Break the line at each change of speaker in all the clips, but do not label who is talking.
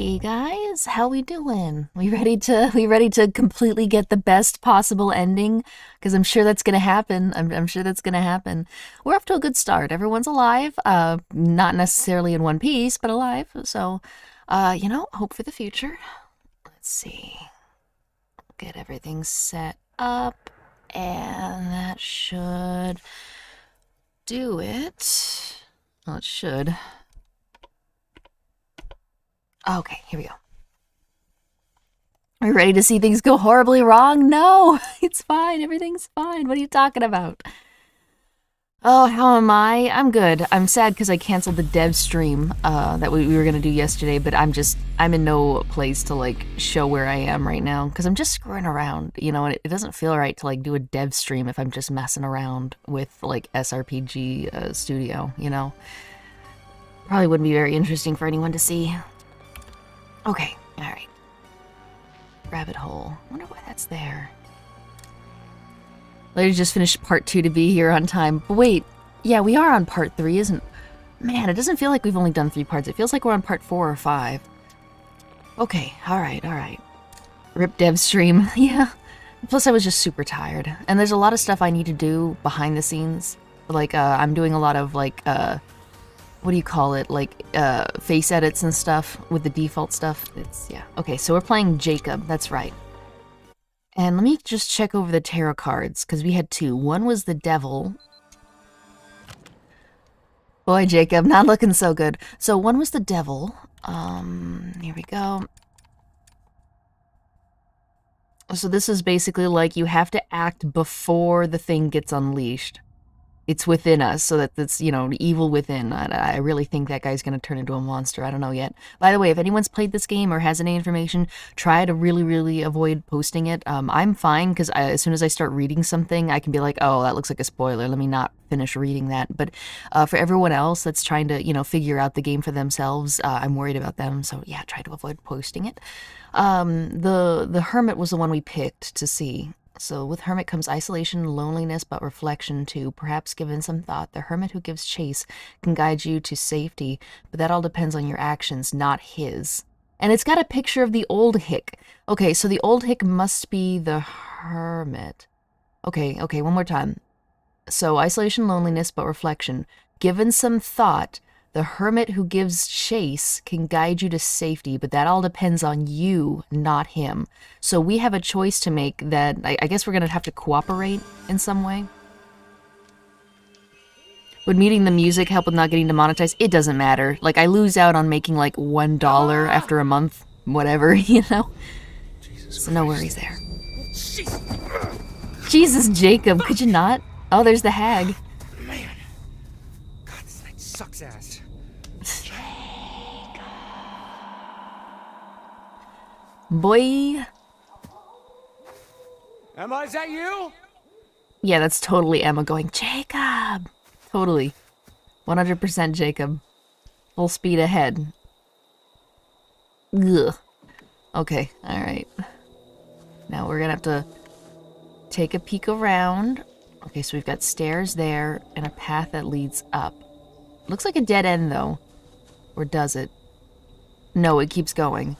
Hey guys, how we doing? We ready to completely get the best possible ending? Because I'm sure that's gonna happen. I'm sure that's gonna happen. We're off to a good start. Everyone's alive. Not necessarily in one piece, but alive. So, hope for the future. Let's see. Get everything set up, and that should do it. Well, it should. Okay, here we go. Are you ready to see things go horribly wrong? No, it's fine. Everything's fine. What are you talking about? Oh, how am I? I'm good. I'm sad because I canceled the dev stream that we were going to do yesterday, but I'm in no place to, like, show where I am right now because I'm just screwing around, you know, and it doesn't feel right to, like, do a dev stream if I'm just messing around with, like, SRPG Studio, you know? Probably wouldn't be very interesting for anyone to see. Okay, alright. Rabbit hole. Wonder why that's there. Lady just finished part 2 to be here on time. But wait, yeah, we are on part 3, isn't... Man, it doesn't feel like we've only done 3 parts. It feels like we're on part 4 or 5. Okay, alright. Rip dev stream. Yeah. Plus, I was just super tired. And there's a lot of stuff I need to do behind the scenes. Like, I'm doing a lot of, like, what do you call it? Like, face edits and stuff with the default stuff. Yeah. Okay, so we're playing Jacob. That's right. And let me just check over the tarot cards, because we had 2. One was the devil. Boy, Jacob, not looking so good. So one was the devil. Here we go. So this is basically like you have to act before the thing gets unleashed. It's within us, so that it's, you know, evil within. I really think that guy's going to turn into a monster. I don't know yet. By the way, if anyone's played this game or has any information, try to really avoid posting it. I'm fine, because as soon as I start reading something, I can be like, oh, that looks like a spoiler. Let me not finish reading that. But for everyone else that's trying to, you know, figure out the game for themselves, I'm worried about them. So yeah, try to avoid posting it. The Hermit was the one we picked to see. So with Hermit comes isolation, loneliness, but reflection too. Perhaps given some thought, the Hermit who gives chase can guide you to safety, but that all depends on your actions, not his. And it's got a picture of the old hick. Okay, so the old hick must be the Hermit. Okay, one more time. So isolation, loneliness, but reflection. Given some thought, the Hermit who gives chase can guide you to safety, but that all depends on you, not him. So we have a choice to make that I guess we're going to have to cooperate in some way. Would meeting the music help with not getting demonetized? It doesn't matter. Like, I lose out on making like $1 after a month, whatever, you know? So no worries there. Jesus, Jacob, could you not? Oh, there's the hag.
Man. God, this night sucks ass.
Boy.
Emma, is that you?
Yeah, that's totally Emma going, Jacob! Totally. 100% Jacob. Full speed ahead. Ugh. Okay, alright. Now we're gonna have to take a peek around. Okay, so we've got stairs there and a path that leads up. Looks like a dead end, though. Or does it? No, it keeps going.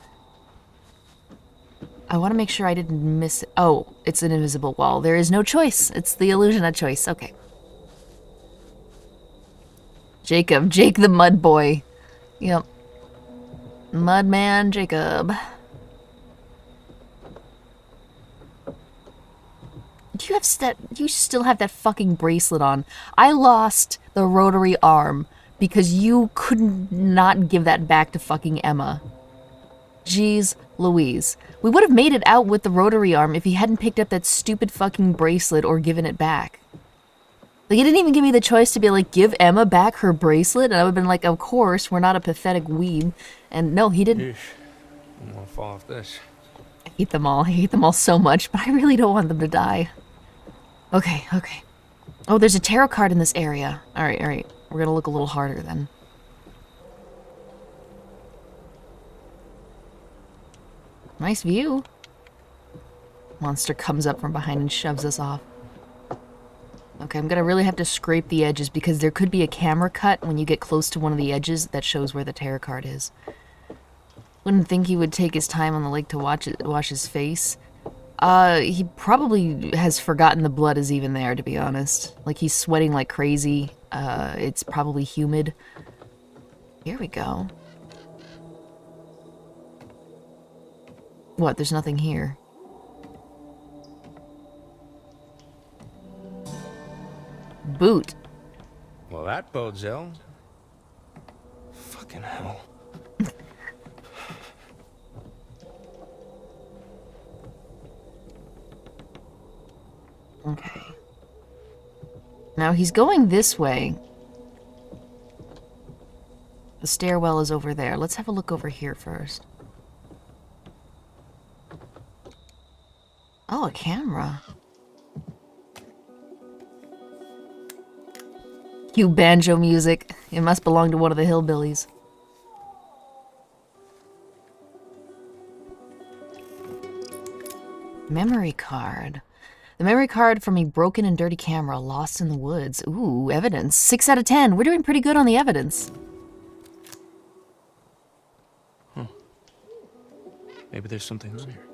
I want to make sure I didn't miss it. Oh, it's an invisible wall. There is no choice. It's the illusion of choice. Okay. Jacob. Jake the Mud Boy. Yep. Mudman Jacob. Do you still have that fucking bracelet on? I lost the rotary arm because you couldn't not give that back to fucking Emma. Jeez Louise. We would have made it out with the rotary arm if he hadn't picked up that stupid fucking bracelet or given it back. Like, he didn't even give me the choice to be like, give Emma back her bracelet, and I would have been like, of course, we're not a pathetic weeb. And no, he didn't.
I'm gonna fall off this.
I hate them all. I hate them all so much, but I really don't want them to die. Okay. Oh, there's a tarot card in this area. Alright. We're gonna look a little harder then. Nice view. Monster comes up from behind and shoves us off. Okay, I'm gonna really have to scrape the edges because there could be a camera cut when you get close to one of the edges that shows where the tarot card is. Wouldn't think he would take his time on the lake to wash his face. He probably has forgotten the blood is even there, to be honest. Like, he's sweating like crazy. It's probably humid. Here we go. What? There's nothing here. Boot.
Well, that bodes ill. Fucking hell.
Okay. Now he's going this way. The stairwell is over there. Let's have a look over here first. Oh, a camera. Cue banjo music. It must belong to one of the hillbillies. Memory card. The memory card from a broken and dirty camera lost in the woods. Ooh, evidence. 6 out of 10. We're doing pretty good on the evidence.
Maybe there's something on here.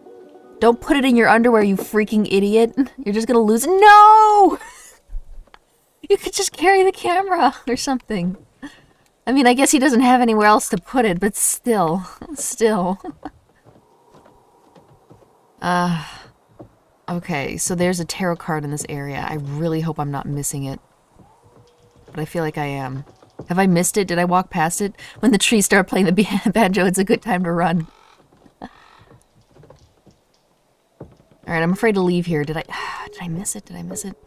Don't put it in your underwear, you freaking idiot. You're just gonna lose it. No! You could just carry the camera or something. I mean, I guess he doesn't have anywhere else to put it, but still. Okay, so there's a tarot card in this area. I really hope I'm not missing it. But I feel like I am. Have I missed it? Did I walk past it? When the trees start playing the banjo, it's a good time to run. Alright, I'm afraid to leave here. Did I miss it? Did I miss it?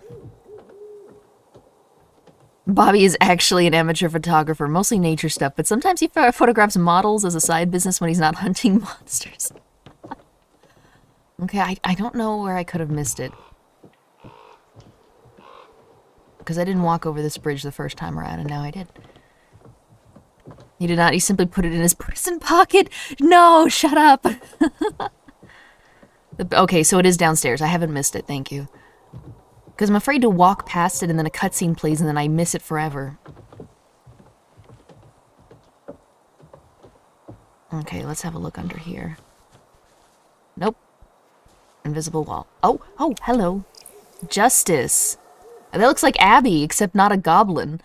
Bobby is actually an amateur photographer, mostly nature stuff, but sometimes he photographs models as a side business when he's not hunting monsters. Okay, I don't know where I could have missed it. Because I didn't walk over this bridge the first time around, and now I did. He did not. He simply put it in his person pocket. No, shut up. Okay, so it is downstairs. I haven't missed it, thank you. Because I'm afraid to walk past it and then a cutscene plays and then I miss it forever. Okay, let's have a look under here. Nope. Invisible wall. Oh, hello. Justice. That looks like Abby, except not a goblin.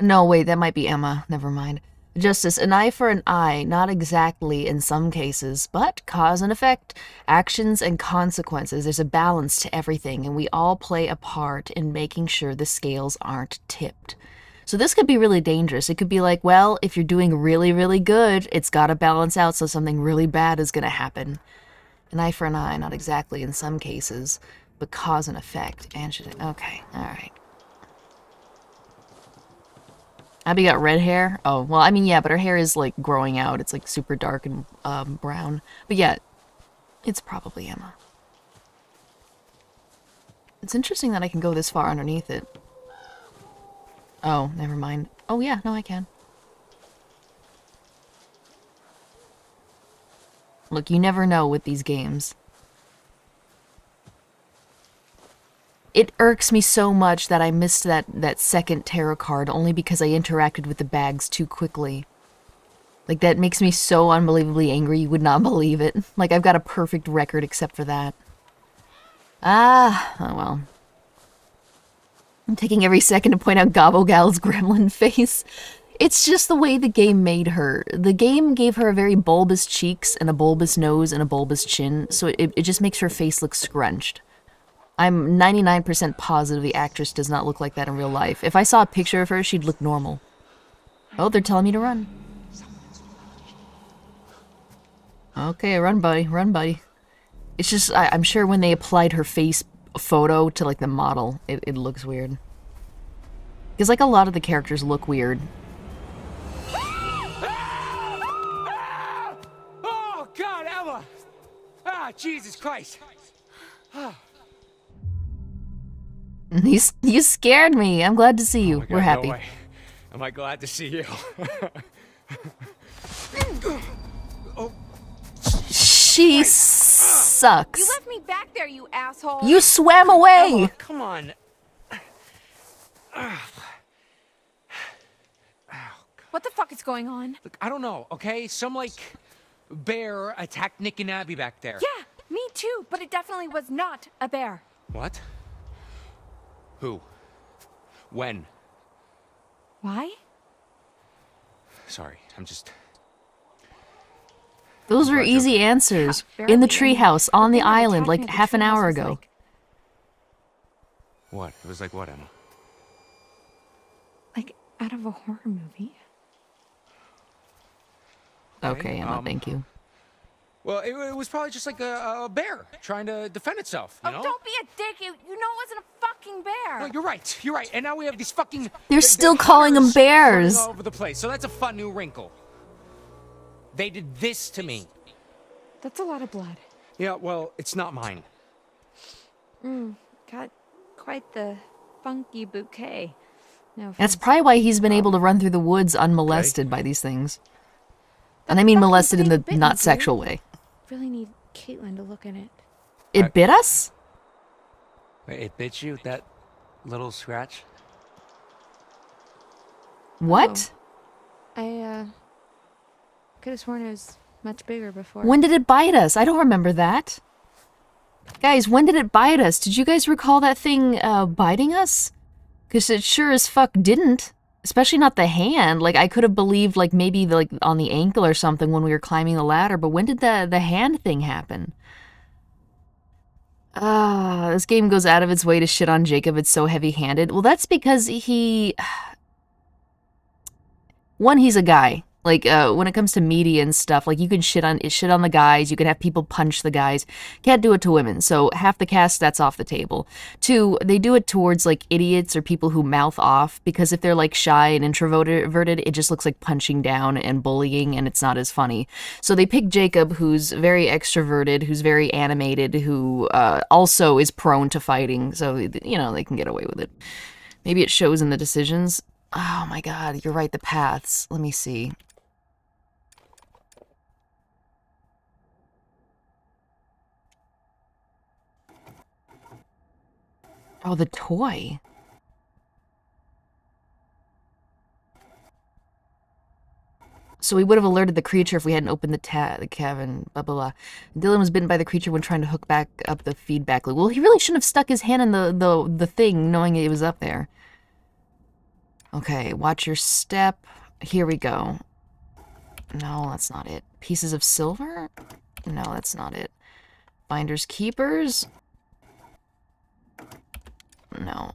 No, wait, that might be Emma. Never mind. Justice, an eye for an eye, not exactly in some cases, but cause and effect, actions and consequences. There's a balance to everything, and we all play a part in making sure the scales aren't tipped. So this could be really dangerous. It could be like, well, if you're doing really, really good, it's got to balance out so something really bad is going to happen. An eye for an eye, not exactly in some cases, but cause and effect. Okay, all right. Abby got red hair? Oh, well, I mean, yeah, but her hair is, like, growing out. It's, like, super dark and brown. But, yeah, it's probably Emma. It's interesting that I can go this far underneath it. Oh, never mind. Oh, yeah, no, I can. Look, you never know with these games. It irks me so much that I missed that second tarot card only because I interacted with the bags too quickly. Like, that makes me so unbelievably angry, you would not believe it. Like, I've got a perfect record except for that. Oh well. I'm taking every second to point out Gobblegal's gremlin face. It's just the way the game made her. The game gave her a very bulbous cheeks and a bulbous nose and a bulbous chin, so it just makes her face look scrunched. I'm 99% positive the actress does not look like that in real life. If I saw a picture of her, she'd look normal. Oh, they're telling me to run. Okay, run, buddy. Run, buddy. It's just, I'm sure when they applied her face photo to, like, the model, it looks weird. Because, like, a lot of the characters look weird.
Oh, God, Emma! Ah, Jesus Christ!
You scared me. I'm glad to see you.
Oh,
We're happy.
No way. Am I glad to see you? Oh.
She sucks.
You left me back there, you asshole.
You swam away.
Emma, come on.
What the fuck is going on?
Look, I don't know, okay? Some, like, bear attacked Nick and Abby back there.
Yeah, me too, but it definitely was not a bear.
What? Who? When?
Why?
Sorry, I'm just...
Those were easy answers. In the treehouse, on the island, like half an hour ago.
What? It was like what, Emma?
Like out of a horror movie.
Okay, Emma, thank you.
Well, it was probably just like a bear trying to defend itself, you know?
Oh, don't be a dick. You know it wasn't a fucking bear.
Well, you're right. And now we have these fucking...
They're still calling them
hunters
bears.
running all over the place, so that's a fun new wrinkle. They did this to me.
That's a lot of blood.
Yeah, well, it's not mine.
Got quite the funky bouquet. No offense.
That's probably why he's been able to run through the woods unmolested by these things. And I mean molested in the not sexual way.
Really need Caitlin to look in it.
It bit us?
Wait, it bit you? That little scratch?
What?
I could have sworn it was much bigger before.
When did it bite us? I don't remember that. Guys, when did it bite us? Did you guys recall that thing biting us? Because it sure as fuck didn't. Especially not the hand. Like, I could have believed, like, maybe, like, on the ankle or something when we were climbing the ladder. But when did the hand thing happen? This game goes out of its way to shit on Jacob. It's so heavy-handed. Well, that's because he... One, he's a guy. Like, when it comes to media and stuff, like, you can shit on the guys, you can have people punch the guys. Can't do it to women, so half the cast, that's off the table. Two, they do it towards, like, idiots or people who mouth off, because if they're, like, shy and introverted, it just looks like punching down and bullying, and it's not as funny. So they pick Jacob, who's very extroverted, who's very animated, who also is prone to fighting, so, you know, they can get away with it. Maybe it shows in the decisions. Oh my god, you're right, the paths. Let me see. Oh, the toy. So we would have alerted the creature if we hadn't opened the cabin, blah, blah, blah. Dylan was bitten by the creature when trying to hook back up the feedback loop. Well, he really shouldn't have stuck his hand in the thing knowing it was up there. Okay, watch your step. Here we go. No, that's not it. Pieces of silver? No, that's not it. Finders keepers? No.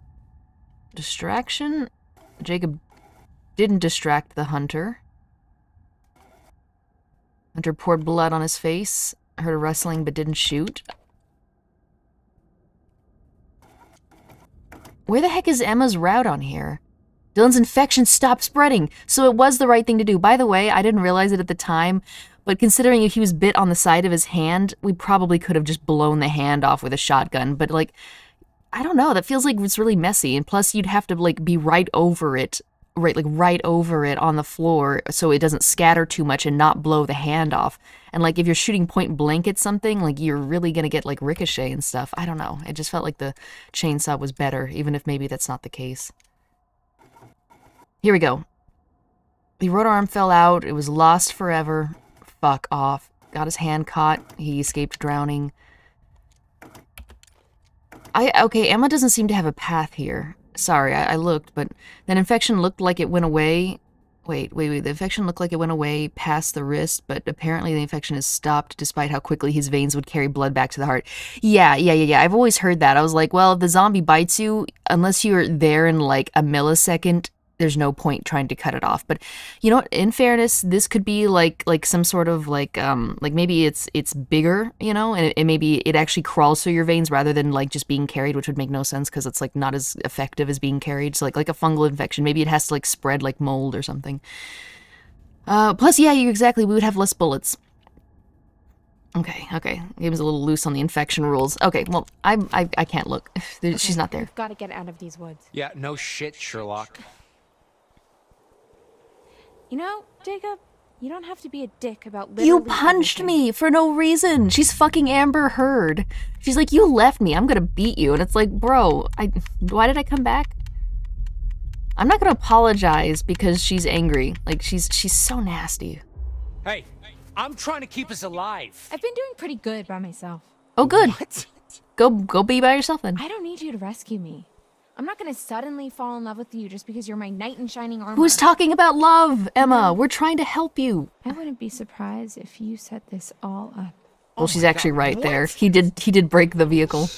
Distraction? Jacob didn't distract the hunter. Hunter poured blood on his face. Heard a rustling but didn't shoot. Where the heck is Emma's route on here? Dylan's infection stopped spreading, so it was the right thing to do. By the way, I didn't realize it at the time, but considering if he was bit on the side of his hand, we probably could have just blown the hand off with a shotgun, but like... I don't know, that feels like it's really messy, and plus you'd have to, like, be right over it on the floor so it doesn't scatter too much and not blow the hand off. And, like, if you're shooting point blank at something, like, you're really gonna get, like, ricochet and stuff. I don't know, it just felt like the chainsaw was better, even if maybe that's not the case. Here we go. The rotor arm fell out, it was lost forever. Fuck off. Got his hand caught, he escaped drowning. Okay, Emma doesn't seem to have a path here. Sorry, I looked, but that infection looked like it went away. Wait. The infection looked like it went away past the wrist, but apparently the infection has stopped despite how quickly his veins would carry blood back to the heart. Yeah. I've always heard that. I was like, well, if the zombie bites you, unless you're there in like a millisecond, there's no point trying to cut it off. But you know what, in fairness, this could be like some sort of like maybe it's bigger, you know, and maybe it actually crawls through your veins rather than like just being carried, which would make no sense because it's like not as effective as being carried. So like a fungal infection, maybe it has to like spread like mold or something. Plus, yeah, we would have less bullets. Okay. Game's a little loose on the infection rules. Okay, well, I can't look. She's not there.
We've got to get out of these woods.
Yeah, no shit, Sherlock.
You know, Jacob, you don't have to be a dick about literally
You punched
everything.
me for no reason. She's fucking Amber Heard. She's like, you left me. I'm gonna beat you. And it's like, bro, why did I come back? I'm not gonna apologize because she's angry. Like, she's so nasty.
Hey, I'm trying to keep us alive.
I've been doing pretty good by myself.
Oh, good.
What?
Go be by yourself then.
I don't need you to rescue me. I'm not gonna suddenly fall in love with you just because you're my knight in shining armor.
Who's talking about love, Emma? We're trying to help you.
I wouldn't be surprised if you set this all up.
Well, she's actually right there. He did break the vehicle.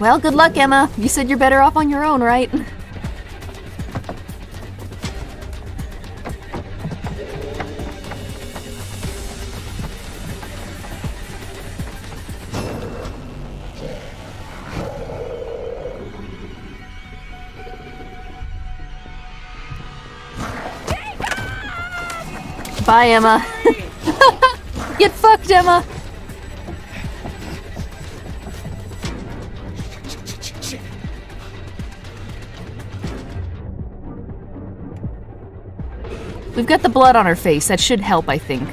Well, good luck, Emma. You said you're better off on your own, right? Bye, Emma. Get fucked, Emma. We've got the blood on her face. That should help, I think.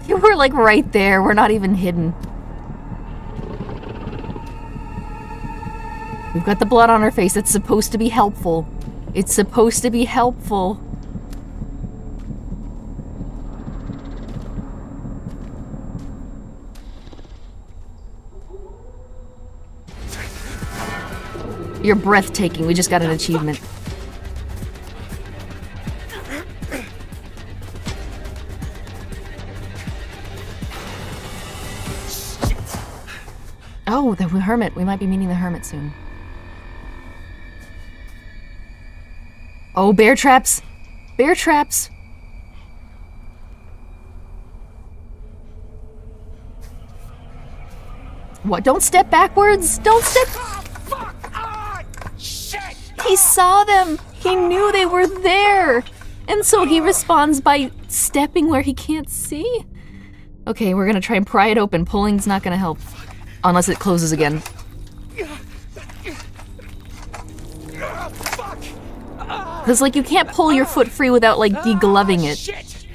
We're like right there. We're not even hidden. We've got the blood on her face. It's supposed to be helpful. It's supposed to be helpful. You're breathtaking. We just got an achievement. Oh, the hermit. We might be meeting the hermit soon. Oh, bear traps. Bear traps. What? Don't step backwards. Don't step.
Fuck! Ah! Shit!
He saw them. He knew they were there. And so he responds by stepping where he can't see. Okay, we're gonna try and pry it open. Pulling's not gonna help. Unless it closes again. Because, like, you can't pull your foot free without, like, degloving it.
Shit!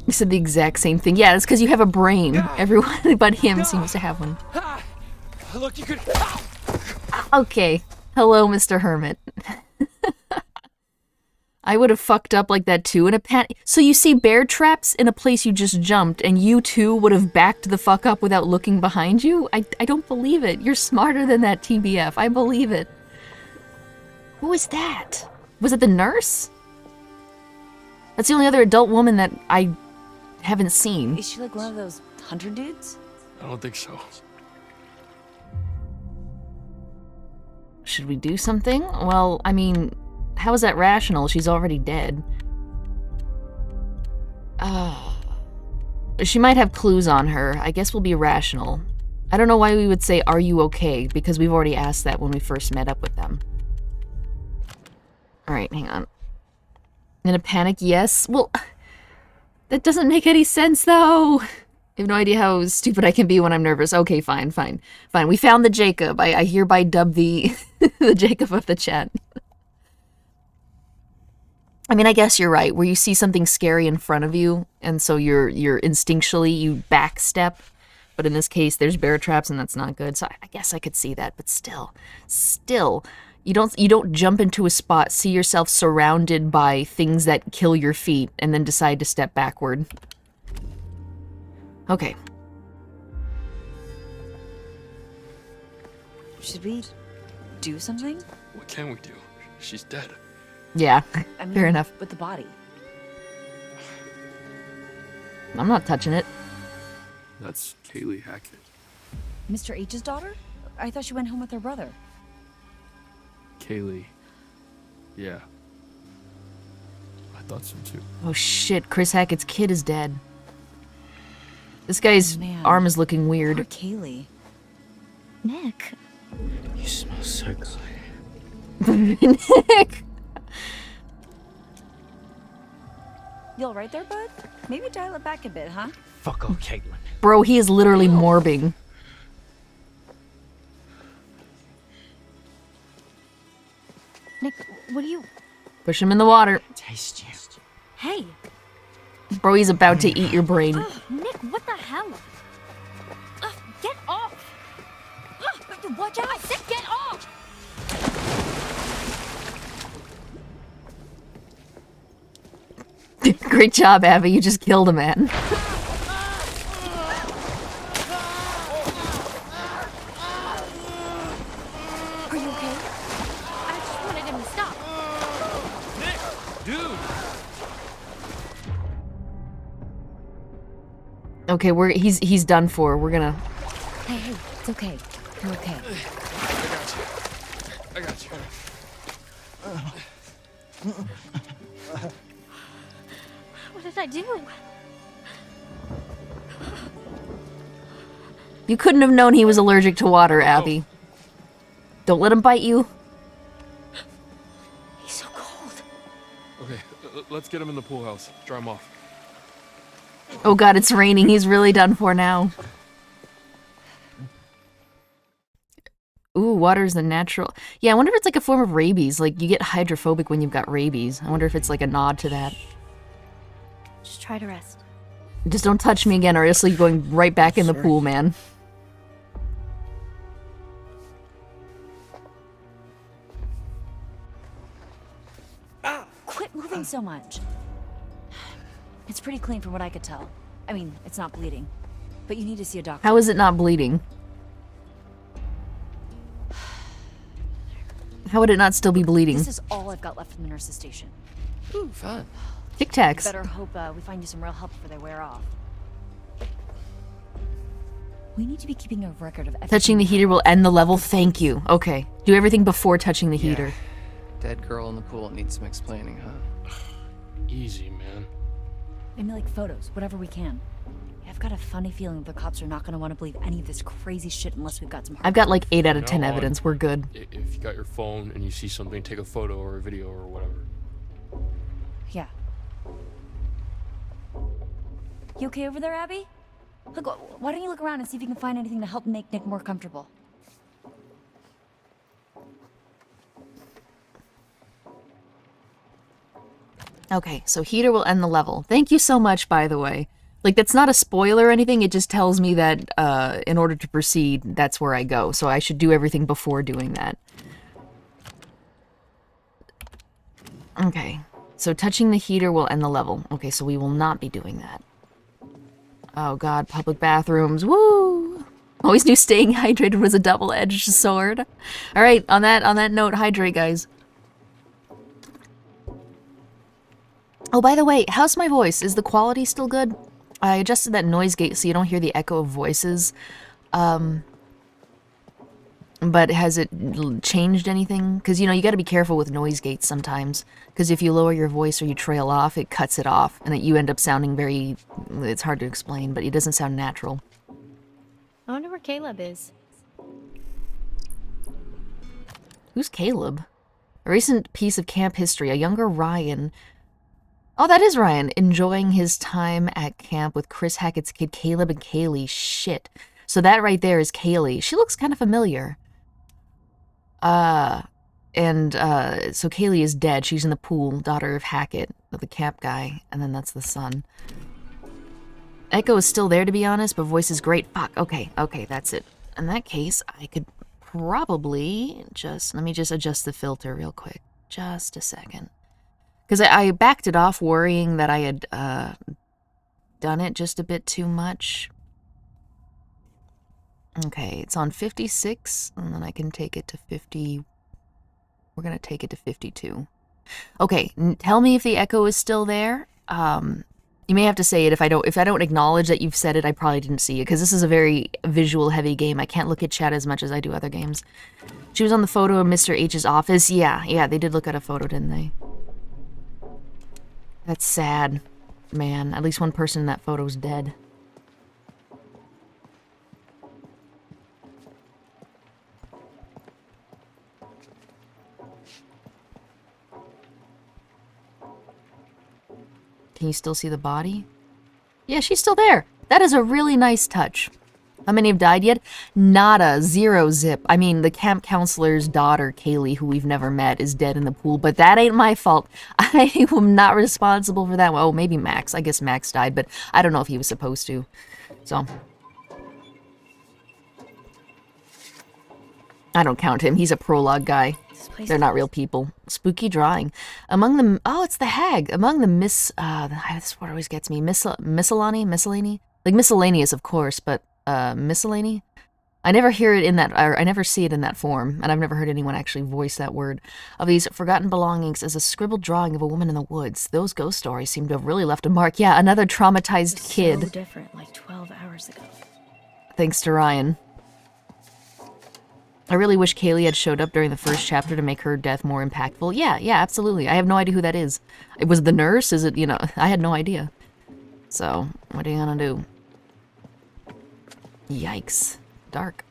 You said the exact same thing. Yeah, it's because you have a brain. Everyone but him seems to have one.
Look, you could.
Okay. Hello, Mr. Hermit. I would have fucked up like that too in a panic. So you see bear traps in a place you just jumped, and you too would have backed the fuck up without looking behind you? I don't believe it. You're smarter than that, TBF. I believe it. Who was that? Was it the nurse? That's the only other adult woman that I haven't seen.
Is she like one of those hunter dudes?
I don't think so.
Should we do something? Well, I mean, how is that rational? She's already dead. She might have clues on her. I guess we'll be rational. I don't know why we would say, "Are you okay?" Because we've already asked that when we first met up with them. Alright, hang on. In a panic, yes. Well, that doesn't make any sense, though. I have no idea how stupid I can be when I'm nervous. Okay, fine. We found the Jacob. I hereby dub the the Jacob of the chat. I mean, I guess you're right. Where you see something scary in front of you, and so you're instinctually, you backstep. But in this case, there's bear traps, and that's not good. So I guess I could see that, but still, you don't jump into a spot, see yourself surrounded by things that kill your feet, and then decide to step backward. Okay.
Should we do something?
What can we do? She's dead.
Yeah,
I mean,
fair enough.
With the body.
I'm not touching it.
That's Kaylee Hackett.
Mr. H's daughter? I thought she went home with her brother.
Kaylee. Yeah. I thought so too.
Oh shit, Chris Hackett's kid is dead. This guy's
Man.
arm is looking
Poor
weird.
Kaylee.
Nick.
You smell so good.
Nick!
You all right there, bud? Maybe dial it back a bit, huh?
Fuck oh, Caitlin.
Bro, he is literally morbing.
What do you...
Push him in the water.
Taste you.
Hey!
Bro, he's about to eat your brain.
Ugh, Nick, what the hell? Ugh, get off! Ugh, watch out! I said get off!
Great job, Abby. You just killed a man.
Are you okay? I just wanted him to stop.
Dude!
Okay, he's done for. We're gonna...
Hey, it's okay. You're okay.
I got you.
What did I do?
You couldn't have known he was allergic to water, Abby. Don't let him bite you.
He's so cold.
Okay, let's get him in the pool house. Dry him off.
Oh god, it's raining. He's really done for now. Ooh, water's the natural... Yeah, I wonder if it's like a form of rabies. Like, you get hydrophobic when you've got rabies. I wonder if it's like a nod to that.
Just try to rest.
Just don't touch me again or else you're going right back in the pool, man.
Quit moving so much. It's pretty clean from what I could tell. I mean, it's not bleeding. But you need to see a doctor.
How is it not bleeding? How would it not still be bleeding?
This is all I've got left from the nurse's station.
Ooh, fun.
Tic Tacs.
Better hope we find you some real help before they wear off. We need to be keeping a record of everything.
Touching the heater will end the level. Thank you. Okay. Do everything before touching the heater.
Dead girl in the pool needs some explaining, huh?
Easy, man.
Maybe like photos, whatever we can. I've got a funny feeling the cops are not going to want to believe any of this crazy shit unless we've got some hard
I've got like 8 out of
Now
10
on,
evidence. We're good.
If you got your phone and you see something, take a photo or a video or whatever.
Yeah. You okay over there, Abby? Look, why don't you look around and see if you can find anything to help make Nick more comfortable?
Okay, so heater will end the level. Thank you so much, by the way. Like, that's not a spoiler or anything. It just tells me that in order to proceed, that's where I go. So I should do everything before doing that. Okay, so touching the heater will end the level. Okay, so we will not be doing that. Oh god, public bathrooms. Woo! Always knew staying hydrated was a double-edged sword. Alright, on that note, hydrate, guys. Oh, by the way, how's my voice? Is the quality still good? I adjusted that noise gate so you don't hear the echo of voices. But has it changed anything? Because, you know, you gotta be careful with noise gates sometimes. Because if you lower your voice or you trail off, it cuts it off. And that you end up sounding very... It's hard to explain, but it doesn't sound natural.
I wonder where Caleb is.
Who's Caleb? A recent piece of camp history. A younger Ryan... Oh, that is Ryan. Enjoying his time at camp with Chris Hackett's kid, Caleb and Kaylee. Shit. So that right there is Kaylee. She looks kind of familiar. So Kaylee is dead. She's in the pool, daughter of Hackett, of the camp guy, and then that's the son. Echo is still there, to be honest, but voice is great. Fuck, okay, that's it. In that case, I could probably just... Let me just adjust the filter real quick. Just a second. Because I backed it off worrying that I had done it just a bit too much. Okay, it's on 56, and then I can take it to 50. We're going to take it to 52. Okay, tell me if the echo is still there. You may have to say it if I don't acknowledge that you've said it, I probably didn't see it, because this is a very visual-heavy game. I can't look at chat as much as I do other games. She was on the photo of Mr. H's office. Yeah, they did look at a photo, didn't they? That's sad. Man, at least one person in that photo is dead. Can you still see the body? Yeah, she's still there. That is a really nice touch. How many have died yet? Nada. Zero zip. I mean, the camp counselor's daughter, Kaylee, who we've never met, is dead in the pool, but that ain't my fault. I am not responsible for that. Well, oh, maybe Max. I guess Max died, but I don't know if he was supposed to. So. I don't count him. He's a prologue guy. They're not real people. Spooky drawing. Among the... Oh, it's the hag. Among the that's what always gets me. Miscellany? Like miscellaneous, of course, but... miscellany? I never hear it in that, or I never see it in that form, and I've never heard anyone actually voice that word. Of these forgotten belongings is a scribbled drawing of a woman in the woods. Those ghost stories seem to have really left a mark. Yeah, another traumatized kid.
So different, like 12 hours ago.
Thanks to Ryan. I really wish Kaylee had showed up during the first chapter to make her death more impactful. Yeah, absolutely. I have no idea who that is. It was the nurse? Is it, you know, I had no idea. So, what are you gonna do? Yikes. Dark.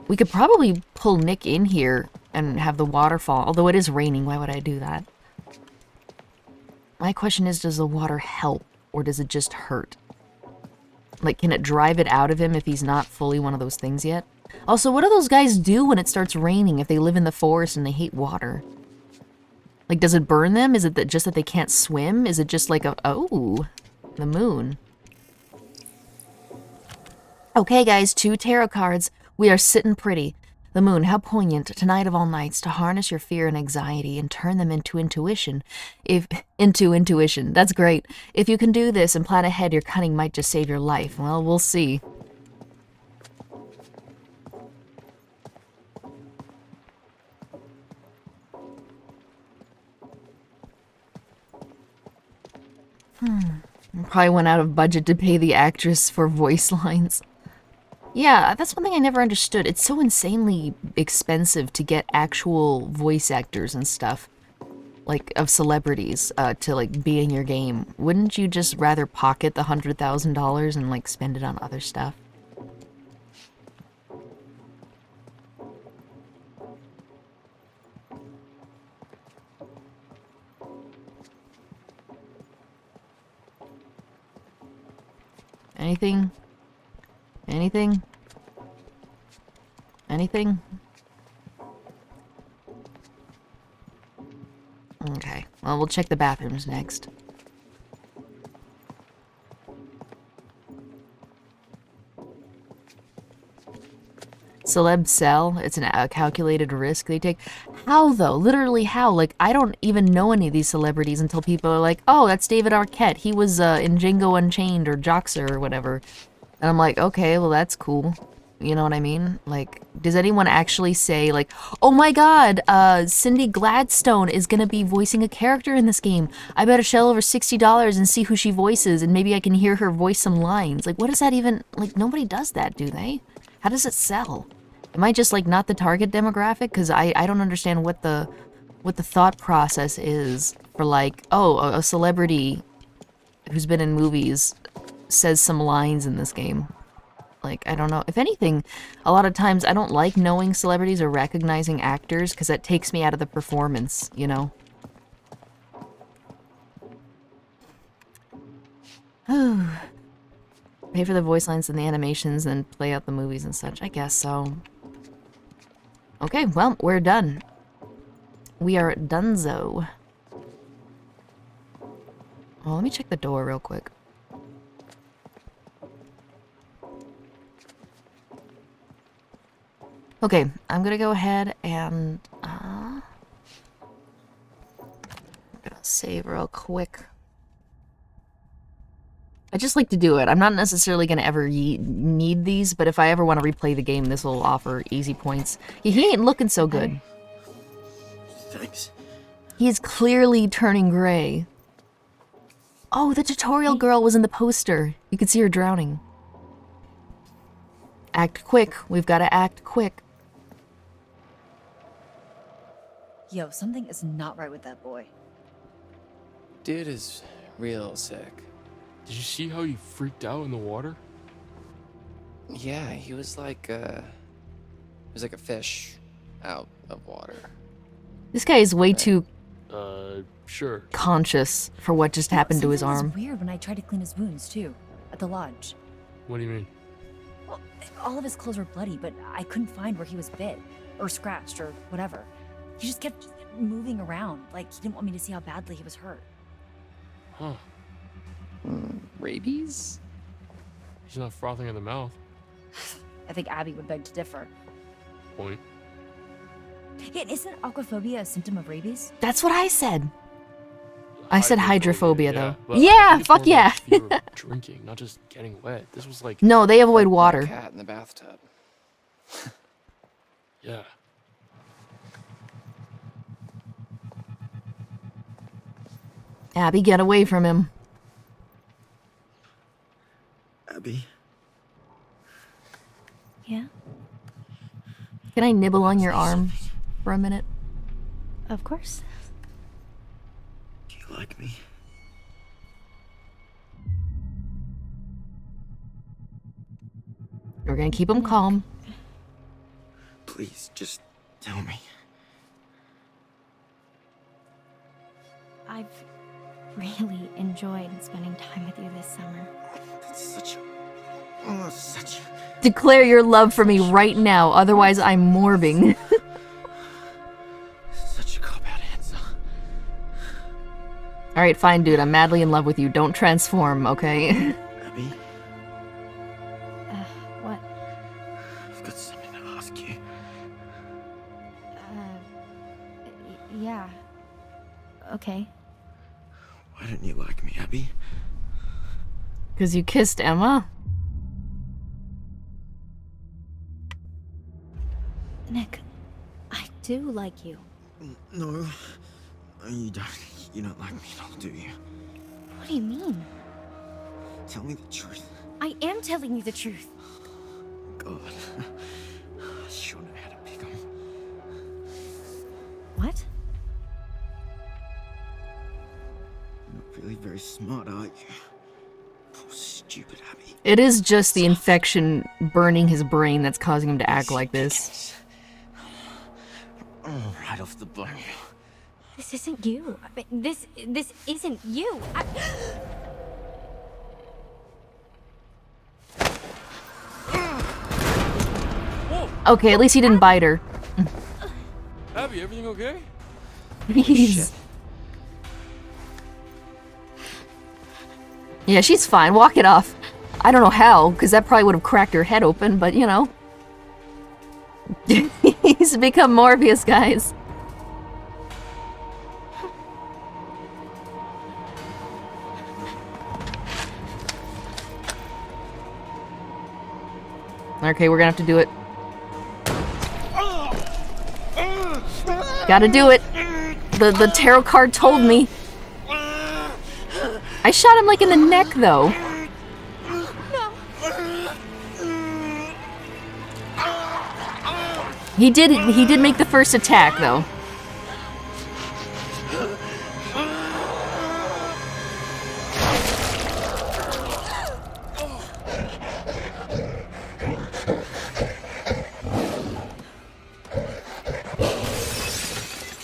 We could probably pull Nick in here and have the waterfall. Although it is raining, why would I do that? My question is, does the water help? Or does it just hurt? Like, can it drive it out of him if he's not fully one of those things yet? Also, what do those guys do when it starts raining if they live in the forest and they hate water? Like, does it burn them? Is it that just that they can't swim? Is it just like a... Oh, the moon. Okay, guys, 2 tarot cards. We are sitting pretty. The moon, how poignant, tonight of all nights, to harness your fear and anxiety and turn them into intuition. Into intuition. That's great. If you can do this and plan ahead, your cunning might just save your life. Well, we'll see. Probably went out of budget to pay the actress for voice lines. Yeah, that's one thing I never understood. It's so insanely expensive to get actual voice actors and stuff, like, of celebrities, to, like, be in your game. Wouldn't you just rather pocket the $100,000 and, like, spend it on other stuff? Anything? Anything? Anything? Okay. Well, we'll check the bathrooms next. Celeb sell. It's a calculated risk they take. How, though? Literally how? Like, I don't even know any of these celebrities until people are like, oh, that's David Arquette. He was in Django Unchained or Joxer or whatever. And I'm like, okay, well, that's cool. You know what I mean? Like, does anyone actually say, like, oh my god, Cindy Gladstone is gonna be voicing a character in this game. I better shell over $60 and see who she voices, and maybe I can hear her voice some lines. Like, what does that even... Like, nobody does that, do they? How does it sell? Am I just, like, not the target demographic? Because I don't understand what the thought process is for, like, oh, a celebrity who's been in movies says some lines in this game. Like, I don't know. If anything, a lot of times I don't like knowing celebrities or recognizing actors because that takes me out of the performance, you know? Pay for the voice lines and the animations and play out the movies and such. I guess so. Okay, well, we're done. We are donezo. Well, let me check the door real quick. Okay, I'm gonna go ahead and I'm gonna save real quick. I just like to do it. I'm not necessarily gonna ever need these, but if I ever want to replay the game, this will offer easy points. He ain't looking so good.
Thanks.
He's clearly turning gray. Oh, the tutorial girl was in the poster. You could see her drowning. Act quick. We've got to act quick.
Yo, something is not right with that boy.
Dude is real sick.
Did you see how he freaked out in the water?
Yeah, he was like a fish out of water.
This guy is way too...
Sure.
conscious for what just happened to his
Something was
arm.
weird when I tried to clean his wounds too, at the lodge.
What do you mean?
Well, all of his clothes were bloody, but I couldn't find where he was bit, or scratched, or whatever. He just kept moving around, like he didn't want me to see how badly he was hurt.
Huh.
Rabies?
He's not frothing at the mouth.
I think Abby would beg to differ.
Point.
Yeah, isn't aquaphobia a symptom of rabies?
That's what I said. I said hydrophobia, though.
but I
Yeah,
think it's
fuck
more
yeah.
like fear of drinking, not just getting wet. This was like,
No, they avoid water.
Cat in the bathtub.
yeah.
Abby, get away from him.
Abby,
Yeah?
Can I nibble on your arm for a minute?
Of course.
do you like me?
We're gonna keep him calm.
Please, just tell me.
I've really enjoyed spending time with you this summer.
That's such a... Oh, such a...
Declare your love for me right now, otherwise I'm morbing.
Such a cop-out answer.
Alright, fine, dude. I'm madly in love with you. Don't transform, okay?
Abby,
What?
I've got something to ask you.
Yeah. Okay.
Why don't you like me, Abby?
Because you kissed Emma?
Nick, I do like you.
No, you don't. You don't like me at all, do you?
What do you mean?
Tell me the truth.
I am telling you the truth.
God, I sure know how to pick 'em.
What?
Not really very smart, are you? Poor stupid Abby.
It is just the infection burning his brain that's causing him to act like this.
Oh, right off the bone.
This isn't you. I mean, this isn't you.
Okay, at least he didn't bite her.
Abby, everything okay?
Jeez. Yeah, she's fine. Walk it off. I don't know how, because that probably would have cracked her head open, but you know. He's become Morbius, guys. Okay, we're gonna have to do it. Gotta do it. The tarot card told me. I shot him like in the neck, though. He did make the first attack, though.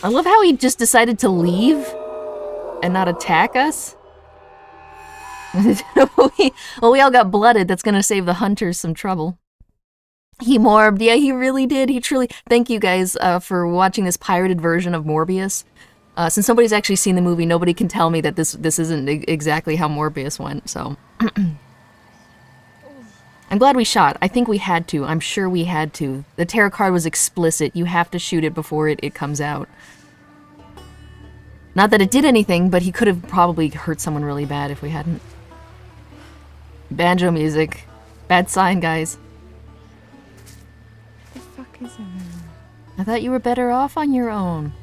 I love how he just decided to leave and not attack us. we all got blooded. That's gonna save the hunters some trouble. He morbed. Yeah, he really did. He truly... Thank you guys for watching this pirated version of Morbius. Since nobody's actually seen the movie, nobody can tell me that this isn't exactly how Morbius went, so... I'm glad we shot. I think we had to. I'm sure we had to. The tarot card was explicit. You have to shoot it before it comes out. Not that it did anything, but he could have probably hurt someone really bad if we hadn't. Banjo music. Bad sign, guys.
The fuck is that?
I thought you were better off on your own.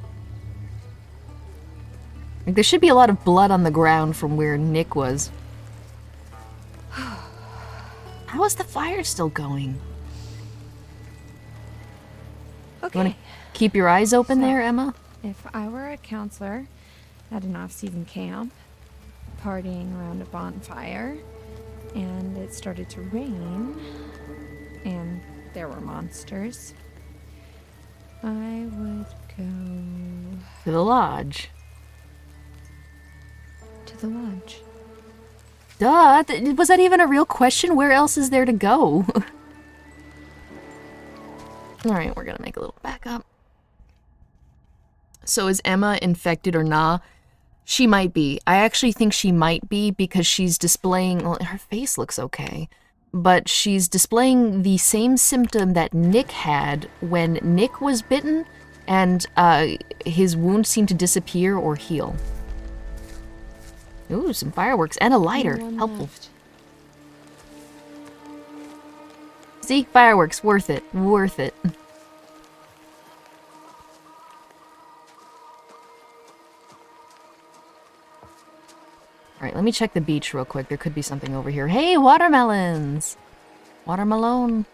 Like, there should be a lot of blood on the ground from where Nick was. How is the fire still going?
Okay.
You want to keep your eyes open there, Emma?
If I were a counselor at an off-season camp, partying around a bonfire, and it started to rain, and there were monsters, I would go...
To the lodge.
the lodge.
Duh! Was that even a real question? Where else is there to go? Alright, we're gonna make a little backup. So is Emma infected or nah? She might be. I actually think she might be because she's displaying... Well, her face looks okay. But she's displaying the same symptom that Nick had when Nick was bitten, and his wound seemed to disappear or heal. Ooh, some fireworks and a lighter.
No one
Helpful.
left.
See? Fireworks. Worth it. Worth it. Alright, let me check the beach real quick. There could be something over here. Hey, watermelons! Watermelon.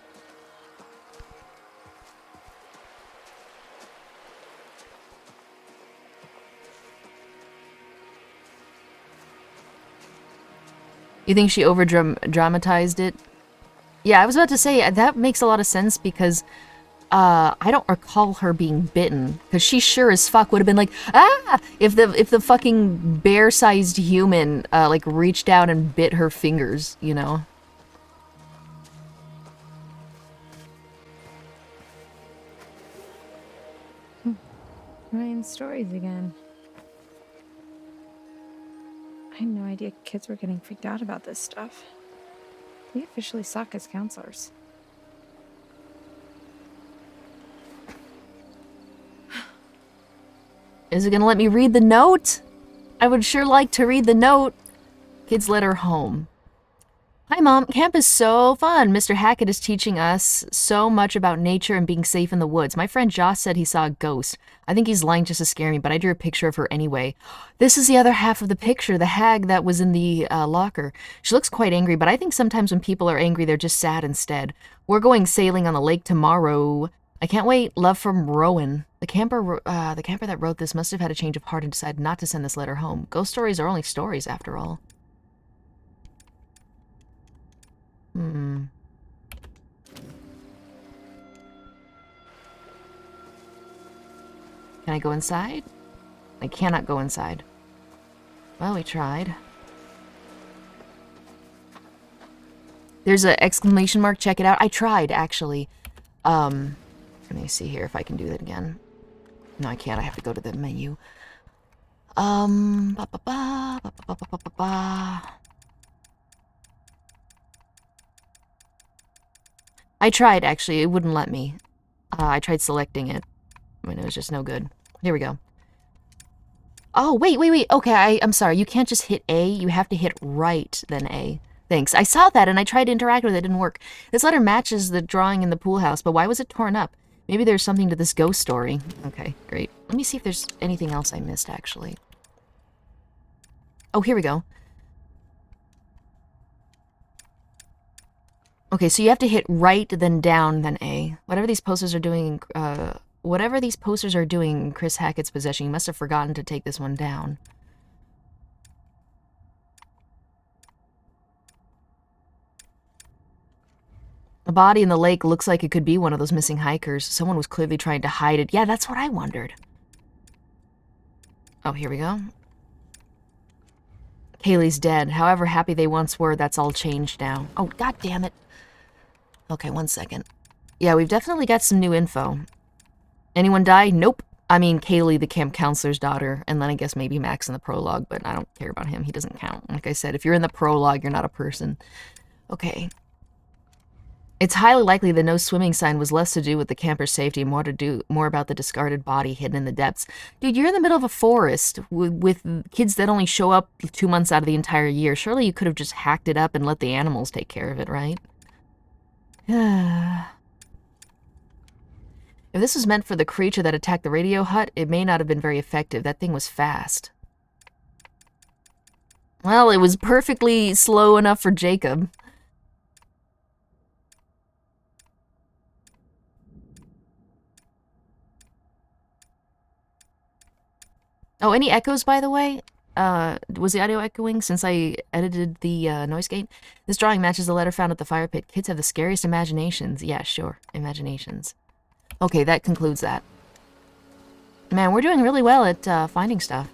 You think she over-dramatized it? Yeah, I was about to say, that makes a lot of sense because I don't recall her being bitten. Because she sure as fuck would have been like, ah! If the fucking bear-sized human, like, reached out and bit her fingers, you know?
Ryan's stories again. I had no idea kids were getting freaked out about this stuff. We officially suck as counselors.
Is it gonna let me read the note? I would sure like to read the note. Kids let her home. Hi, Mom. Camp is so fun. Mr. Hackett is teaching us so much about nature and being safe in the woods. My friend Josh said he saw a ghost. I think he's lying just to scare me, but I drew a picture of her anyway. This is the other half of the picture, the hag that was in the locker. She looks quite angry, but I think sometimes when people are angry, they're just sad instead. We're going sailing on the lake tomorrow. I can't wait. Love from Rowan. The camper that wrote this must have had a change of heart and decided not to send this letter home. Ghost stories are only stories, after all. Can I go inside? I cannot go inside. Well, we tried. There's an exclamation mark. Check it out. I tried, actually. Let me see here if I can do that again. No, I can't. I have to go to the menu. I tried, actually. It wouldn't let me. I tried selecting it. I mean, it was just no good. Here we go. Oh, wait. Okay, I'm sorry. You can't just hit A. You have to hit right, then A. Thanks. I saw that, and I tried to interact with it. It didn't work. This letter matches the drawing in the pool house, but why was it torn up? Maybe there's something to this ghost story. Okay, great. Let me see if there's anything else I missed, actually. Oh, here we go. Okay, so you have to hit right, then down, then A. Whatever these posters are doing in Chris Hackett's possession, he must have forgotten to take this one down. The body in the lake looks like it could be one of those missing hikers. Someone was clearly trying to hide it. Yeah, that's what I wondered. Oh, here we go. Kaylee's dead. However happy they once were, that's all changed now. Oh, god damn it. Okay, 1 second. Yeah, we've definitely got some new info. Anyone die? Nope. I mean, Kaylee, the camp counselor's daughter, and then I guess maybe Max in the prologue, but I don't care about him. He doesn't count. Like I said, if you're in the prologue, you're not a person. Okay. It's highly likely the no swimming sign was less to do with the camper's safety and more about the discarded body hidden in the depths. Dude, you're in the middle of a forest with kids that only show up 2 months out of the entire year. Surely you could have just hacked it up and let the animals take care of it, right? If this was meant for the creature that attacked the radio hut, it may not have been very effective. That thing was fast. Well, it was perfectly slow enough for Jacob. Oh, any echoes, by the way? Was the audio echoing since I edited the noise gate? This drawing matches the letter found at the fire pit. Kids have the scariest imaginations. Yeah, sure. Imaginations. Okay, that concludes that. Man, we're doing really well at finding stuff.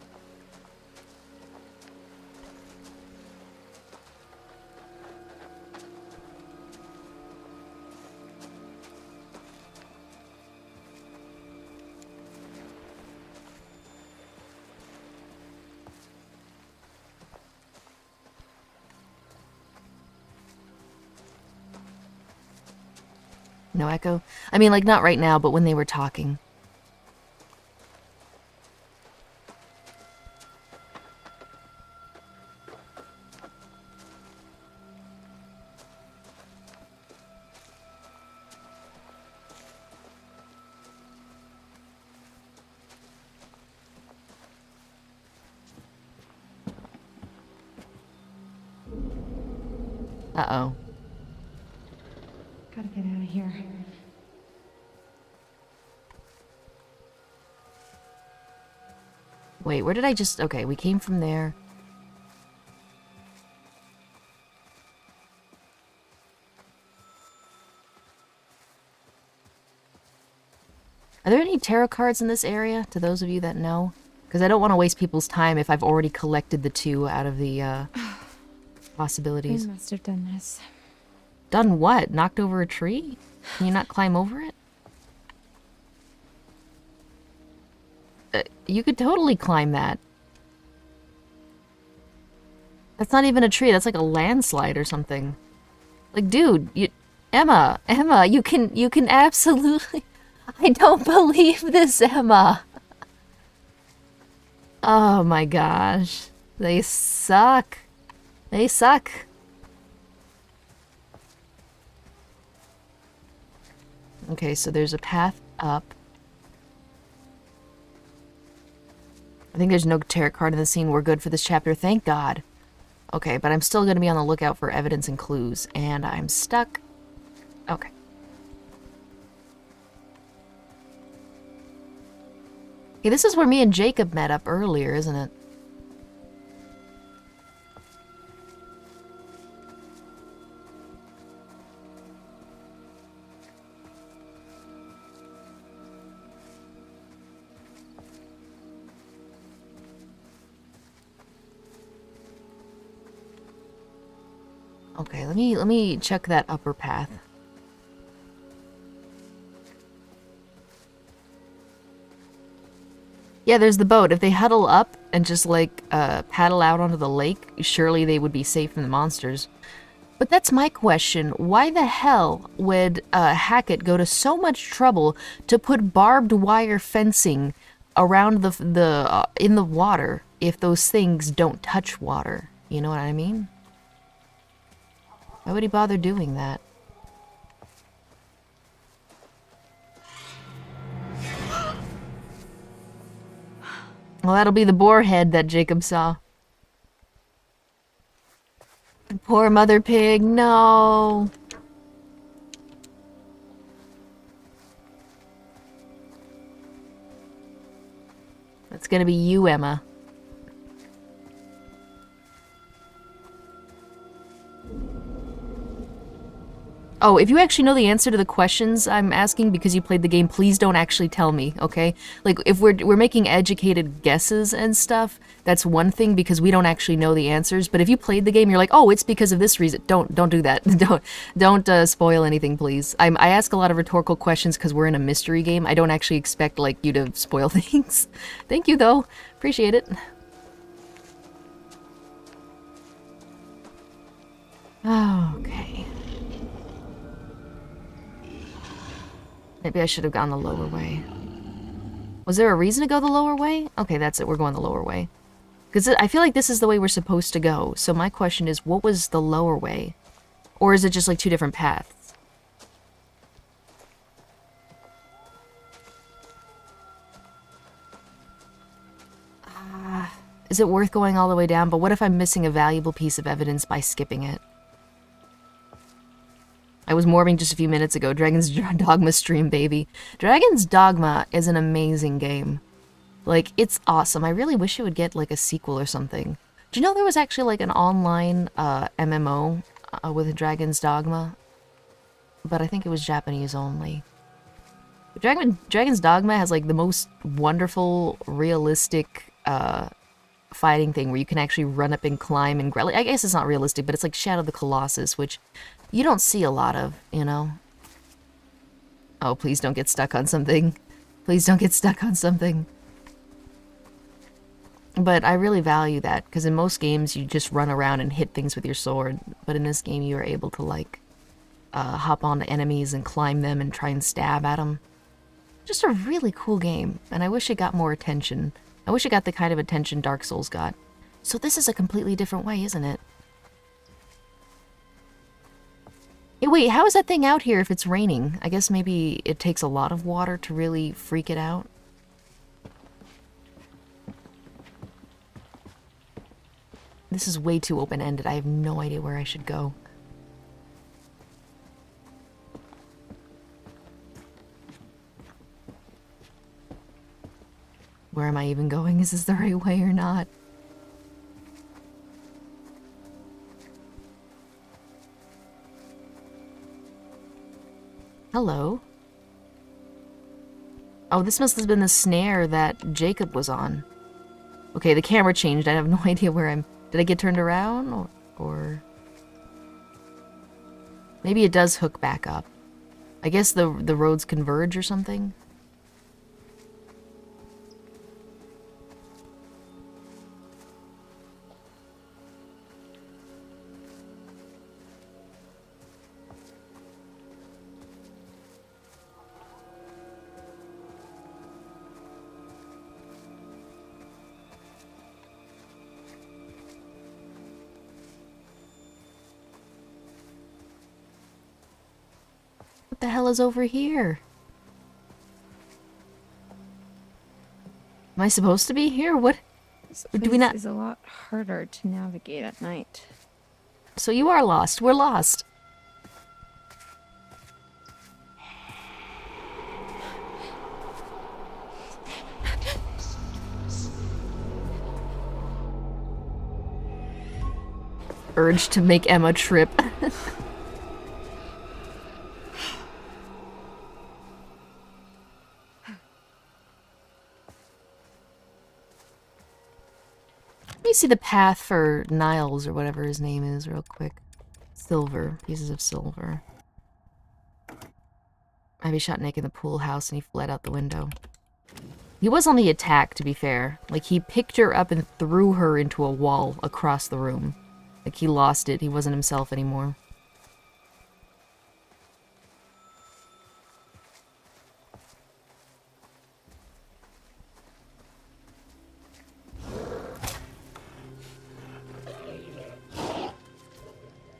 No echo? I mean, like, not right now, but when they were talking. Uh-oh.
Gotta get out of here.
Wait, where did I just... Okay, we came from there. Are there any tarot cards in this area, to those of you that know? Because I don't want to waste people's time if I've already collected the 2 out of the possibilities.
I must have done this.
Done what? Knocked over a tree? Can you not climb over it? You could totally climb that. That's not even a tree. That's like a landslide or something. Like, dude, Emma, you can absolutely... I don't believe this, Emma. Oh my gosh. They suck. They suck. Okay, so there's a path up. I think there's no tarot card in the scene. We're good for this chapter. Thank God. Okay, but I'm still going to be on the lookout for evidence and clues. And I'm stuck. Okay. Okay, this is where me and Jacob met up earlier, isn't it? Okay, let me check that upper path. Yeah, there's the boat. If they huddle up and just like paddle out onto the lake, surely they would be safe from the monsters. But that's my question. Why the hell would Hackett go to so much trouble to put barbed wire fencing around the in the water if those things don't touch water? You know what I mean? Why would he bother doing that? Well, that'll be the boar head that Jacob saw. Poor mother pig, no. That's gonna be you, Emma. Oh, if you actually know the answer to the questions I'm asking because you played the game, please don't actually tell me, okay? Like, if we're making educated guesses and stuff, that's one thing because we don't actually know the answers. But if you played the game, you're like, oh, it's because of this reason. Don't do that. don't spoil anything, please. I ask a lot of rhetorical questions because we're in a mystery game. I don't actually expect, like, you to spoil things. Thank you, though. Appreciate it. Okay. Maybe I should have gone the lower way. Was there a reason to go the lower way? Okay, that's it. We're going the lower way. Because I feel like this is the way we're supposed to go. So my question is, what was the lower way? Or is it just like 2 different paths? Is it worth going all the way down? But what if I'm missing a valuable piece of evidence by skipping it? I was morbing just a few minutes ago. Dragon's Dogma stream, baby. Dragon's Dogma is an amazing game. Like, it's awesome. I really wish it would get, like, a sequel or something. Do you know there was actually, like, an online MMO with Dragon's Dogma? But I think it was Japanese only. Dragon's Dogma has, like, the most wonderful, realistic fighting thing where you can actually run up and climb and I guess it's not realistic, but it's like Shadow of the Colossus, which you don't see a lot of, you know? Oh, please don't get stuck on something. Please don't get stuck on something. But I really value that, because in most games you just run around and hit things with your sword. But in this game you are able to, like, hop on enemies and climb them and try and stab at them. Just a really cool game, and I wish it got more attention. I wish it got the kind of attention Dark Souls got. So this is a completely different way, isn't it? Hey, wait, how is that thing out here if it's raining? I guess maybe it takes a lot of water to really freak it out. This is way too open-ended. I have no idea where I should go. Where am I even going? Is this the right way or not? Hello? Oh, this must have been the snare that Jacob was on. Okay, the camera changed. I have no idea where I'm... Did I get turned around? Or... Maybe it does hook back up. I guess the roads converge or something? What the hell is over here? Am I supposed to be here? What?
This
Do we
place
not?
is a lot harder to navigate at night.
So you are lost. We're lost. Urge to make Emma trip. Let me see the path for Niles or whatever his name is real quick. Silver. Pieces of silver. Maybe shot Nick in the pool house and he fled out the window. He was on the attack, to be fair. Like, he picked her up and threw her into a wall across the room. Like, he lost it. He wasn't himself anymore.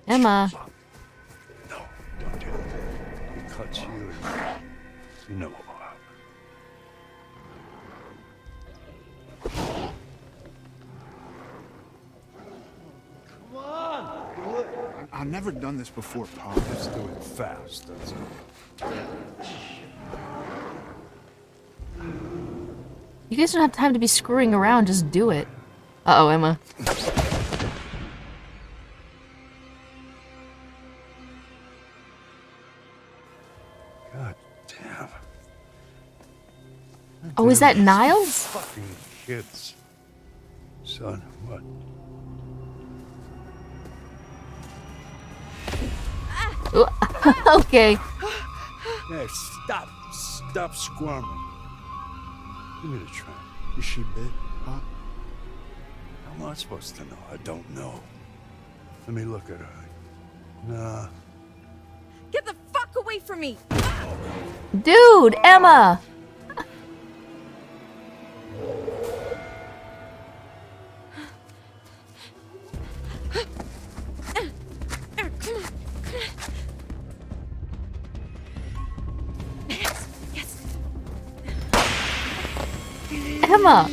Emma.
No, don't do it. It cuts you. You know. Come on! Do it.
I've never done this before, Pop.
Let's do it fast, that's all.
You guys don't have time to be screwing around. Just do it. Uh-oh, Emma.
God damn.
Oh, is that Niles?
Fucking kids. Son, what?
Okay.
Hey, stop. Stop squirming. Give me the tray.
Is she bit, Pop?
How am I supposed to know? I don't know. Let me look at her. Nah.
Get the fuck away from me!
Dude, Emma! Emma!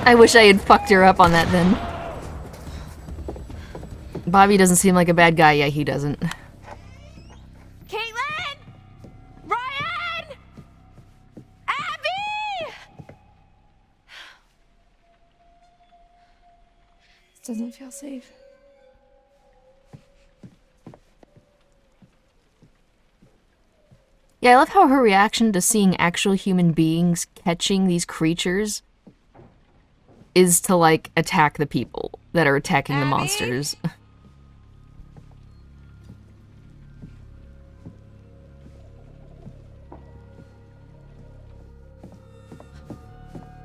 I wish I had fucked her up on that then. Bobby doesn't seem like a bad guy. Yeah, he doesn't.
Caitlin! Ryan! Abby!
This doesn't feel safe.
Yeah, I love how her reaction to seeing actual human beings catching these creatures is to, like, attack the people that are attacking the monsters.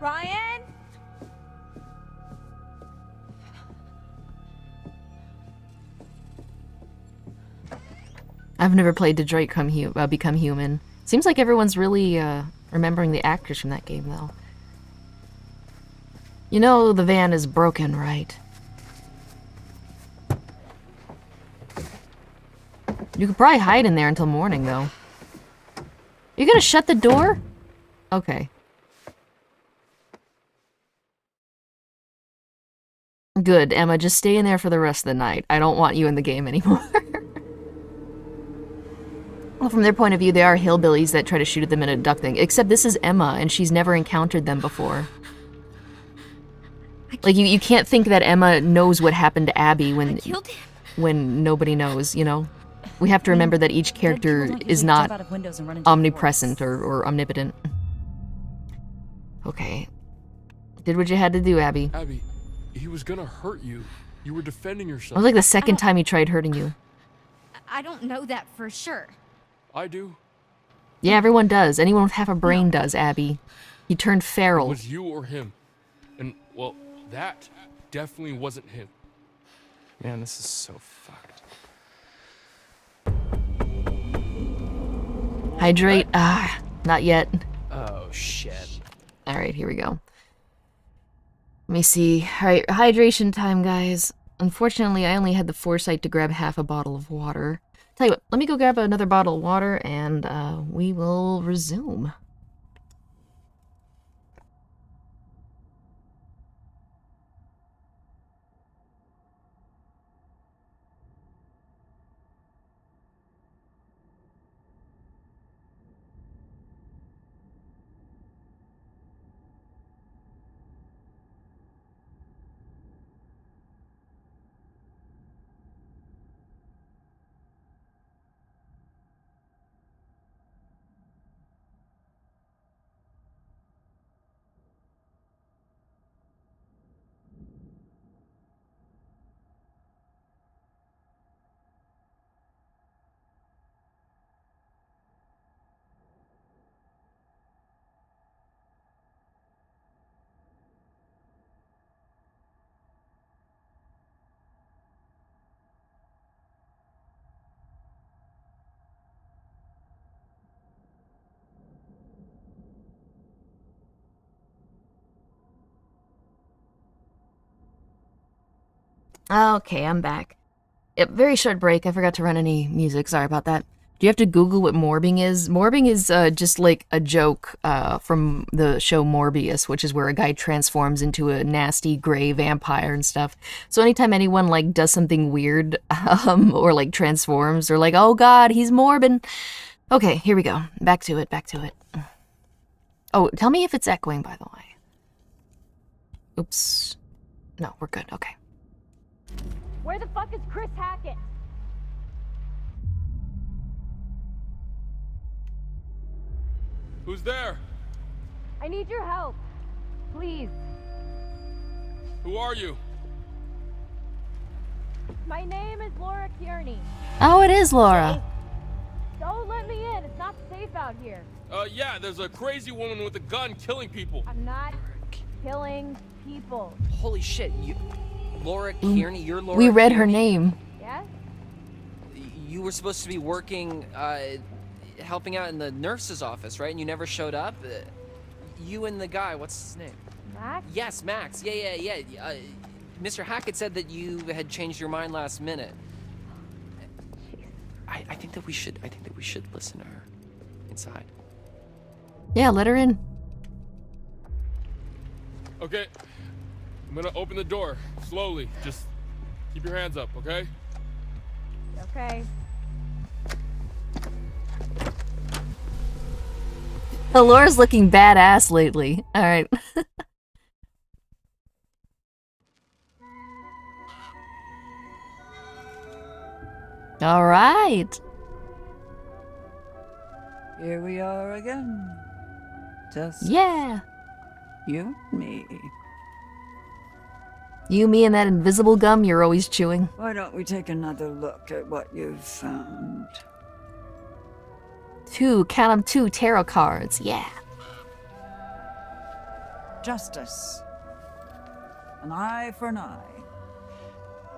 Ryan?
I've never played Detroit Become Human. Seems like everyone's really remembering the actors from that game, though. You know the van is broken, right? You could probably hide in there until morning, though. You gonna shut the door? Okay. Good, Emma, just stay in there for the rest of the night. I don't want you in the game anymore. Well, from their point of view, they are hillbillies that try to shoot at them and abduct them. Except this is Emma, and she's never encountered them before. Like, you can't think that Emma knows what happened to Abby when nobody knows, you know? We have to remember that each character is not omnipresent or omnipotent. Okay. Did what you had to do, Abby.
Abby, he was gonna hurt you. You were defending yourself.
It was like the second time he tried hurting you.
I don't know that for sure.
I do.
Yeah, everyone does. Anyone with half a brain does, Abby. He turned feral.
It was you or him. And, well, that definitely wasn't him.
Man, this is so fucked.
Hydrate. Not yet.
Oh, shit.
Alright, here we go. Let me see. Alright, hydration time, guys. Unfortunately, I only had the foresight to grab half a bottle of water. Tell you what, let me go grab another bottle of water and we will resume. Okay, I'm back. Yep, very short break. I forgot to run any music. Sorry about that. Do you have to Google what morbing is? Morbing is just like a joke from the show Morbius, which is where a guy transforms into a nasty gray vampire and stuff. So anytime anyone like does something weird or like transforms, they're like, oh god, he's morbid. Okay, here we go. Back to it, back to it. Oh, tell me if it's echoing, by the way. Oops. No, we're good. Okay.
Where the fuck is Chris Hackett?
Who's there?
I need your help. Please.
Who are you?
My name is Laura Kearney.
Oh, it is Laura.
Don't let me in. It's not safe out here.
Yeah, there's a crazy woman with a gun killing people.
I'm not killing people.
Holy shit, Laura Kearney, you're Laura
We read
Kearney?
her name.
Yes?
You were supposed to be working, helping out in the nurse's office, right? And you never showed up? You and the guy, what's his name?
Max?
Yes, Max. Yeah. Mr. Hackett said that you had changed your mind last minute. I think that we should listen to her inside.
Yeah, let her in.
Okay. I'm gonna open the door, slowly. Just keep your hands up, okay?
Okay.
Laura's looking badass lately. Alright. Alright.
Here we are again. Just
Yeah.
you and me.
You, me, and that invisible gum you're always chewing.
Why don't we take another look at what you've found?
Count 'em, 2 tarot cards. Yeah.
Justice. An eye for an eye.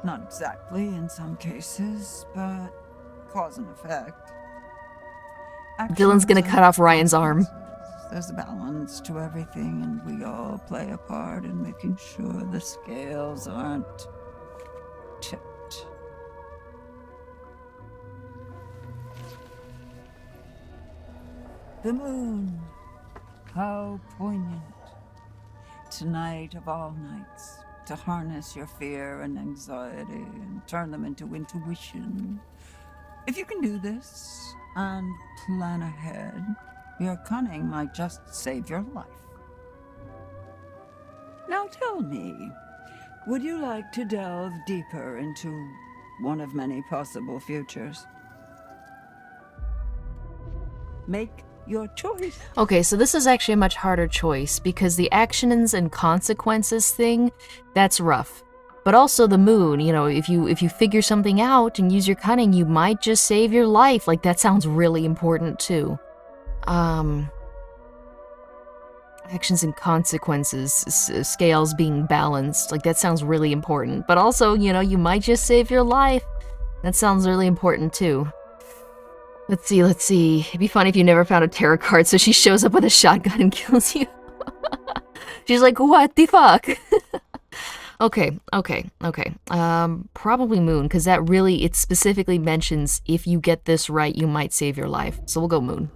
Not exactly in some cases, but cause and effect.
Dylan's gonna
Actions
cut
and
off Ryan's arm.
consequences. There's a balance to everything, and we all play a part in making sure the scales aren't tipped. The moon. How poignant. Tonight of all nights, to harness your fear and anxiety and turn them into intuition. If you can do this and plan ahead, your cunning might just save your life. Now tell me, would you like to delve deeper into one of many possible futures? Make your choice.
Okay, so this is actually a much harder choice because the actions and consequences thing, that's rough. But also the moon, you know, if you figure something out and use your cunning, you might just save your life. Like, that sounds really important too. Actions and consequences, scales being balanced, like, that sounds really important. But also, you know, you might just save your life. That sounds really important too. Let's see. It'd be funny if you never found a tarot card, so she shows up with a shotgun and kills you. She's like, what the fuck? Okay. Probably moon, because that really, it specifically mentions if you get this right, you might save your life. So we'll go moon.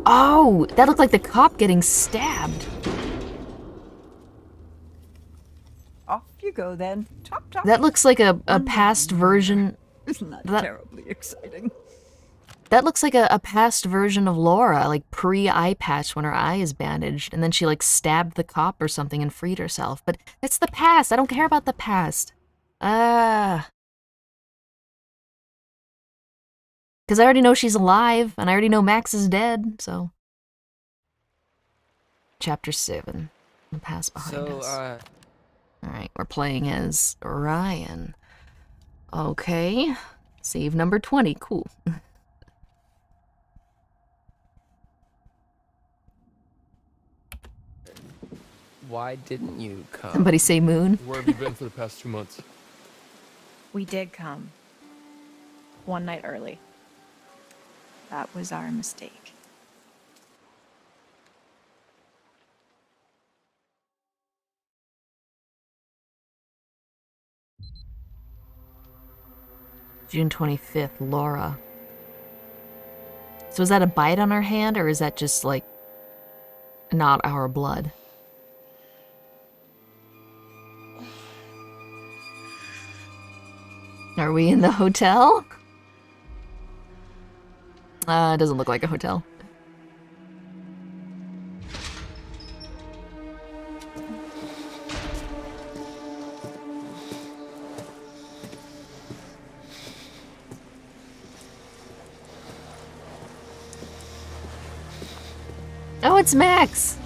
Oh, that looked like the cop getting stabbed.
Off you go then. Top.
That looks like a past version.
Isn't that terribly exciting?
That looks like a past version of Laura, like pre-eye patch when her eye is bandaged, and then she like stabbed the cop or something and freed herself. But it's the past. I don't care about the past. Because I already know she's alive, and I already know Max is dead, so. Chapter 7. The past behind us. Alright, we're playing as Ryan. Okay. Save number 20. Cool.
Why didn't you come?
Somebody say moon.
Where have you been for the past 2 months?
We did come. One night early. That was our mistake.
June 25th, Laura. So is that a bite on her hand, or is that just, like, not our blood? Are we in the hotel? It doesn't look like a hotel. Oh, it's Max!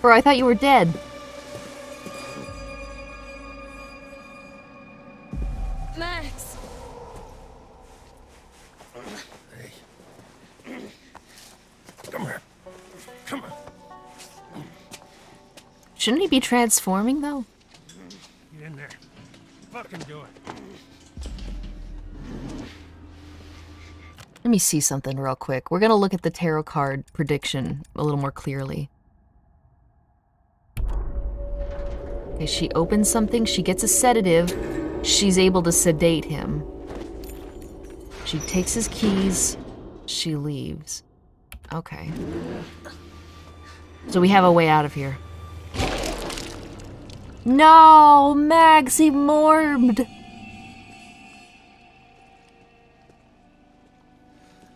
Bro, I thought you were dead.
Max!
Come here. Come on.
Shouldn't he be transforming, though?
Get in there. Fucking do it.
Let me see something real quick. We're gonna look at the tarot card prediction a little more clearly. Okay, she opens something, she gets a sedative, she's able to sedate him. She takes his keys, she leaves. Okay. So we have a way out of here. No! Max, he morbed!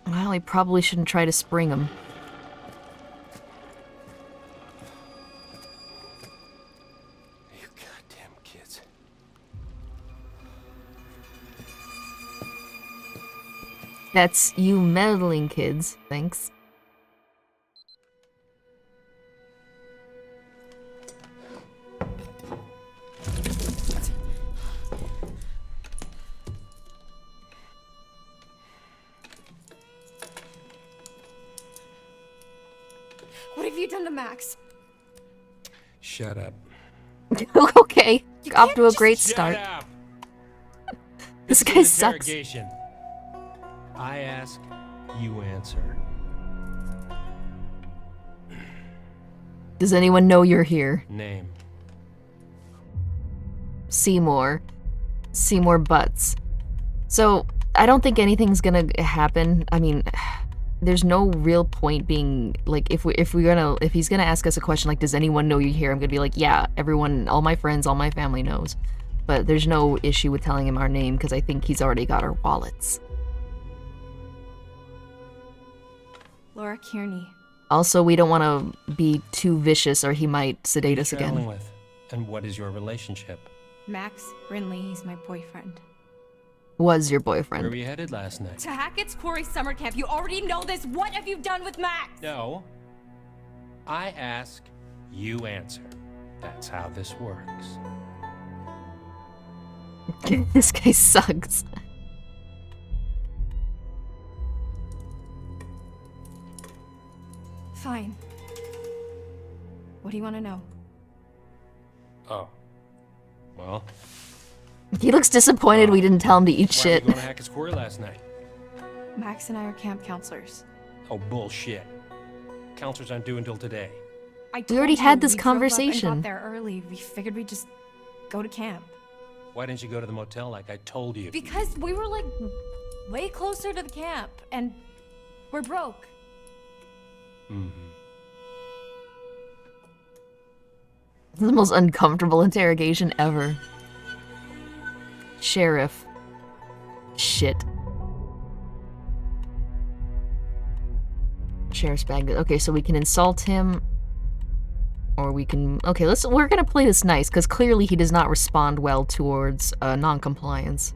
Well, he probably shouldn't try to spring him.
You goddamn kids.
That's you meddling kids, thanks.
you done to Max?
Shut up.
Okay, off
can't
to a
just-
great
Shut
start.
up.
This
is
guy
an
sucks.
interrogation. I ask, you answer.
Does anyone know you're here?
Name.
Seymour. Seymour Butts. So, I don't think anything's gonna happen. I mean, there's no real point being, like, if he's gonna ask us a question like, does anyone know you're here? I'm gonna be like, yeah, everyone, all my friends, all my family knows. But there's no issue with telling him our name, because I think he's already got our wallets.
Laura Kearney.
Also, we don't want to be too vicious or he might sedate us
Traveling
again.
with, and what is your relationship?
Max Brinley, he's my boyfriend.
Was your
Where were
boyfriend.
you headed last night?
To Hackett's Quarry summer camp. You already know this. What have you done with Max?
No. I ask, you answer. That's how this works.
This guy sucks.
Fine. What do you want to know?
Oh. Well,
He looks disappointed we didn't tell him to eat
why were you
shit.
going to Hackett's Quarry last night?
Max and I are camp counselors.
Oh, bullshit. Counselors aren't due until today.
We already had this
We drove up and
conversation.
got there early. We figured we'd just go to camp.
Why didn't you go to the motel like I told you?
Because we were like way closer to the camp and we're broke.
Mm-hmm.
This is the most uncomfortable interrogation ever. Sheriff. Shit. Sheriff's bag. Okay, so we can insult him. Or we can... Okay, we're gonna play this nice, because clearly he does not respond well towards non-compliance.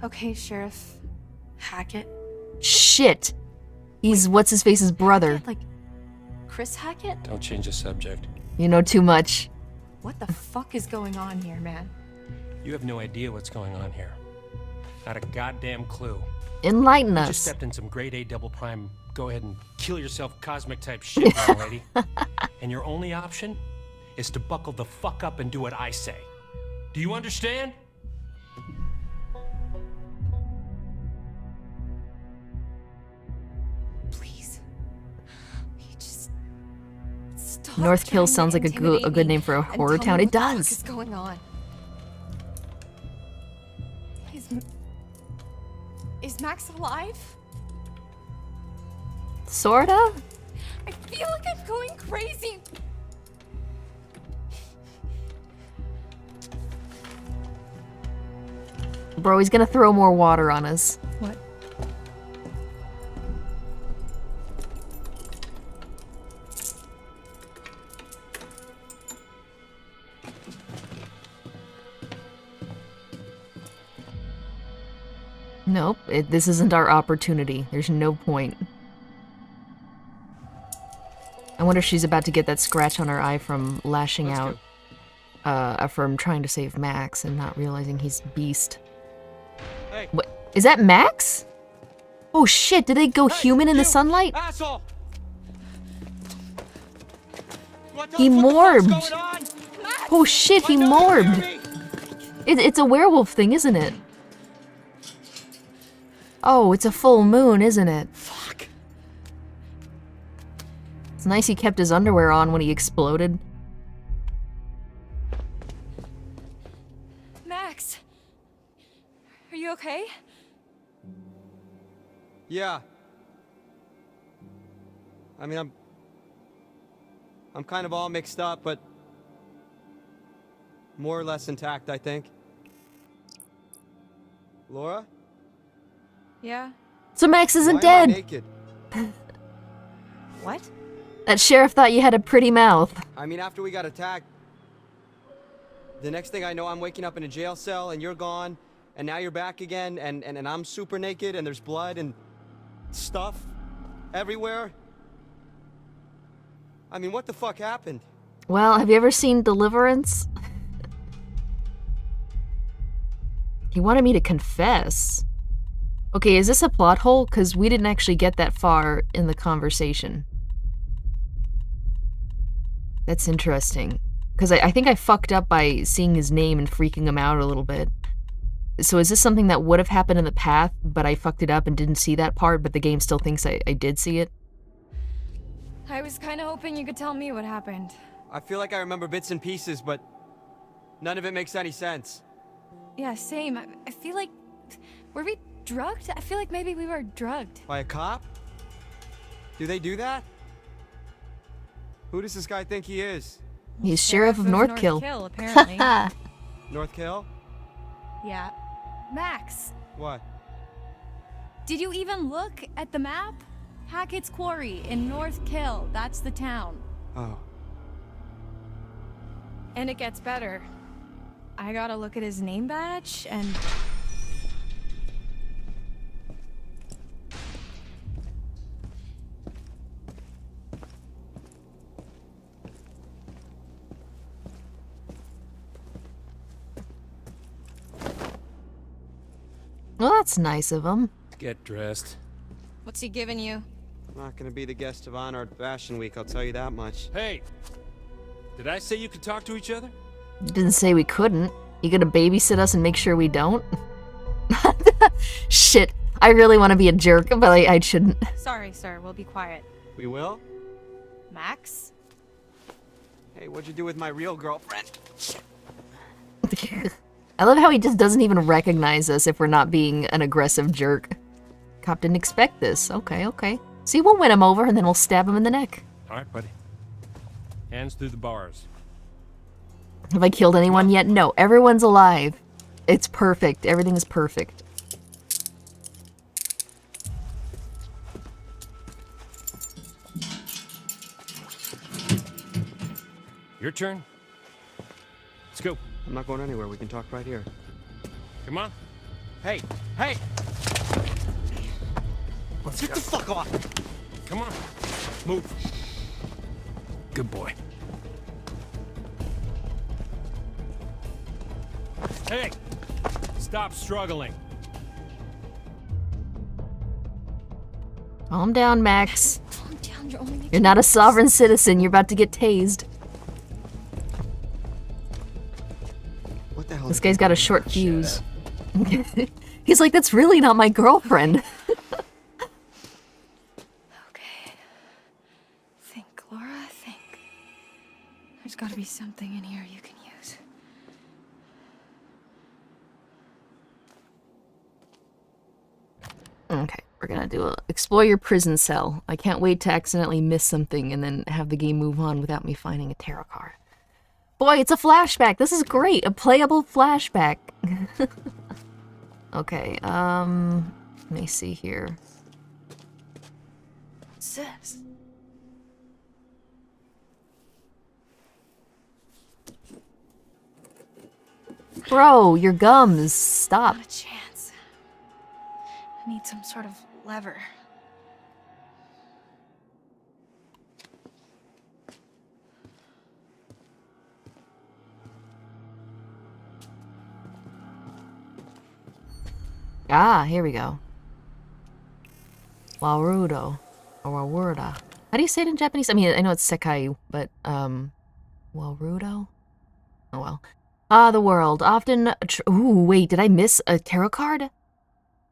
Okay, Sheriff Hackett.
Shit! He's what's-his-face's brother.
Like Chris Hackett?
Don't change the subject.
You know too much.
What the fuck is going on here, man?
You have no idea what's going on here. Not a goddamn clue.
Enlighten
You
us.
just stepped in some grade A double prime, go ahead and kill yourself cosmic type shit, young lady. And your only option is to buckle the fuck up and do what I say. Do you understand?
Please. You just stop
North
trying
Kill
to
sounds like a
intimidate
good
me
name for a
and
horror
tell
town.
me
It
what the fuck
does.
is going on? Is Max alive?
Sorta?
I feel like I'm going crazy.
Bro, he's gonna throw more water on us.
What?
Nope, this isn't our opportunity. There's no point. I wonder if she's about to get that scratch on her eye from lashing out. From trying to save Max and not realizing he's beast.
Hey.
What? Is that Max? Oh shit, did they go human in the sunlight?
Asshole!
He morbed. Oh shit, he morbed. It's a werewolf thing, isn't it? Oh, it's a full moon, isn't it?
Fuck.
It's nice he kept his underwear on when he exploded.
Max, are you okay?
Yeah. I mean, I'm kind of all mixed up, but more or less intact, I think. Laura?
Yeah.
So Max isn't
Why am I
dead.
naked?
What?
That sheriff thought you had a pretty mouth.
I mean, after we got attacked, the next thing I know, I'm waking up in a jail cell, and you're gone, and now you're back again, and I'm super naked, and there's blood and stuff everywhere. I mean, what the fuck happened?
Well, have you ever seen Deliverance? He wanted me to confess. Okay, is this a plot hole? Because we didn't actually get that far in the conversation. That's interesting. Because I think I fucked up by seeing his name and freaking him out a little bit. So is this something that would have happened in the past, but I fucked it up and didn't see that part, but the game still thinks I did see it?
I was kind of hoping you could tell me what happened.
I feel like I remember bits and pieces, but none of it makes any sense.
Yeah, same. I feel like... Were we drugged? I feel like maybe we were drugged.
By a cop? Do they do that? Who does this guy think he is?
He's Sheriff of Northkill.
Northkill, apparently.
Northkill?
Yeah. Max,
What?
did you even look at the map? Hacketts Quarry in Northkill. That's the town.
Oh.
And it gets better. I gotta look at his name badge and...
Well, that's nice of him.
Get dressed.
What's he giving you?
I'm not gonna be the guest of honor at Fashion Week, I'll tell you that much.
Hey! Did I say you could talk to each other?
You didn't say we couldn't. You gonna babysit us and make sure we don't? Shit. I really want to be a jerk, but I shouldn't.
Sorry, sir. We'll be quiet.
We will?
Max?
Hey, what'd you do with my real girlfriend?
I love how he just doesn't even recognize us if we're not being an aggressive jerk. Cop didn't expect this. Okay, okay. See, we'll win him over and then we'll stab him in the neck.
Alright, buddy. Hands through the bars.
Have I killed anyone yet? No, everyone's alive. It's perfect. Everything is perfect.
Your turn. Let's go.
I'm not going anywhere, we can talk right here.
Come on.
Hey! Hey! Get the fuck off!
Come on. Move. Good boy. Hey! Stop struggling.
Calm down, Max.
Calm down. You're only...
You're not a sovereign citizen. You're about to get tased.
What the hell?
This guy's got a short fuse. He's like, that's really not my girlfriend.
Okay. Think, Laura, think. There's gotta be something in here you can use.
Okay, we're gonna do explore your prison cell. I can't wait to accidentally miss something and then have the game move on without me finding a tarot card. Boy, it's a flashback. This is great. A playable flashback. Okay, let me see here. What's this? Bro, your gums. Stop.
Not a chance. I need some sort of lever.
Ah, here we go. Warudo. Or Wawurda. How do you say it in Japanese? I mean, I know it's Sekai, but, Warudo? Oh well. Ah, the world. Often... Ooh, wait, did I miss a tarot card?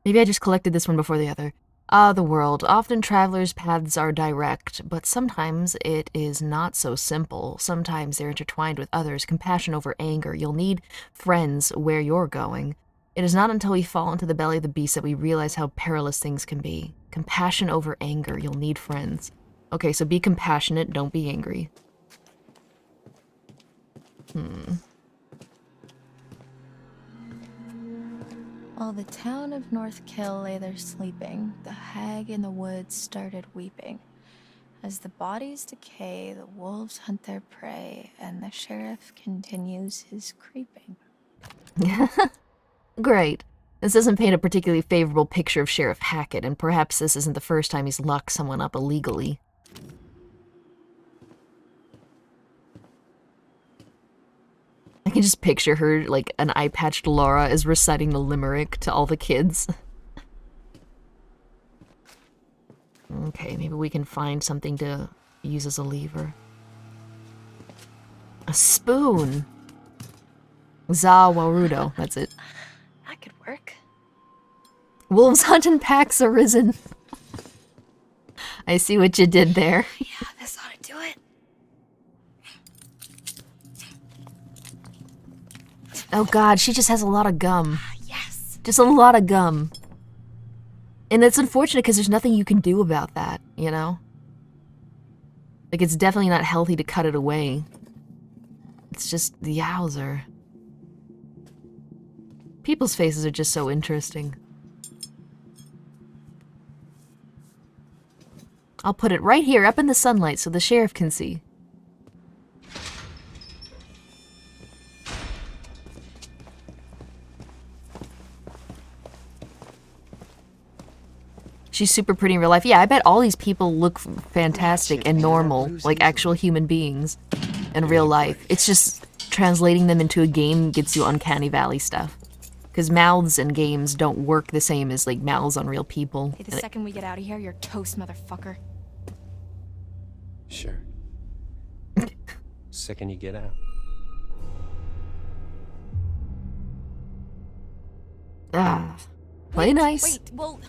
Maybe I just collected this one before the other. Ah, the world. Often travelers' paths are direct, but sometimes it is not so simple. Sometimes they're intertwined with others. Compassion over anger. You'll need friends where you're going. It is not until we fall into the belly of the beast that we realize how perilous things can be. Compassion over anger. You'll need friends. Okay, so be compassionate, don't be angry.
While the town of Northkill lay there sleeping, the hag in the woods started weeping. As the bodies decay, the wolves hunt their prey, and the sheriff continues his creeping.
Great. This doesn't paint a particularly favorable picture of Sheriff Hackett, and perhaps this isn't the first time he's locked someone up illegally. I can just picture her, like, an eye-patched Laura is reciting the limerick to all the kids. Okay, maybe we can find something to use as a lever. A spoon! Zawarudo, that's it.
That could work.
Wolves hunt and packs arisen. I see what you did there.
Yeah, this ought to do it.
Oh god, she just has a lot of gum.
Yes.
Just a lot of gum. And it's unfortunate because there's nothing you can do about that, you know? Like, it's definitely not healthy to cut it away. It's just the yowzer. People's faces are just so interesting. I'll put it right here, up in the sunlight, so the sheriff can see. She's super pretty in real life. Yeah, I bet all these people look fantastic and normal, like actual human beings in real life. It's just translating them into a game gets you uncanny valley stuff. Because mouths in games don't work the same as, like, mouths on real people.
Hey, the second we get out of here, you're toast, motherfucker.
Sure. Second you get out.
Ah, play nice.
Wait, well,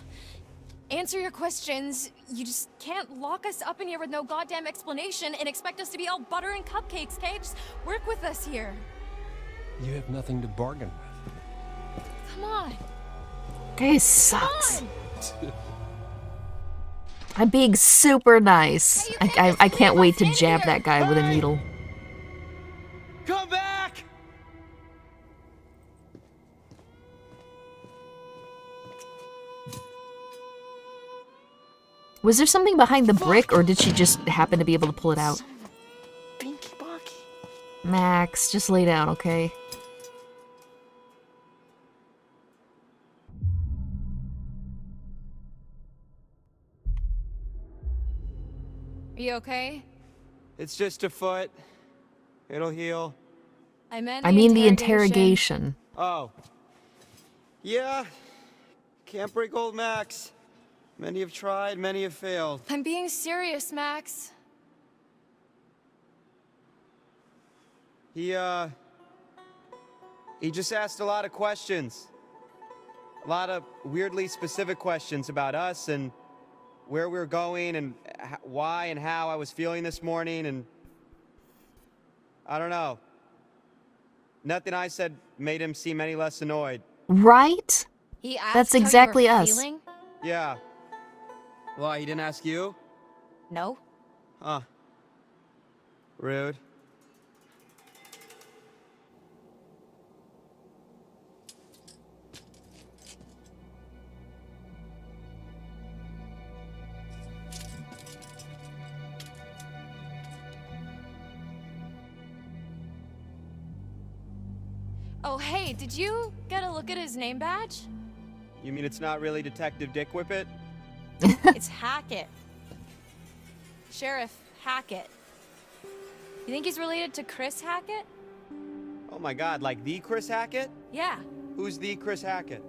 answer your questions. You just can't lock us up in here with no goddamn explanation and expect us to be all butter and cupcakes, okay? Just work with us here.
You have nothing to bargain with.
Come on.
Guy sucks. I'm being super nice. I can't wait to jab that guy with a needle.
Come back!
Was there something behind the brick, or did she just happen to be able to pull it out? Max, just lay down, okay?
Are you okay?
It's just a foot. It'll heal.
I
mean the interrogation.
Oh. Yeah. Can't break old Max. Many have tried, many have failed.
I'm being serious, Max.
He just asked a lot of questions. A lot of weirdly specific questions about us and where we were going and why and how I was feeling this morning, and I don't know. Nothing I said made him seem any less annoyed.
Right?
He asked
That's
how you
exactly
were
us.
feeling?
Yeah. Why, he didn't ask you?
No.
Huh. Rude.
Oh, hey, did you get a look at his name badge?
You mean it's not really Detective Dick Whippet?
It's Hackett. Sheriff Hackett. You think he's related to Chris Hackett?
Oh my god, like the Chris Hackett?
Yeah.
Who's the Chris Hackett?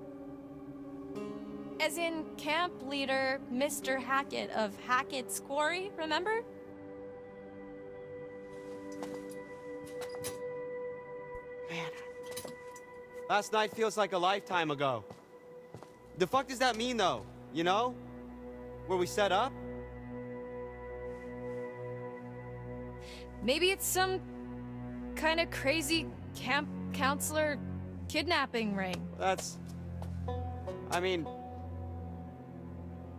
As in camp leader Mr. Hackett of Hackett's Quarry, remember?
Man. Last night feels like a lifetime ago. The fuck does that mean though? You know? Where we set up?
Maybe it's some kind of crazy camp counselor kidnapping ring.
That's... I mean...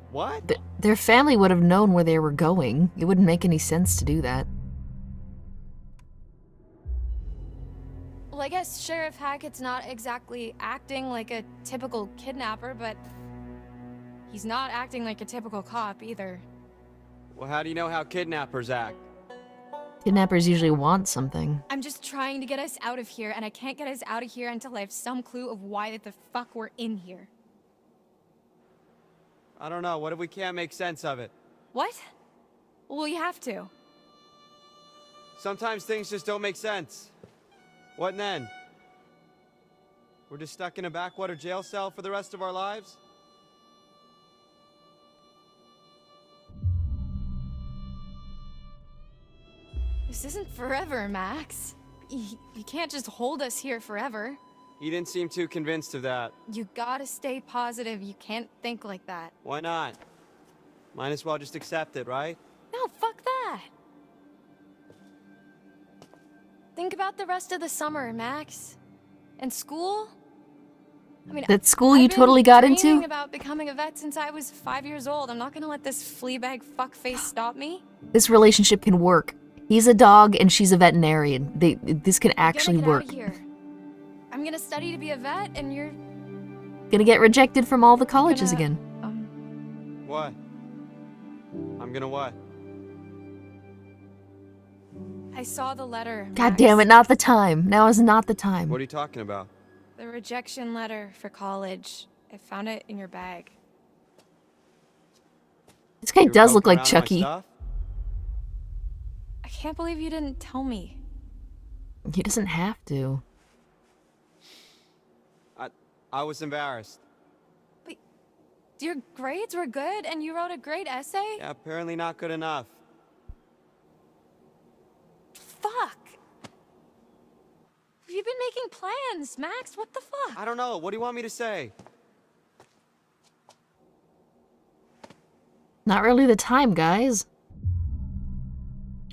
What?
Their family would have known where they were going. It wouldn't make any sense to do that.
Well, I guess Sheriff Hackett's not exactly acting like a typical kidnapper, but he's not acting like a typical cop either.
Well, how do you know how kidnappers act?
Kidnappers usually want something.
I'm just trying to get us out of here, and I can't get us out of here until I have some clue of why the fuck we're in here.
I don't know, what if we can't make sense of it?
What? Well, we have to.
Sometimes things just don't make sense. What then? We're just stuck in a backwater jail cell for the rest of our lives?
This isn't forever, Max. You can't just hold us here forever.
You didn't seem too convinced of that.
You gotta stay positive. You can't think like that.
Why not? Might as well just accept it, right?
No, fuck that. Think about the rest of the summer, Max. And school? I mean,
That school
I've
you
been
totally got
dreaming
into?
about becoming a vet since I was 5 years old. I'm not gonna let this fleabag fuckface stop me.
This relationship can work. He's a dog and she's a veterinarian. This can actually
I'm gonna
work.
get out of here. I'm gonna study to be a vet, and you're
Gonna get rejected from all the colleges
gonna,
again.
What? I'm gonna what?
I saw the letter.
God
Max.
damn it, not the time. Now is not the time.
What are you talking about?
The rejection letter for college. I found it in your bag.
This guy
You were
does look
poking
like
around in my
Chucky.
stuff?
I can't believe you didn't tell me.
He doesn't have to.
I was embarrassed.
Your grades were good, and you wrote a great essay?
Yeah, apparently not good enough.
Fuck! You've been making plans, Max. What the fuck?
I don't know. What do you want me to say?
Not really the time, guys.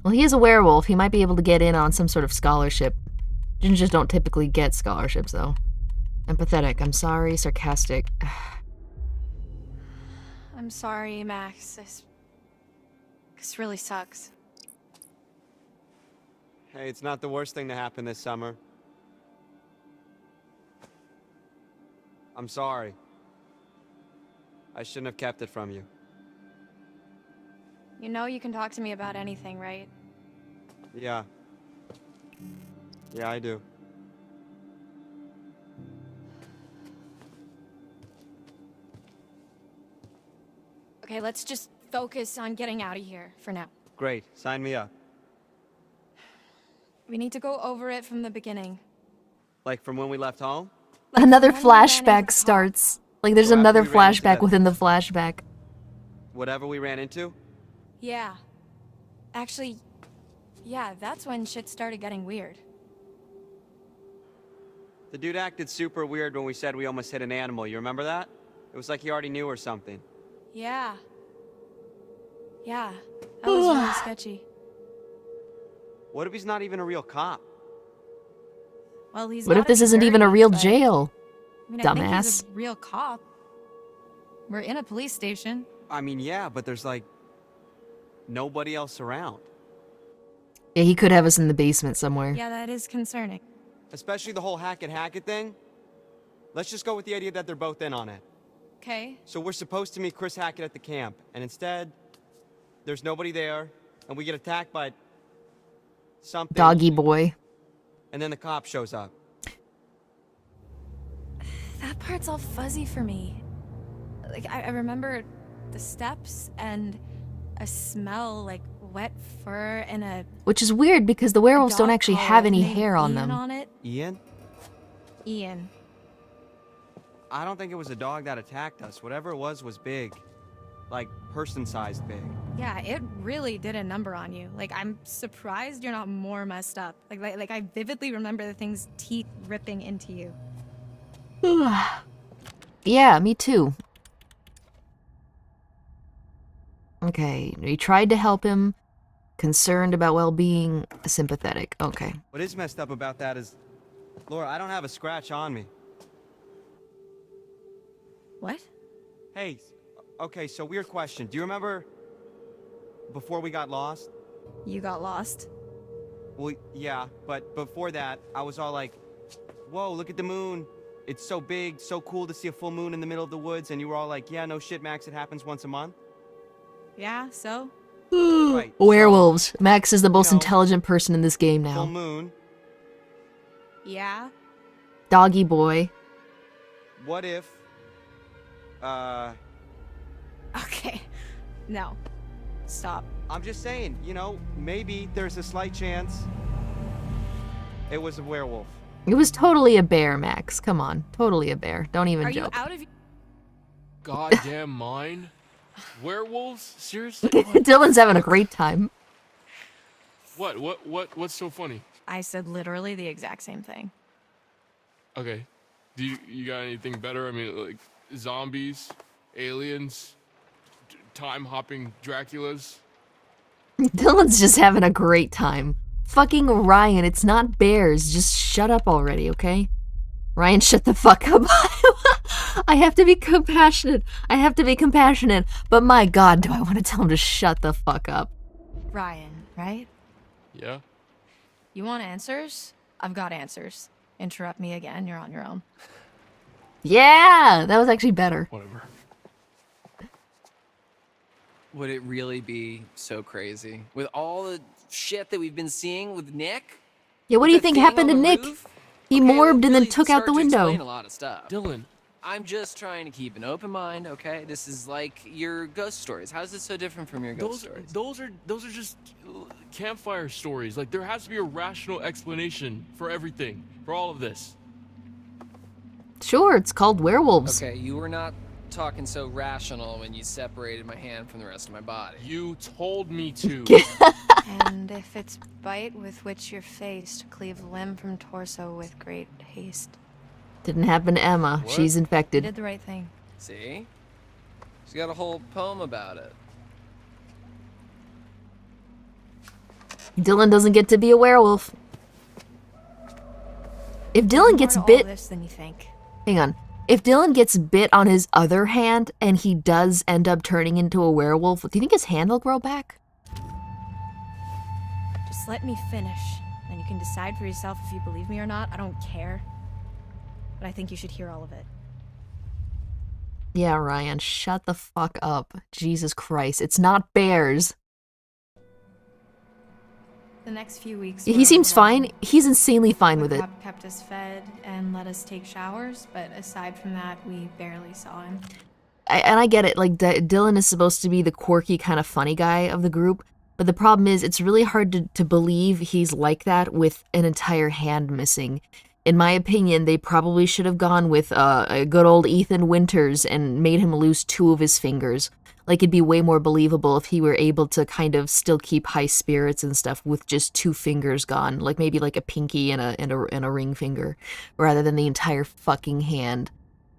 Well, he is a werewolf. He might be able to get in on some sort of scholarship. Gingers don't typically get scholarships, though. Empathetic. I'm sorry. Sarcastic.
I'm sorry, Max. This really sucks.
Hey, it's not the worst thing to happen this summer. I'm sorry. I shouldn't have kept it from you.
You know you can talk to me about anything, right?
Yeah. Yeah, I do.
Okay, let's just focus on getting out of here for now.
Great. Sign me up.
We need to go over it from the beginning.
Like from when we left home?
Another
when we ran into the
flashback
cop.
starts. Like, there's
So after
another
we ran into
flashback
that-
within the flashback.
Whatever we ran into?
Yeah. Actually, yeah, that's when shit started getting weird.
The dude acted super weird when we said we almost hit an animal. You remember that? It was like he already knew or something.
Yeah. Yeah, that was really sketchy.
What if he's not even a real cop?
Well, he's
What if
gotta
this
be
isn't even a
dirty,
real
but-
jail?
I mean, I think he's
Dumbass.
a real cop. We're in a police station.
I mean, yeah, but there's like nobody else around.
Yeah, he could have us in the basement somewhere.
Yeah, that is concerning.
Especially the whole Hackett thing. Let's just go with the idea that they're both in on it.
Okay.
So we're supposed to meet Chris Hackett at the camp, and instead, there's nobody there, and we get attacked by something.
Doggy boy.
And then the cop shows up.
That part's all fuzzy for me. Like, I remember the steps and a smell like wet fur and a
Which is weird because the werewolves don't
dog
actually
collar
have any
with maybe
hair on
Ian
them.
on it.
Ian?
Ian.
I don't think it was a dog that attacked us. Whatever it was big. Like, person-sized big.
Yeah, it really did a number on you. Like, I'm surprised you're not more messed up. Like I vividly remember the thing's teeth ripping into you.
Yeah, me too. Okay, he tried to help him. Concerned about well-being, sympathetic. Okay.
What is messed up about that is, Laura, I don't have a scratch on me.
What?
Hey, okay, so weird question. Do you remember before we got lost?
You got lost?
Well, yeah, but before that, I was all like, whoa, look at the moon. It's so big, so cool to see a full moon in the middle of the woods. And you were all like, yeah, no shit, Max, it happens once a month.
Yeah, so?
Right,
Werewolves. Max is the most
know,
intelligent person in this game
Full
now.
moon.
Yeah?
Doggy boy.
What if,
Okay. No. Stop.
I'm just saying, you know, maybe there's a slight chance it was a werewolf.
It was totally a bear, Max. Come on. Totally a bear. Don't even
Are you
joke.
out of
Goddamn mind. Werewolves? Seriously?
Dylan's having a great time.
What's so funny?
I said literally the exact same thing.
Okay. Do you got anything better? I mean, like zombies, aliens, time-hopping Draculas?
Dylan's just having a great time. Fucking Ryan, it's not bears. Just shut up already, okay? Ryan, shut the fuck up. I have to be compassionate. But my god, do I want to tell him to shut the fuck up.
Ryan, right?
Yeah.
You want answers? I've got answers. Interrupt me again, you're on your own.
Yeah, that was actually better.
Whatever.
Would it really be so crazy? With all the shit that we've been seeing with Nick?
Yeah, what do you think happened to Nick? He morbed and then took out the window.
Explain a lot of stuff.
Dylan.
I'm just trying to keep an open mind, okay? This is like your ghost stories. How is this so different from your ghost stories?
Those are just campfire stories. Like there has to be a rational explanation for everything, for all of this.
Sure, it's called werewolves.
Okay, you were not talking so rational when you separated my hand from the rest of my body.
You told me to.
And if it's bite with which you're faced, cleave limb from torso with great haste.
Didn't happen to Emma.
What?
She's
You
infected.
did the right thing.
See? She's got a whole poem about it.
Dylan doesn't get to be a werewolf. If Dylan gets
More to
bit...
all this than you think.
Hang on. If Dylan gets bit on his other hand and he does end up turning into a werewolf, do you think his hand will grow back?
Just let me finish. Then you can decide for yourself if you believe me or not. I don't care. But I think you should hear all of it.
Yeah, Ryan, shut the fuck up. Jesus Christ, it's not bears.
The next few weeks.
He
were
seems fine.
overwhelming.
He's insanely fine with
The
it.
cop kept us fed and let us take showers, but aside from that, we barely saw him.
And I get it, like, Dylan is supposed to be the quirky, kind of funny guy of the group, but the problem is it's really hard to believe he's like that with an entire hand missing. In my opinion, they probably should have gone with a good old Ethan Winters and made him lose 2 of his fingers. Like, it'd be way more believable if he were able to kind of still keep high spirits and stuff with just 2 fingers gone. Like, maybe like a pinky and a ring finger, rather than the entire fucking hand.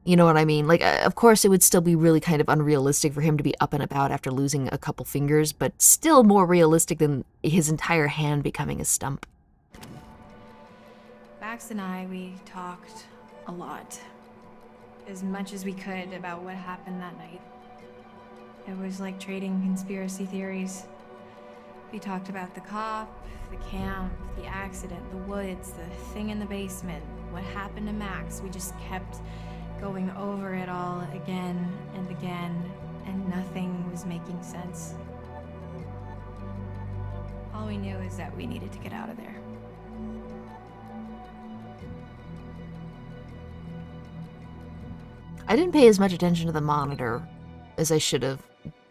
You know what I mean? Like, of course, it would still be really kind of unrealistic for him to be up and about after losing a couple fingers, but still more realistic than his entire hand becoming a stump.
Max and I, we talked a lot. As much as we could about what happened that night. It was like trading conspiracy theories. We talked about the cop, the camp, the accident, the woods, the thing in the basement, what happened to Max. We just kept going over it all again and again, and nothing was making sense. All we knew is that we needed to get out of there.
I didn't pay as much attention to the monitor as I should have.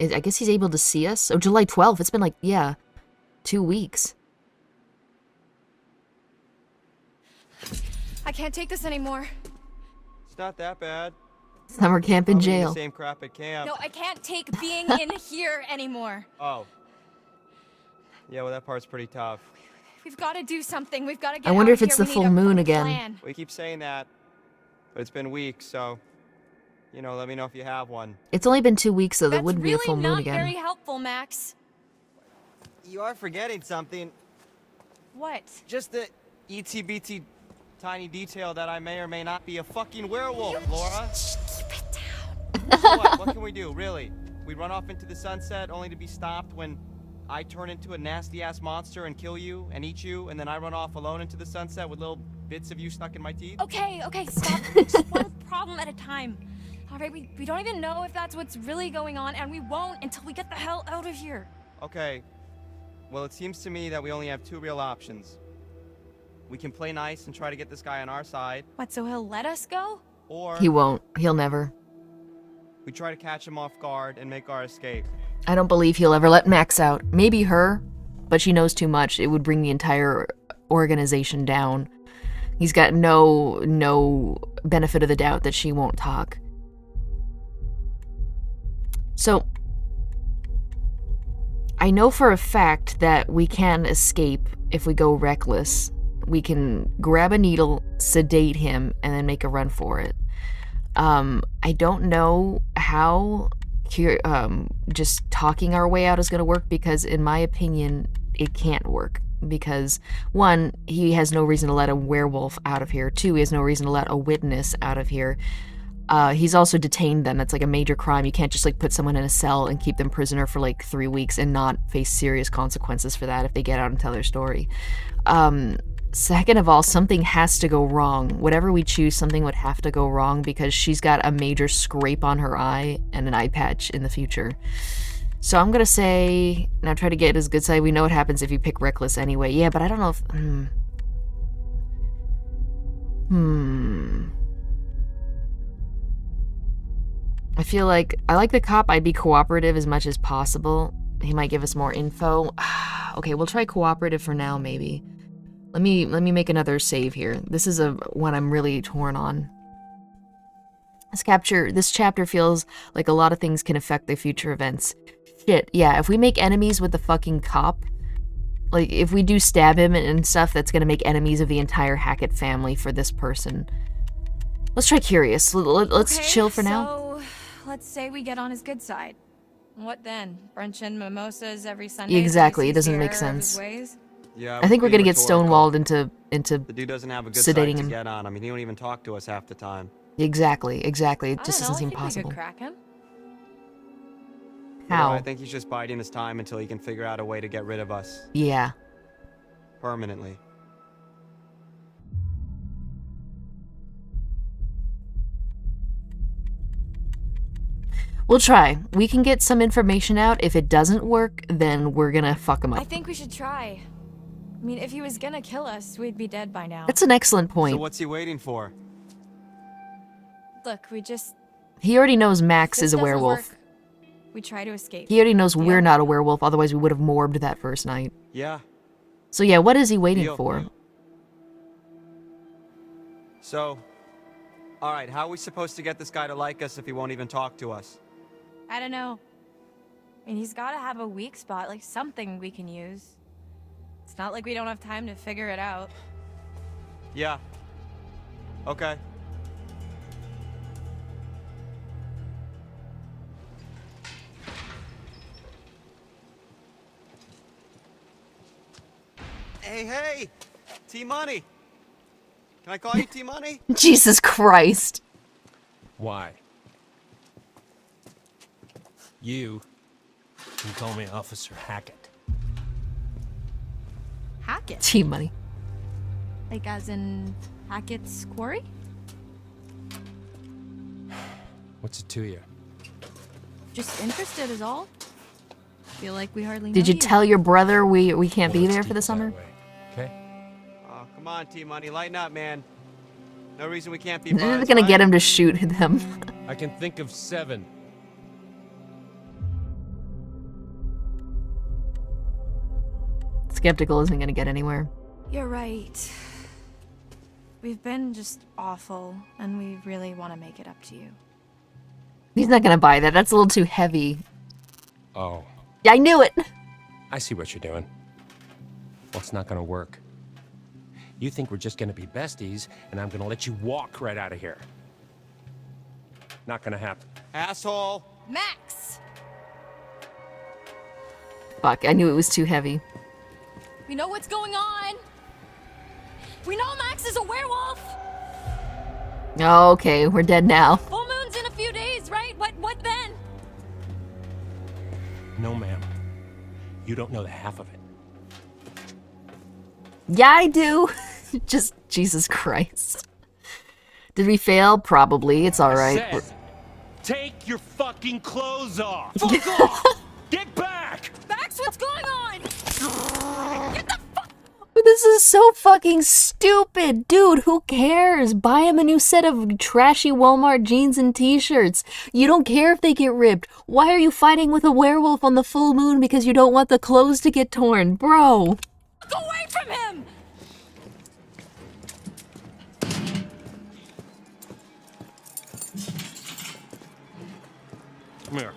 I guess he's able to see us. Oh, July 12th. It's been like, yeah, 2 weeks.
I can't take this anymore.
It's not that bad.
Summer camp in
Probably
jail.
The same crap at camp.
No, I can't take being in here anymore.
Oh. Yeah, well, that part's pretty tough.
We've got to do something. We've got to get
I wonder
out
if
of
it's
here.
the
We
full
need a
moon
full
again.
plan.
We keep saying that, but it's been weeks, so, you know, let me know if you have one.
It's only been 2 weeks, so there
That's
wouldn't be a
really
full moon
not
again.
very helpful, Max.
You are forgetting something.
What?
Just the ETBT tiny detail that I may or may not be a fucking werewolf, Laura.
Keep it down.
So what can we do, really? We run off into the sunset only to be stopped when I turn into a nasty-ass monster and kill you and eat you, and then I run off alone into the sunset with little bits of you stuck in my teeth?
Okay, stop. Just one problem at a time. All right, we don't even know if that's what's really going on, and we won't until we get the hell out of here.
Okay. Well, it seems to me that we only have 2 real options. We can play nice and try to get this guy on our side,
What, so he'll let us go?
or
He won't. He'll never.
we try to catch him off guard and make our escape.
I don't believe he'll ever let Max out. Maybe her, but she knows too much. It would bring the entire organization down. He's got no benefit of the doubt that she won't talk. So, I know for a fact that we can escape if we go reckless. We can grab a needle, sedate him, and then make a run for it. I don't know how just talking our way out is going to work, because in my opinion, it can't work. Because, one, he has no reason to let a werewolf out of here. Two, he has no reason to let a witness out of here. He's also detained them. That's like a major crime. You can't just like put someone in a cell and keep them prisoner for like 3 weeks and not face serious consequences for that if they get out and tell their story. Second of all, something has to go wrong. Whatever we choose, something would have to go wrong, because she's got a major scrape on her eye and an eye patch in the future. So I'm gonna say, now try to get his good side. We know what happens if you pick reckless anyway. Yeah, but I don't know if... I feel like, I like the cop. I'd be cooperative as much as possible. He might give us more info. Okay, we'll try cooperative for now, maybe. Let me make another save here. This is one I'm really torn on. This chapter feels like a lot of things can affect the future events. Shit, yeah, if we make enemies with the fucking cop, like, if we do stab him and stuff, that's gonna make enemies of the entire Hackett family for this person. Let's try curious. Let's chill for now.
So, let's say we get on his good side. What then? Brunch and mimosas every Sunday?
Exactly, it doesn't make sense.
Yeah,
I think we're gonna get
rhetorical.
stonewalled into
The dude doesn't have a good
sedating
side to
him.
get on. I mean, he don't even talk to us half the time.
Exactly. It just doesn't seem
I think
possible.
we could crack him.
How?
I think he's just biding his time until he can figure out a way to get rid of us.
Yeah.
Permanently.
We'll try. We can get some information out. If it doesn't work, then we're gonna fuck him
I
up.
think we should try. I mean, if he was gonna kill us, we'd be dead by now.
That's an excellent
So
point.
what's he waiting for?
Look, we just...
He already knows Max
this
is a
doesn't
werewolf.
work, we try to escape.
He already knows
Deal?
we're not a werewolf, otherwise we would have morbed that first night.
Yeah.
So yeah, what is he waiting
Deal.
for?
So, alright, how are we supposed to get this guy to like us if he won't even talk to us?
I don't know. I mean, he's gotta have a weak spot, like something we can use. It's not like we don't have time to figure it out.
Yeah. Okay. Hey! T-Money! Can I call you T-Money?
Jesus Christ.
Why? You can call me Officer Hackett.
Hackett?
T-Money.
Like as in Hackett's Quarry?
What's it to you?
Just interested is all. Feel like we hardly
Did
know
you tell your brother we can't be
Let's
there
keep
for the
it that
summer?
way, okay?
Oh, come on, T-Money, lighten up, man. No reason we can't be
This
buds,
is gonna
right?
get him to shoot them.
I can think of 7.
Skeptical isn't gonna get anywhere.
You're right. We've been just awful, and we really want to make it up to you.
He's not gonna buy that. That's a little too heavy.
Oh,
Yeah, I knew it.
I see what you're doing. Well, it's not gonna work. You think we're just gonna be besties, and I'm gonna let you walk right out of here. Not gonna happen.
Asshole!
Max!
Fuck, I knew it was too heavy.
We know what's going on! We know Max is a werewolf!
Okay, we're dead now.
Full moon's in a few days, right? What then?
No, ma'am. You don't know the half of it.
Yeah, I do. Just, Jesus Christ. Did we fail? Probably. It's alright.
I said, take your fucking clothes off! Fuck off! Get back!
Max, what's going on? Get the fuck...
This is so fucking stupid. Dude, who cares? Buy him a new set of trashy Walmart jeans and t-shirts. You don't care if they get ripped. Why are you fighting with a werewolf on the full moon because you don't want the clothes to get torn? Bro.
Go away from him!
Come here.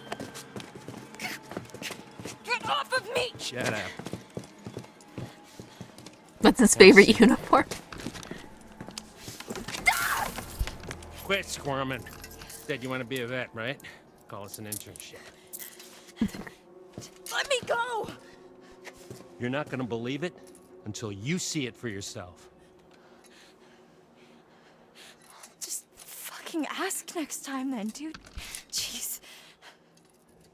Get off of
Shut up.
What's his favorite uniform?
Quit squirming. Said you want to be a vet, right? Call us an internship.
Let me go!
You're not gonna believe it until you see it for yourself.
Just fucking ask next time then, dude. Jeez.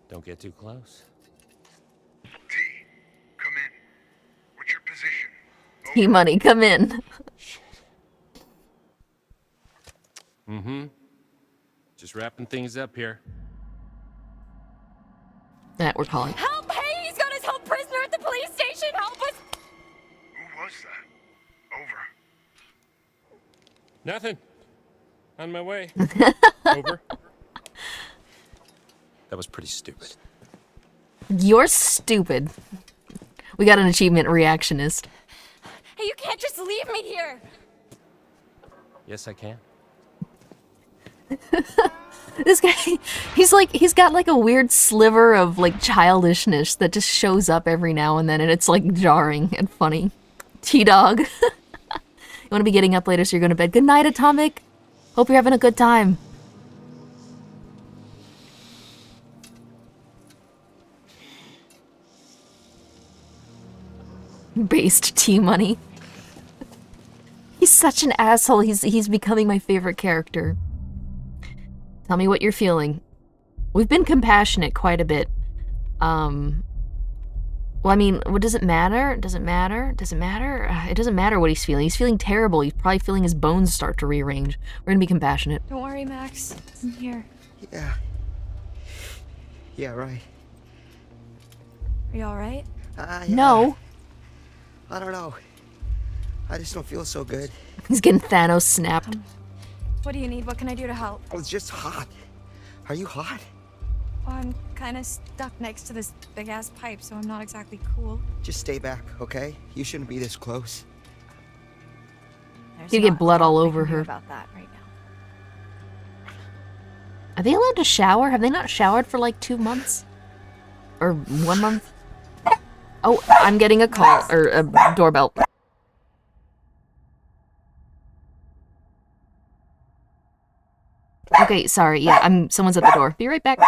Don't get too close.
T, come in. What's your position?
T-Money, come in.
Mm-hmm. Just wrapping things up here.
That we're calling.
Help! Hey, he's got us held prisoner at the police station! Help us!
Who was that? Over.
Nothing. On my way. Over. That was pretty stupid.
You're stupid. We got an achievement, reactionist.
Hey, you can't just leave me here!
Yes, I can.
This guy, he's got like a weird sliver of like childishness that just shows up every now and then, and it's like jarring and funny. T-Dog. You want to be getting up later so you're going to bed. Good night, Atomic. Hope you're having a good time. Based T-Money. He's such an asshole. He's becoming my favorite character. Tell me what you're feeling. We've been compassionate quite a bit. Well, I mean, what does it matter? Does it matter? Does it matter? It doesn't matter what he's feeling. He's feeling terrible. He's probably feeling his bones start to rearrange. We're gonna be compassionate.
Don't worry, Max. I'm here.
Yeah. Yeah, right.
Are you alright?
Yeah.
No.
I don't know. I just don't feel so good.
He's getting Thanos snapped.
What do you need? What can I do to help?
I was just hot. Are you hot?
Well, I'm kind of stuck next to this big-ass pipe, so I'm not exactly cool.
Just stay back, okay? You shouldn't be this close.
There's
He'd get
not
blood
a lot
all
I
over
can do
her.
about that right now.
Are they allowed to shower? Have they not showered for like 2 months? Or 1 month? Oh, I'm getting a call, or a doorbell. Okay, sorry, yeah, someone's at the door. Be right back.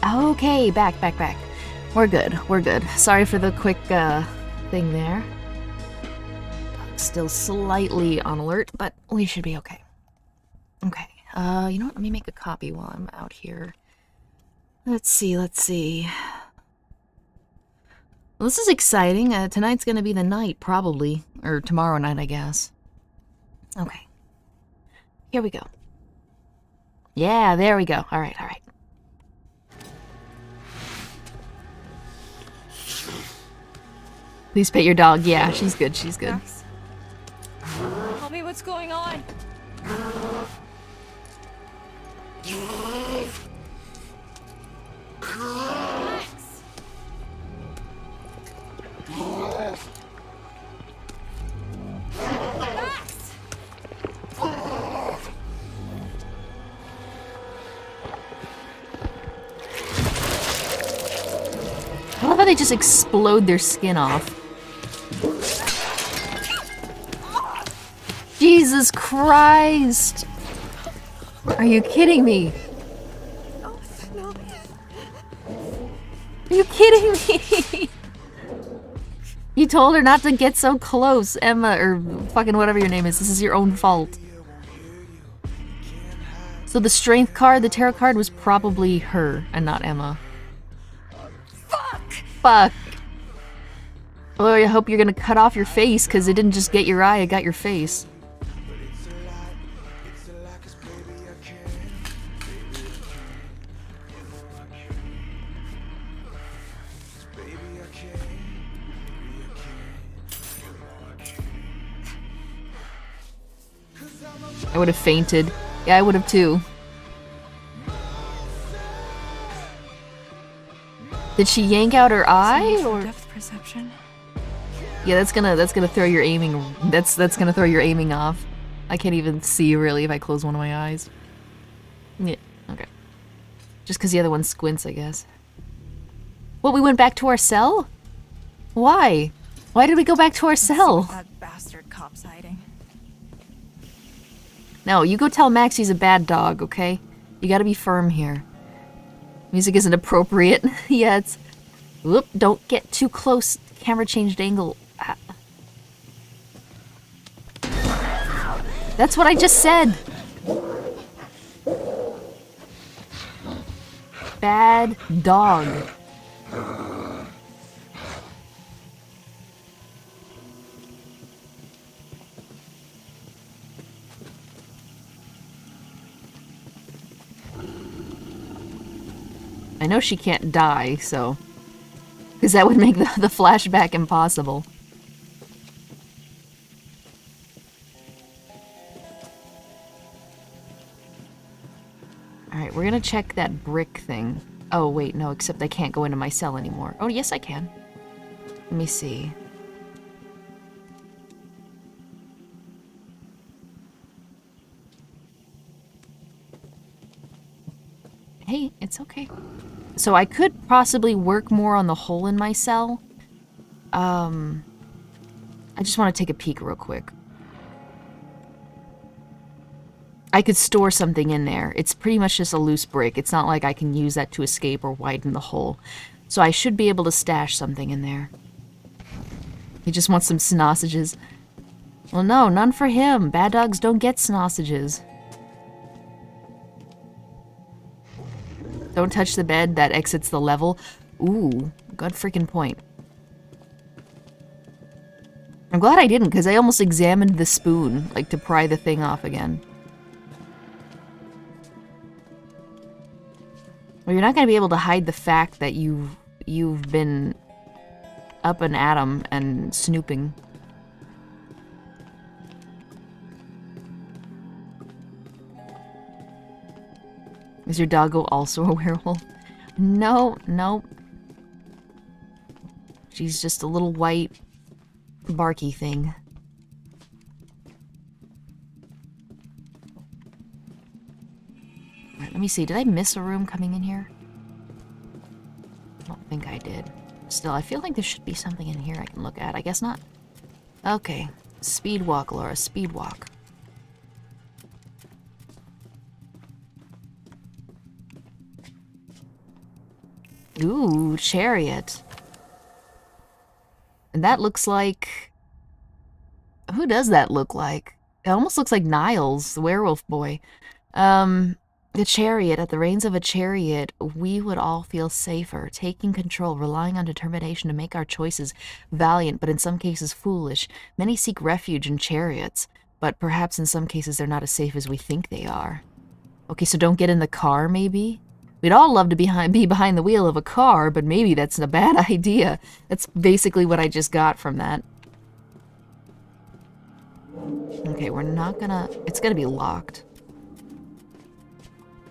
Okay, back. We're good. Sorry for the quick thing there. Still slightly on alert, but we should be okay. Okay, you know what? Let me make a copy while I'm out here. Let's see. Well, this is exciting. Tonight's gonna be the night, probably. Or tomorrow night, I guess. Okay. Here we go. Yeah, there we go. Alright. Please pet your dog. Yeah, she's good.
Max? Tell me what's going on. Max! Max!
I love how they just explode their skin off. Jesus Christ! Are you kidding me?
Oh, no.
Are you kidding me? You told her not to get so close, Emma, or fucking whatever your name is. This is your own fault. So the strength card, the tarot card, was probably her and not Emma. Fuck! Well, I hope you're gonna cut off your face, because it didn't just get your eye, it got your face. I would have fainted. Yeah, I would have too. Did she yank out her eye, or
depth perception?
yeah? That's gonna throw your aiming. That's gonna throw your aiming off. I can't even see really if I close one of my eyes. Yeah. Okay. Just because the other one squints, I guess. What? We went back to our cell? Why? Why did we go back to our cell?
That bastard cop's hiding.
No, you go tell Max he's a bad dog, okay? You gotta be firm here. Music isn't appropriate. Yeah, it's... Whoop, don't get too close. Camera changed angle. Ah. That's what I just said! Bad dog. I know she can't die, so... Because that would make the flashback impossible. Alright, we're gonna check that brick thing. Oh, wait, no, except I can't go into my cell anymore. Oh, yes, I can. Let me see. Hey, it's okay. So I could possibly work more on the hole in my cell. I just want to take a peek real quick. I could store something in there. It's pretty much just a loose brick. It's not like I can use that to escape or widen the hole. So I should be able to stash something in there. He just wants some sausages. Well, no, none for him. Bad dogs don't get sausages. Don't touch the bed, that exits the level. Ooh, good freaking point. I'm glad I didn't, because I almost examined the spoon, like to pry the thing off again. Well, you're not going to be able to hide the fact that you've been up and at 'em and snooping. Is your doggo also a werewolf? No, no. She's just a little white, barky thing. Alright, let me see. Did I miss a room coming in here? I don't think I did. Still, I feel like there should be something in here I can look at. I guess not. Okay. Speed walk, Laura. Speed walk. Ooh, chariot. And that looks like... Who does that look like? It almost looks like Niles, the werewolf boy. The chariot, at the reins of a chariot, we would all feel safer, taking control, relying on determination to make our choices, valiant, but in some cases foolish. Many seek refuge in chariots, but perhaps in some cases they're not as safe as we think they are. Okay, so don't get in the car, maybe? We'd all love to be behind the wheel of a car, but maybe that's a bad idea. That's basically what I just got from that. Okay, we're not gonna... It's gonna be locked.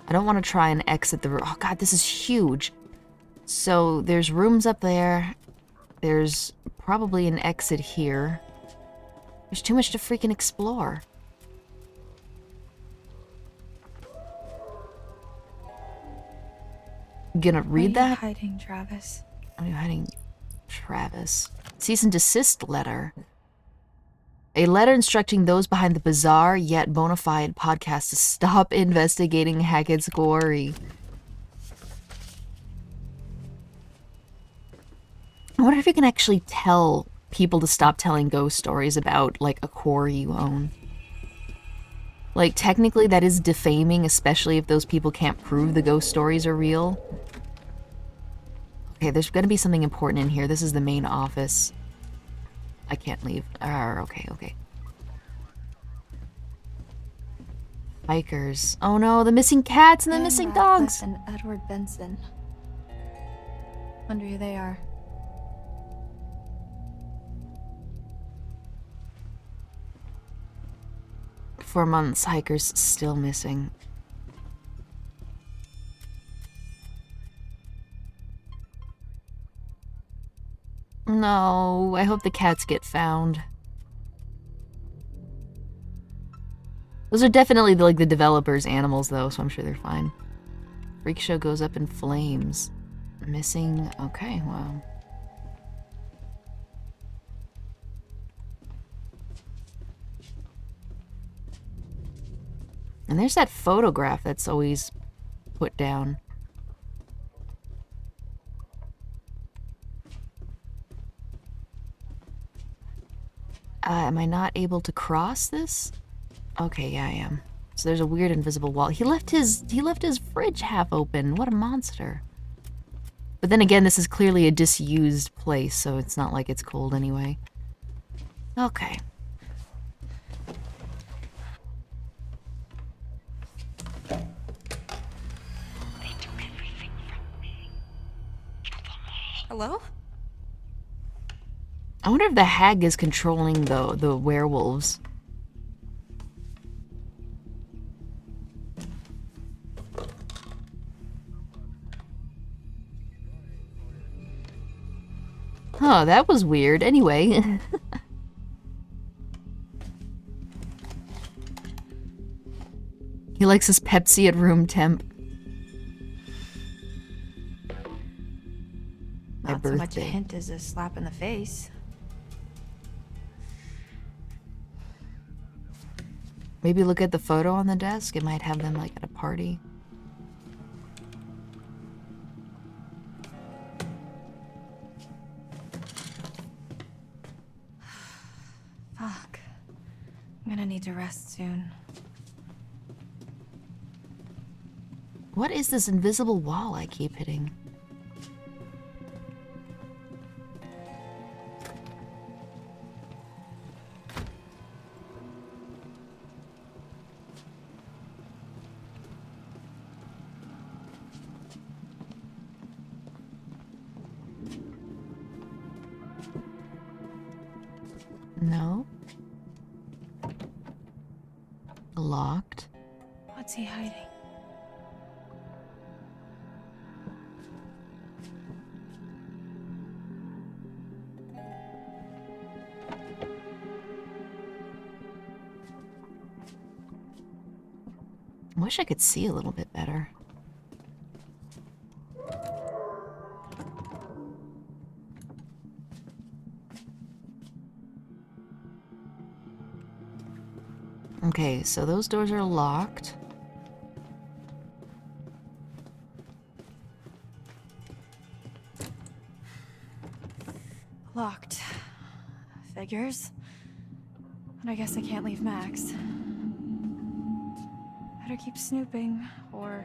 I don't want to try and exit the room. Oh god, this is huge. So there's rooms up there. There's probably an exit here. There's too much to freaking explore. Gonna read that?
Why are you hiding, Travis?
Are you hiding, Travis? Cease and desist letter. A letter instructing those behind the bizarre yet bona fide podcast to stop investigating Hacketts' Quarry. I wonder if you can actually tell people to stop telling ghost stories about, like, a quarry you own. Like, technically that is defaming, especially if those people can't prove the ghost stories are real. Okay, there's gonna be something important in here. This is the main office. I can't leave. Okay. Hikers. Oh no, the missing cats and the missing dogs!
And Edward Benson. Wonder who they are.
For months, hikers still missing. No, I hope the cats get found. Those are definitely like the developers' animals though, so I'm sure they're fine. Freak show goes up in flames. Missing, okay, wow. And there's that photograph that's always put down. Am I not able to cross this? Okay, yeah, I am. So there's a weird invisible wall. He left his fridge half open. What a monster. But then again, this is clearly a disused place, so it's not like it's cold anyway. Okay.
Hello?
I wonder if the hag is controlling the werewolves. Oh, that was weird. Anyway. He likes his Pepsi at room temp. My
Not so much a
birthday.
hint as a slap in the face.
Maybe look at the photo on the desk. It might have them like at a party.
Fuck. I'm gonna need to rest soon.
What is this invisible wall I keep hitting? No. Locked.
What's he hiding?
I wish I could see a little bit better. Okay, so those doors are locked.
Locked. Figures. But I guess I can't leave Max. Better keep snooping, or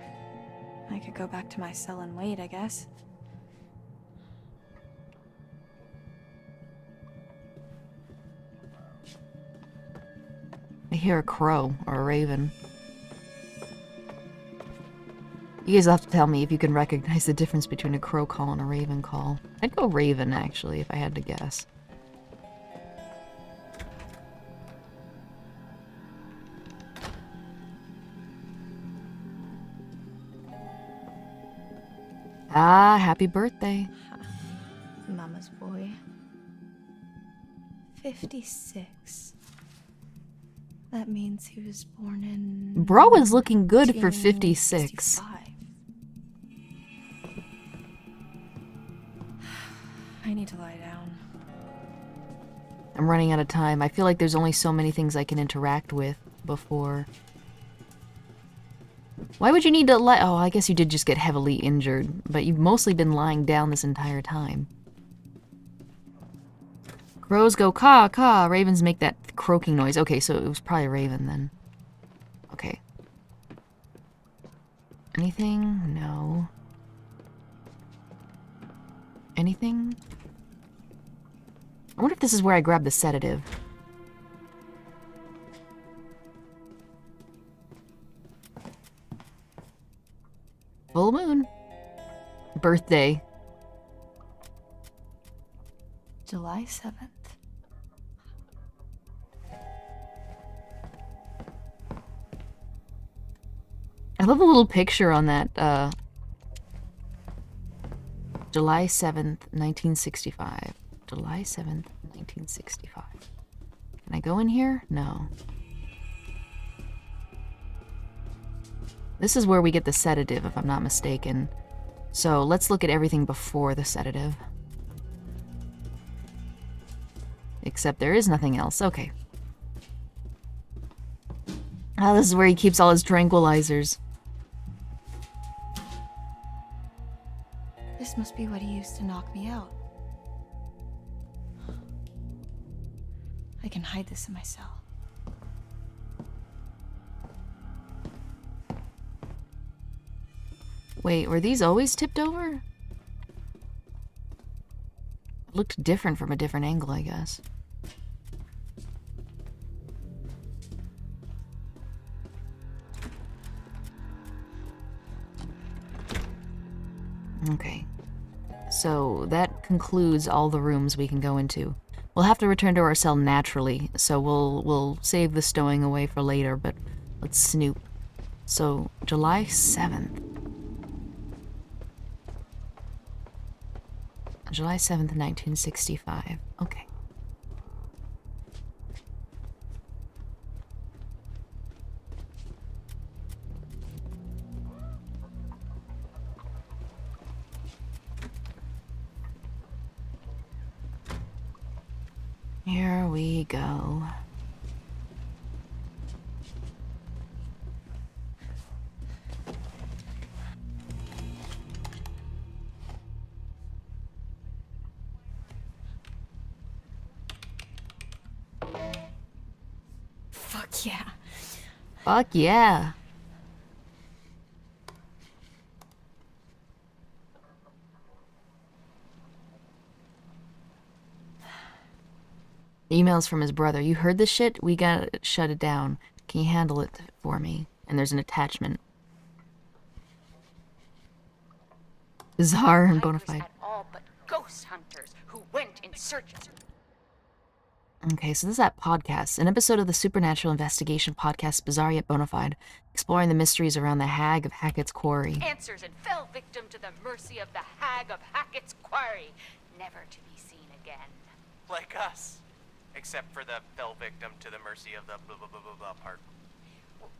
I could go back to my cell and wait, I guess.
I hear a crow or a raven. You guys will have to tell me if you can recognize the difference between a crow call and a raven call. I'd go raven, actually, if I had to guess. Ah, happy birthday.
Mama's boy. 56. That means he was born in...
Bro is looking good for 56.
1965. I need to lie down.
I'm running out of time. I feel like there's only so many things I can interact with before... Why would you need to lie? Oh, I guess you did just get heavily injured, but you've mostly been lying down this entire time. Crows go caw, caw. Ravens make that croaking noise. Okay, so it was probably a raven then. Okay. Anything? No. Anything? I wonder if this is where I grab the sedative. Full moon. Birthday.
July 7th.
I love the little picture on that, July 7th, 1965. July 7th, 1965. Can I go in here? No. This is where we get the sedative, if I'm not mistaken. So let's look at everything before the sedative. Except there is nothing else. Okay. Ah, this is where he keeps all his tranquilizers.
This must be what he used to knock me out. I can hide this in my cell.
Wait, were these always tipped over? It looked different from a different angle, I guess. Okay. So that concludes all the rooms we can go into. We'll have to return to our cell naturally, so we'll save the stowing away for later, but let's snoop. So, July 7th. July 7th, 1965. Okay. Here we go.
Fuck yeah.
Fuck yeah. Emails from his brother. You heard this shit? We gotta shut it down. Can you handle it for me? And there's an attachment. Bizarre and bona fide.
At all but ghost hunters who went in search of...
Okay, so this is that podcast, an episode of the supernatural investigation podcast Bizarre Yet Bonafide, exploring the mysteries around the Hag of Hacketts Quarry.
Answers and fell victim to the mercy of the Hag of Hacketts Quarry, never to be seen again.
Like us. Except for the fell victim to the mercy of the blah blah blah blah blah part.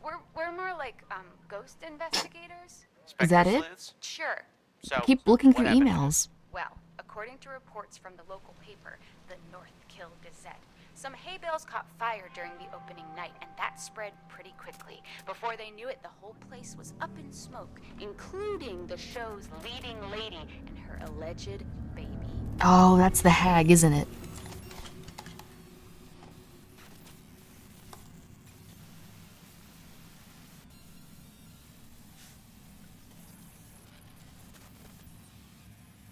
We're more like, ghost investigators?
Is that it?
Sure.
So,
I keep looking through
what happened?
emails.
Well, according to reports from the local paper, the North Kill Gazette, some hay bales caught fire during the opening night, and that spread pretty quickly. Before they knew it, the whole place was up in smoke, including the show's leading lady and her alleged baby.
Oh, that's the hag, isn't it?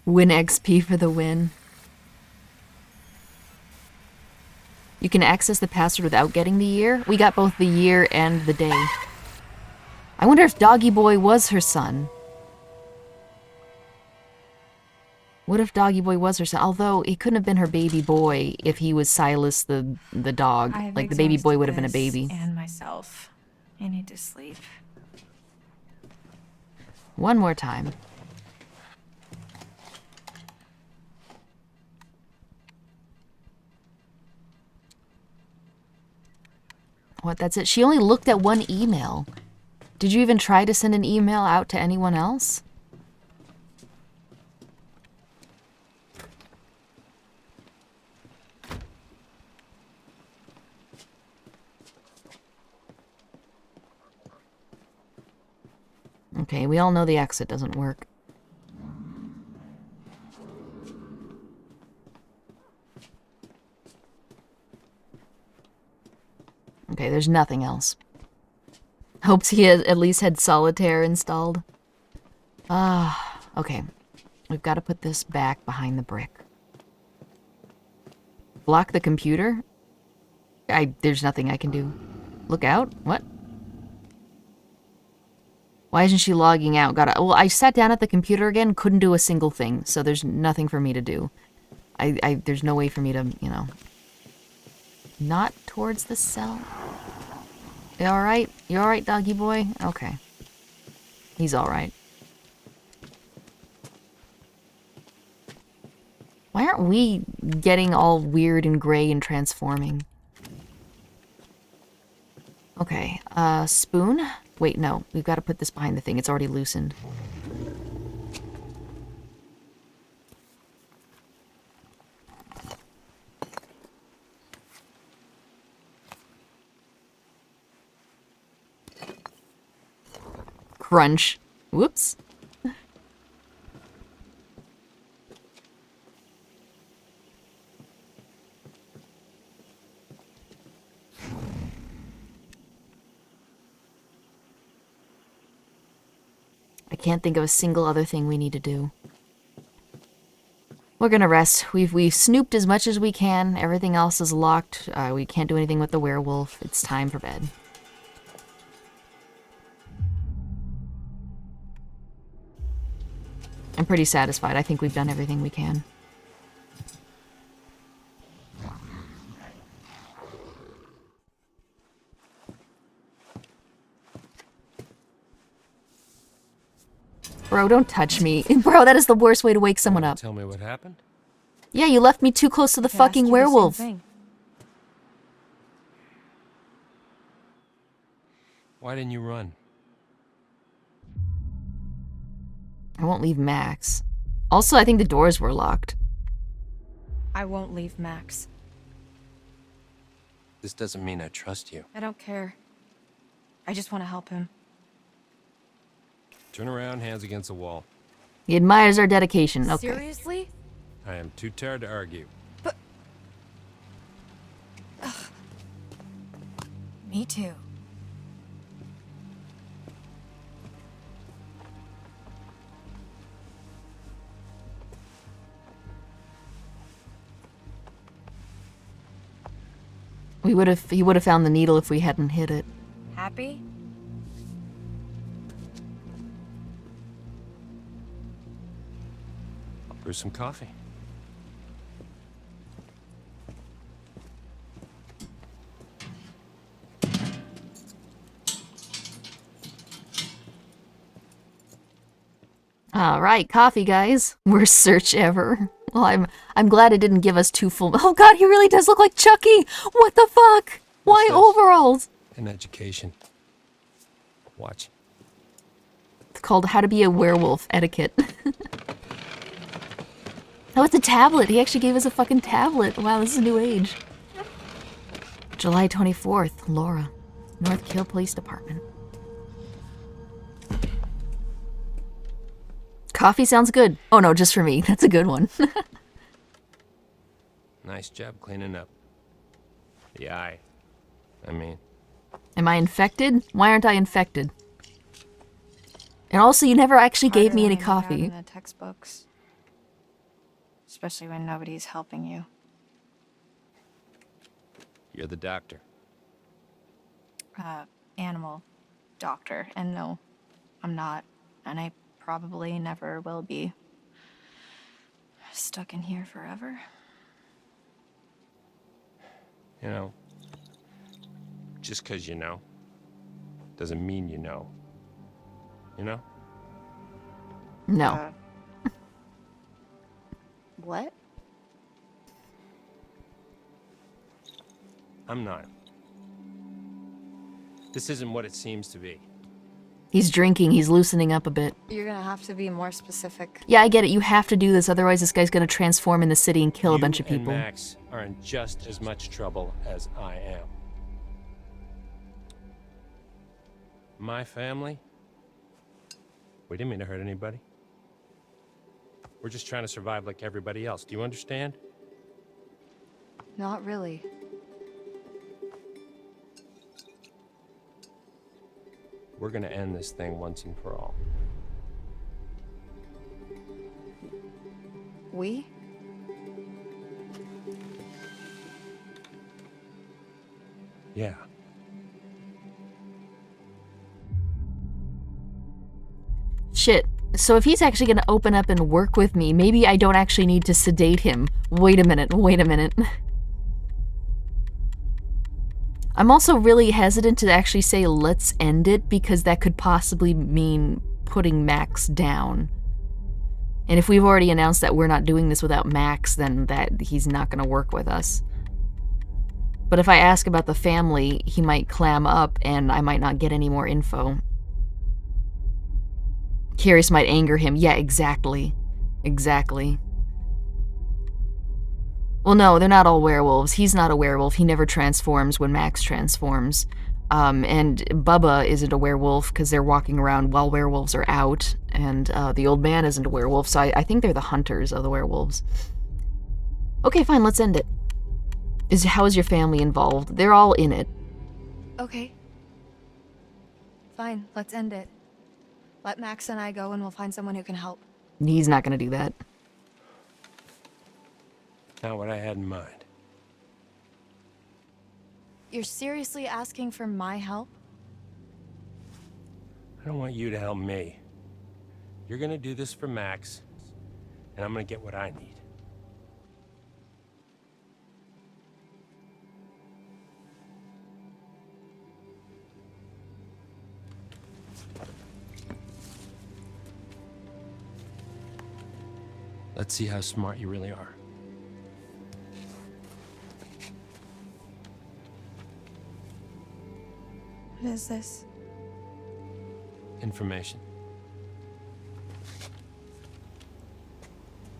Win XP for the win. You can access the password without getting the year. We got both the year and the day. I wonder if Doggy Boy was her son. What if Doggy Boy was her son? Although he couldn't have been her baby boy if he was Silas the dog.
I've
Like the baby boy would have been a
exhausted
baby.
this and myself. I need to sleep.
One more time. What, that's it? She only looked at one email. Did you even try to send an email out to anyone else? Okay, we all know the exit doesn't work. Okay, there's nothing else. Hopes he at least had solitaire installed. Okay. We've got to put this back behind the brick. Block the computer? There's nothing I can do. Look out? What? Why isn't she logging out? Well, I sat down at the computer again, couldn't do a single thing, so there's nothing for me to do. There's no way for me to, you know... Not towards the cell. You alright? You alright, doggy boy? Okay. He's alright. Why aren't we getting all weird and gray and transforming? Okay, spoon? Wait, no. We've got to put this behind the thing. It's already loosened. Crunch. Whoops. I can't think of a single other thing we need to do. We're gonna rest. We've snooped as much as we can. Everything else is locked. We can't do anything with the werewolf. It's time for bed. I'm pretty satisfied. I think we've done everything we can. Bro, don't touch me. Bro, that is the worst way to wake someone up.
Tell me what happened?
Yeah, you left me too close to the fucking werewolf.
Why didn't you run?
I won't leave Max. Also, I think the doors were locked.
I won't leave Max.
This doesn't mean I trust you.
I don't care. I just want to help him.
Turn around, hands against the wall.
He admires our dedication. Okay.
Seriously?
I am too tired to argue.
But... Me too.
He would have found the needle if we hadn't hit it.
Happy?
I'll brew some coffee.
All right, coffee, guys. Worst search ever. Well, I'm glad it didn't give us two full... Oh god, he really does look like Chucky! What the fuck? Why overalls?
An education. Watch.
It's called How to Be a Werewolf Etiquette. Oh, it's a tablet. He actually gave us a fucking tablet. Wow, this is a new age. July 24th, Laura. North Kill Police Department. Coffee sounds good. Oh no, just for me. That's a good one.
Nice job cleaning up. The eye. I mean.
Am I infected? Why aren't I infected? And also, you never actually gave me any coffee.
In the textbooks, especially when nobody's helping you.
You're the doctor.
Animal doctor, and no, I'm not, and I probably never will be. Stuck in here forever.
You know, just 'cause you know, doesn't mean you know. You know?
No.
What?
I'm not. This isn't what it seems to be.
He's drinking. He's loosening up a bit.
You're gonna have to be more specific.
Yeah, I get it. You have to do this, otherwise this guy's gonna transform in the city and kill a bunch of
You and
people.
Max are in just as much trouble as I am. My family? We didn't mean to hurt anybody. We're just trying to survive like everybody else. Do you understand?
Not really.
We're gonna end this thing once and for all.
We?
Yeah.
Shit. So if he's actually gonna open up and work with me, maybe I don't actually need to sedate him. Wait a minute, wait a minute. I'm also really hesitant to actually say let's end it, because that could possibly mean putting Max down. And if we've already announced that we're not doing this without Max, then that he's not gonna work with us. But if I ask about the family, he might clam up and I might not get any more info. Curious might anger him. Yeah, exactly. Exactly. Well, no, they're not all werewolves. He's not a werewolf. He never transforms when Max transforms. And Bubba isn't a werewolf because they're walking around while werewolves are out. And the old man isn't a werewolf, so I think they're the hunters of the werewolves. Okay, fine, let's end it. How is your family involved? They're all in it.
Okay. Fine, let's end it. Let Max and I go and we'll find someone who can help.
He's not gonna do that.
Not what I had in mind.
You're seriously asking for my help?
I don't want you to help me. You're gonna do this for Max, and I'm gonna get what I need. Let's see how smart you really are.
What is this?
Information.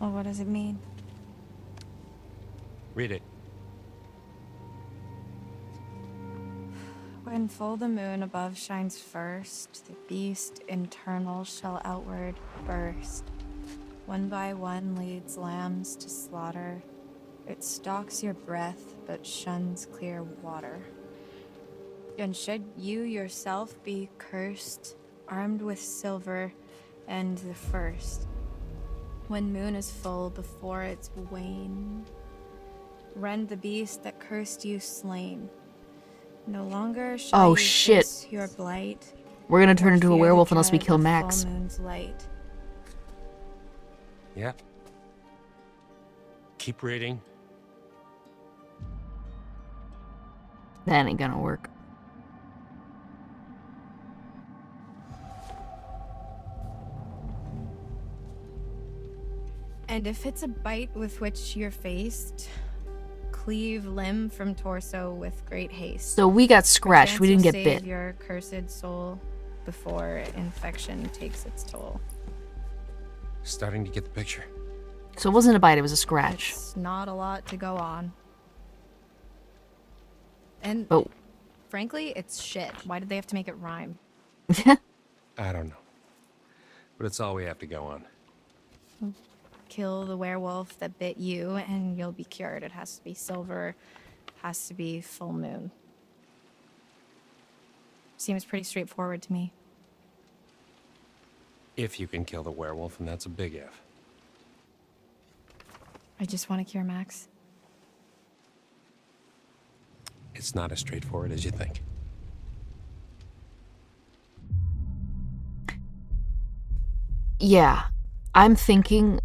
Well, what does it mean?
Read it.
When full the moon above shines first, the beast internal shall outward burst. One by one leads lambs to slaughter. It stalks your breath, but shuns clear water. And should you yourself be cursed, armed with silver and the first, when moon is full before its wane, rend the beast that cursed you slain. No longer shall you face your blight.
We're gonna turn into a werewolf unless we kill Max.
Full moon's light.
Yeah. Keep reading.
That ain't gonna work.
And if it's a bite with which you're faced, cleave limb from torso with great haste.
So we got scratched. We didn't get
Save
bit.
your cursed soul before infection takes its toll.
Starting to get the picture.
So it wasn't a bite, it was a scratch.
It's not a lot to go on. And frankly, it's shit. Why did they have to make it rhyme?
I don't know. But it's all we have to go on.
kill the werewolf that bit you and you'll be cured. It has to be silver, has to be full moon. Seems pretty straightforward to me.
If you can kill the werewolf, and that's a big if.
I just want to cure Max.
It's not as straightforward as you think.
Yeah, I'm thinking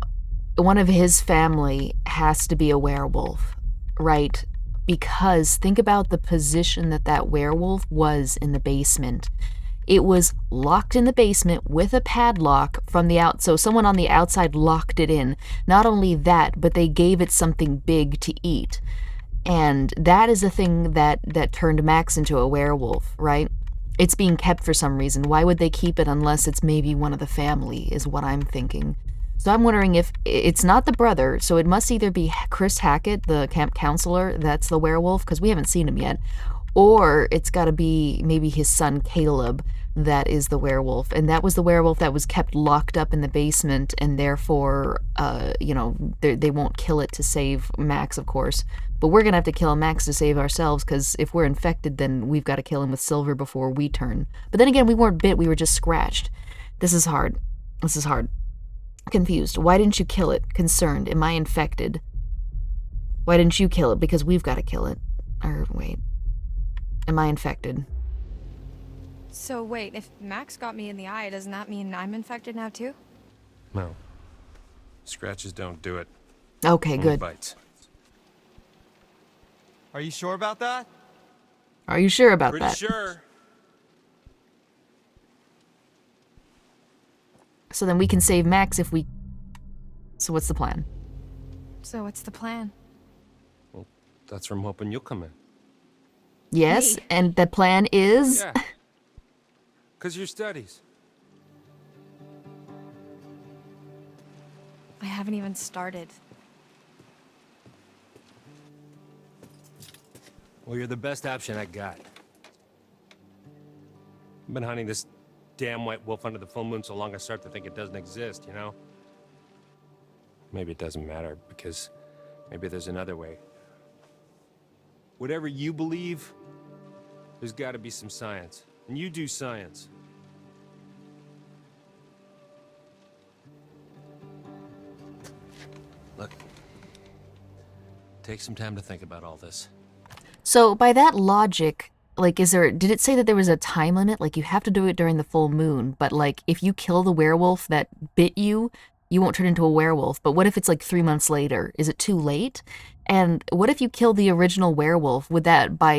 one of his family has to be a werewolf, right? Because think about the position that werewolf was in the basement. It was locked in the basement with a padlock from the so someone on the outside locked it in. Not only that, but they gave it something big to eat. And that is the thing that turned Max into a werewolf, right? It's being kept for some reason. Why would they keep it unless it's maybe one of the family, is what I'm thinking. So I'm wondering if it's not the brother, so it must either be Chris Hackett, the camp counselor, that's the werewolf, because we haven't seen him yet, or it's got to be maybe his son Caleb that is the werewolf. And that was the werewolf that was kept locked up in the basement, and therefore, they won't kill it to save Max, of course. But we're going to have to kill Max to save ourselves, because if we're infected, then we've got to kill him with silver before we turn. But then again, we weren't bit, we were just scratched. This is hard. Confused. Why didn't you kill it? Concerned. Am I infected? Why didn't you kill it? Because we've got to kill it. Or wait. Am I infected?
So wait, if Max got me in the eye, doesn't that mean I'm infected now too?
No. Scratches don't do it.
Okay,
Only
good.
Bites.
Are you sure about that?
Are you sure about
Pretty
that?
sure.
So then we can save Max if we... So what's the plan?
So what's the plan?
Well, that's from hoping you'll come in.
Yes,
Me?
and the plan is...
Yeah. Because your studies.
I haven't even started.
Well, you're the best option I got. I've been hunting this damn white wolf under the full moon so long I start to think it doesn't exist, you know? Maybe it doesn't matter, because maybe there's another way. Whatever you believe, there's got to be some science. And you do science. Look, take some time to think about all this.
So by that logic, like, did it say that there was a time limit? Like, you have to do it during the full moon, but like, if you kill the werewolf that bit you, you won't turn into a werewolf. But what if it's like 3 months later? Is it too late? And what if you kill the original werewolf? Would that, by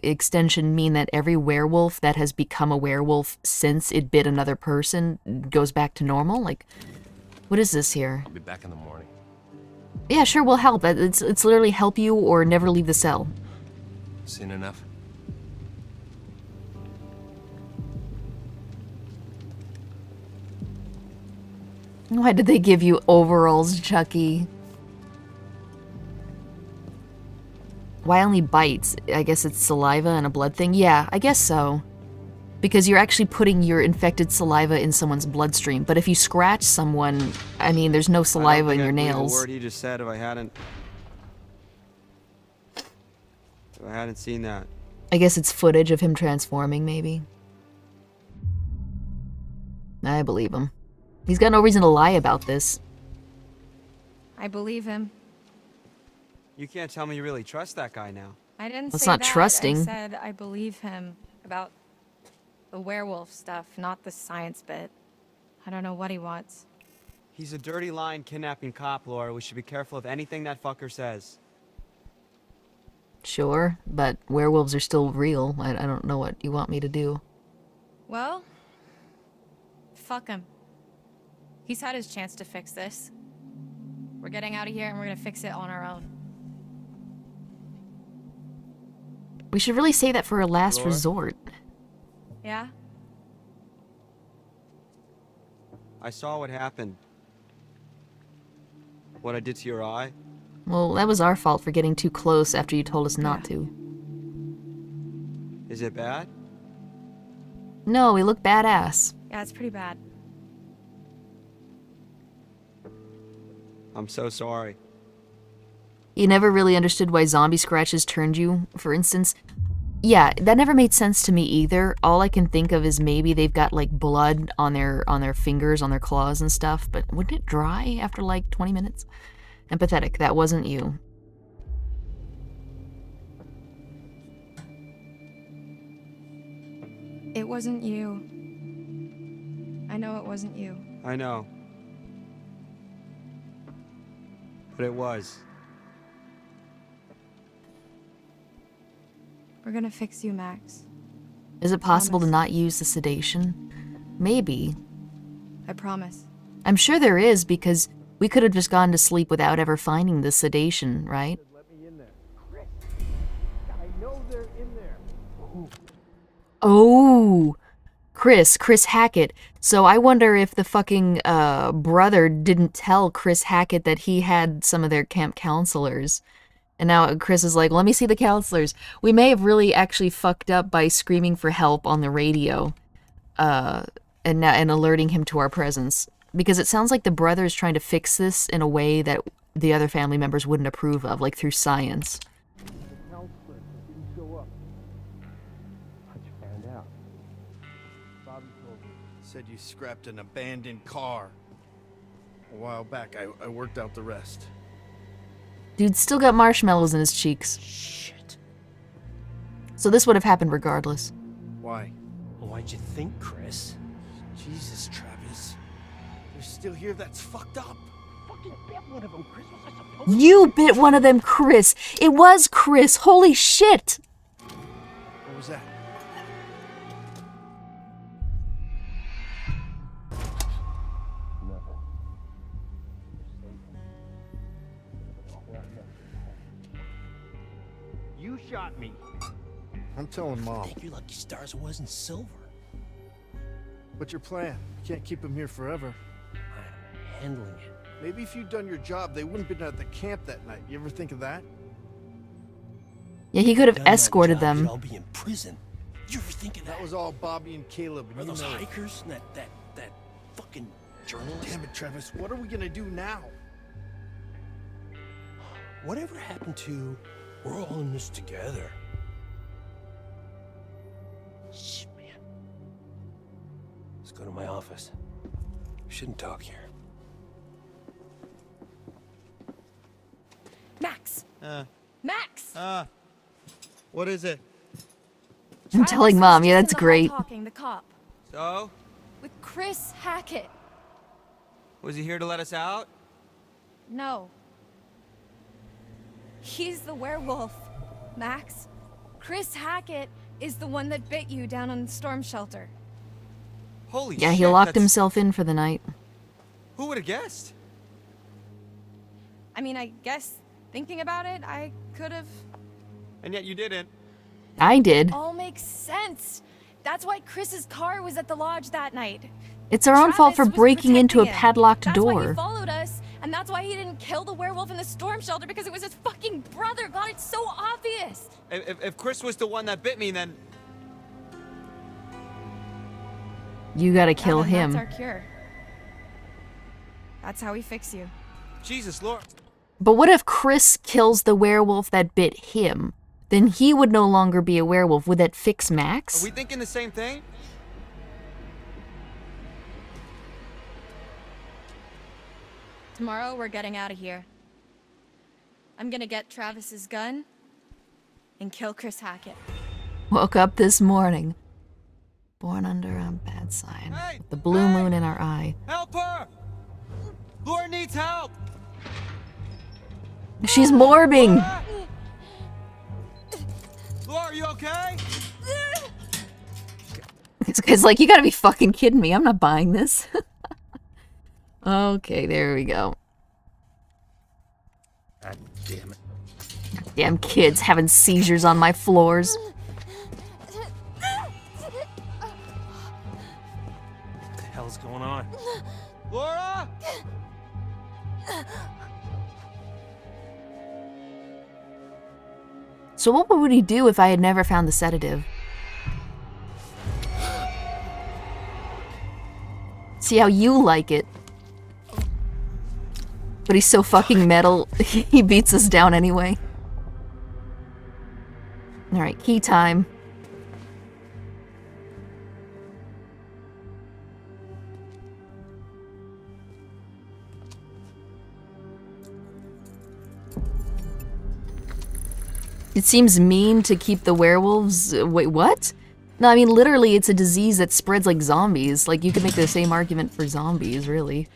extension, mean that every werewolf that has become a werewolf since it bit another person goes back to normal? Like, what is this here?
I'll be back in the morning.
Yeah, sure, we'll help. It's literally help you or never leave the cell.
Seen enough?
Why did they give you overalls, Chucky? Why only bites? I guess it's saliva and a blood thing? Yeah, I guess so. Because you're actually putting your infected saliva in someone's bloodstream. But if you scratch someone, I mean, there's no saliva in your nails.
The word he just said if I hadn't seen that.
I guess it's footage of him transforming, maybe. I believe him. He's got no reason to lie about this.
I believe him.
You can't tell me you really trust that guy now.
I didn't
That's
say
not
that.
trusting.
I said I believe him about the werewolf stuff, not the science bit. I don't know what he wants.
He's a dirty lying kidnapping cop, Laura. We should be careful of anything that fucker says.
Sure, but werewolves are still real. I don't know what you want me to do.
Well, fuck him. He's had his chance to fix this. We're getting out of here and we're gonna fix it on our own.
We should really say that for a last
Laura?
resort.
Yeah?
I saw what happened. What I did to your eye.
Well, that was our fault for getting too close after you told us not to.
Is it bad?
No, we look badass.
Yeah, it's pretty bad.
I'm so sorry.
You never really understood why zombie scratches turned you, for instance. Yeah, that never made sense to me either. All I can think of is maybe they've got like blood on their fingers, on their claws and stuff, but wouldn't it dry after like 20 minutes? Empathetic, that wasn't you.
It wasn't you. I know it wasn't you.
I know. But it was.
We're gonna fix you, Max.
Is it possible to not use the sedation? Maybe.
I promise.
I'm sure there is, because we could have just gone to sleep without ever finding the sedation, right?
Let me in there. Chris, I know they're in there.
Oh, Chris Hackett. So I wonder if the fucking brother didn't tell Chris Hackett that he had some of their camp counselors. And now Chris is like, let me see the counselors. We may have really actually fucked up by screaming for help on the radio and alerting him to our presence. Because it sounds like the brother is trying to fix this in a way that the other family members wouldn't approve of, like through science.
The counselor didn't show up. How'd you find out? Bobby told me.
Said you scrapped an abandoned car. A while back, I worked out the rest.
Dude's still got marshmallows in his cheeks.
Shit.
So this would have happened regardless.
Why?
Well, why'd you think, Chris?
Jesus, Travis. You're still here? That's fucked up.
Fucking bit one of them, Chris. Was I supposed to?
You bit one of them, Chris. It was Chris. Holy shit.
What was that?
You shot me.
I'm telling Mom.
Thank your lucky stars it wasn't silver.
What's your plan? You can't keep him here forever.
I'm handling it.
Maybe if you'd done your job, they wouldn't have been at the camp that night. You ever think of that?
Yeah, he could have
Done my
escorted
job,
them.
we'd all be in prison. You ever think of that?
That was all Bobby and Caleb.
Are
You
those
know it.
hikers and that fucking journalist?
Damn it, Travis. What are we gonna do now?
Whatever happened to we're all in this together? Shh, man. Let's go to my office. We shouldn't talk here.
Max! Max!
What is it?
I'm telling Mom, yeah, that's great.
Talking, the cop.
So?
With Chris Hackett.
Was he here to let us out?
No. He's the werewolf, Max. Chris Hackett is the one that bit you down on the storm shelter.
Holy
Yeah,
shit,
he locked
that's-
himself in for the night.
Who would have guessed?
I mean, I guess thinking about it, I could have.
And yet you didn't.
I did.
All makes sense. That's why Chris's car was at the lodge that night.
It's our own fault for
Travis was
breaking into a
protecting him.
padlocked
That's why he
door.
followed us, and that's why he didn't kill the werewolf in the storm shelter, because it was his fucking brother. God, it's so obvious.
If Chris was the one that bit me, then
You gotta kill
Then
him.
That's our cure. That's how we fix you.
Jesus Lord.
But what if Chris kills the werewolf that bit him? Then he would no longer be a werewolf. Would that fix Max?
Are we thinking the same thing?
Tomorrow we're getting out of here. I'm gonna get Travis's gun and kill Chris Hackett.
Woke up this morning. Born under a bad sign.
Hey!
The blue moon in our eye.
Help her! Laura needs help!
She's morbing!
Laura, are you okay?
This guy's like, you gotta be fucking kidding me. I'm not buying this. Okay, there we go.
God damn it.
Damn kids having seizures on my floors.
What the hell's going on?
Laura!
So what would he do if I had never found the sedative? See how you like it. But he's so fucking metal, he beats us down anyway. Alright, key time. It seems mean to keep the werewolves... Wait, what? No, I mean, literally, it's a disease that spreads like zombies. Like, you could make the same argument for zombies, really.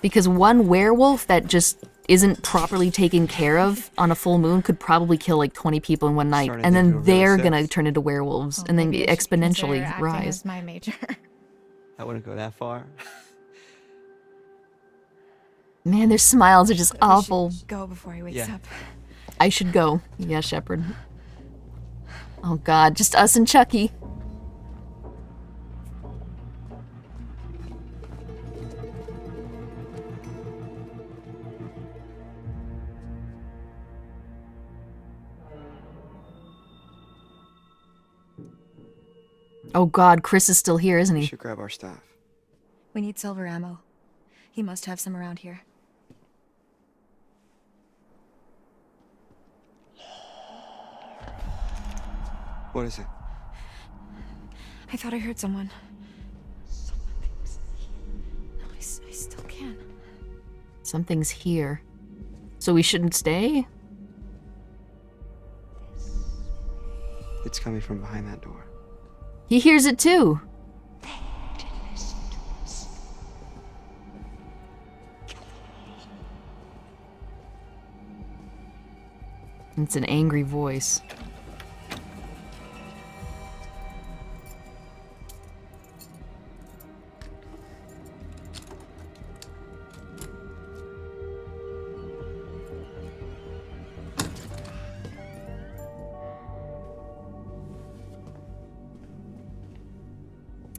Because one werewolf that just isn't properly taken care of on a full moon could probably kill like 20 people in one night. And then they're gonna turn into werewolves and then exponentially rise.
As my major.
I wouldn't go that far.
Man, their smiles are just awful.
Go before he wakes up.
I should go. Yeah, Shepard. Oh god, just us and Chucky. Oh god, Chris is still here, isn't he?
We should grab our stuff.
We need silver ammo. He must have some around here.
What is it?
I thought I heard someone. No, I still can.
Something's here. So we shouldn't stay?
It's coming from behind that door.
He hears it too. It's an angry voice.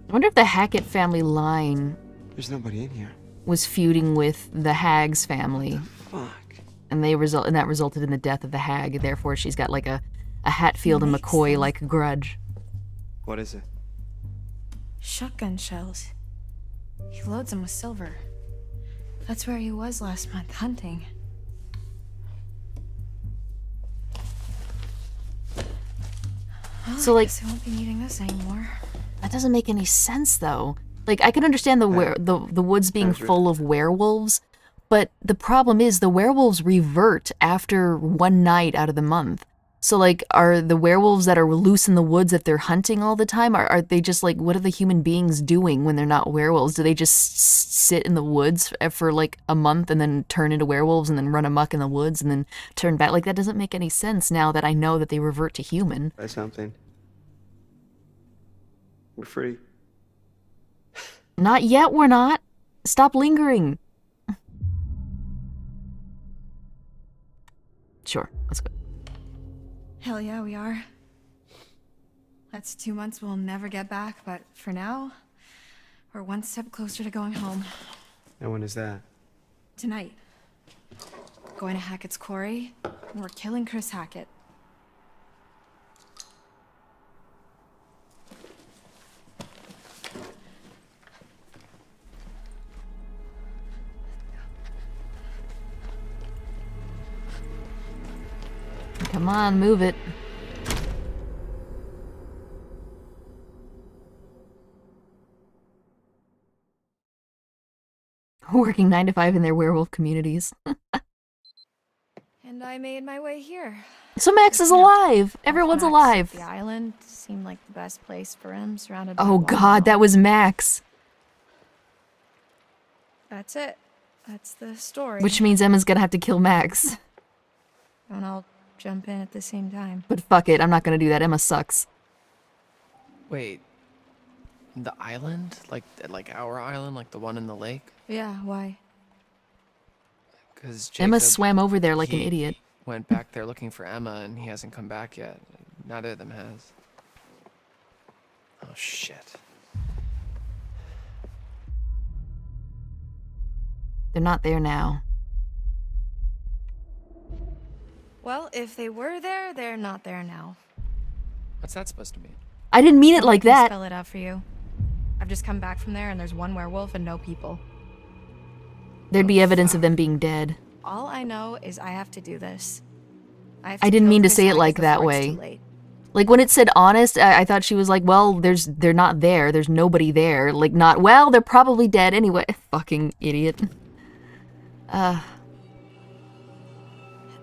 I wonder if the Hackett family line
There's nobody in here.
was feuding with the Hag's family.
Fuck.
And that resulted in the death of the Hag. Therefore, she's got like a Hatfield and McCoy like grudge.
What is it?
Shotgun shells. He loads them with silver. That's where he was last month, hunting. Well,
So, like,
I guess I won't be needing this anymore.
That doesn't make any sense, though. Like, I can understand the woods being full of werewolves, but the problem is the werewolves revert after one night out of the month. So, like, are the werewolves that are loose in the woods that they're hunting all the time, are they just, like, what are the human beings doing when they're not werewolves? Do they just sit in the woods for, like, a month and then turn into werewolves and then run amok in the woods and then turn back? Like, that doesn't make any sense now that I know that they revert to human.
Try something. We're free.
Not yet, we're not. Stop lingering. Sure, let's go.
Hell yeah, we are. That's 2 months we'll never get back, but for now, we're one step closer to going home.
And when is that?
Tonight. Going to Hackett's Quarry, and we're killing Chris Hackett.
Come on, move it. Working 9 to 5 in their werewolf communities.
And I made my way here.
So Max is alive! Everyone's
Max,
alive!
The island seemed like the best place for him, surrounded by
Oh god, that was Max.
That's it. That's the story.
Which means Emma's gonna have to kill Max.
And I'll jump in at the same time.
But fuck it, I'm not gonna do that. Emma sucks.
Wait, the island? Like our island, like the one in the lake?
Yeah, why?
Because
Emma swam over there like an idiot.
Went back there looking for Emma, and he hasn't come back yet. Neither of them has. Oh shit.
They're not there now.
Well, if they were there, they're not there now.
What's that supposed to mean?
I didn't mean it like
Let me
that.
spell it out for you. I've just come back from there, and there's one werewolf and no people.
There'd be evidence of them being dead.
All I know is I have to do this. I
didn't mean to say it like that way. Like when it said honest, I thought she was like, well, they're not there. There's nobody there. Like not, well, they're probably dead anyway. Fucking idiot.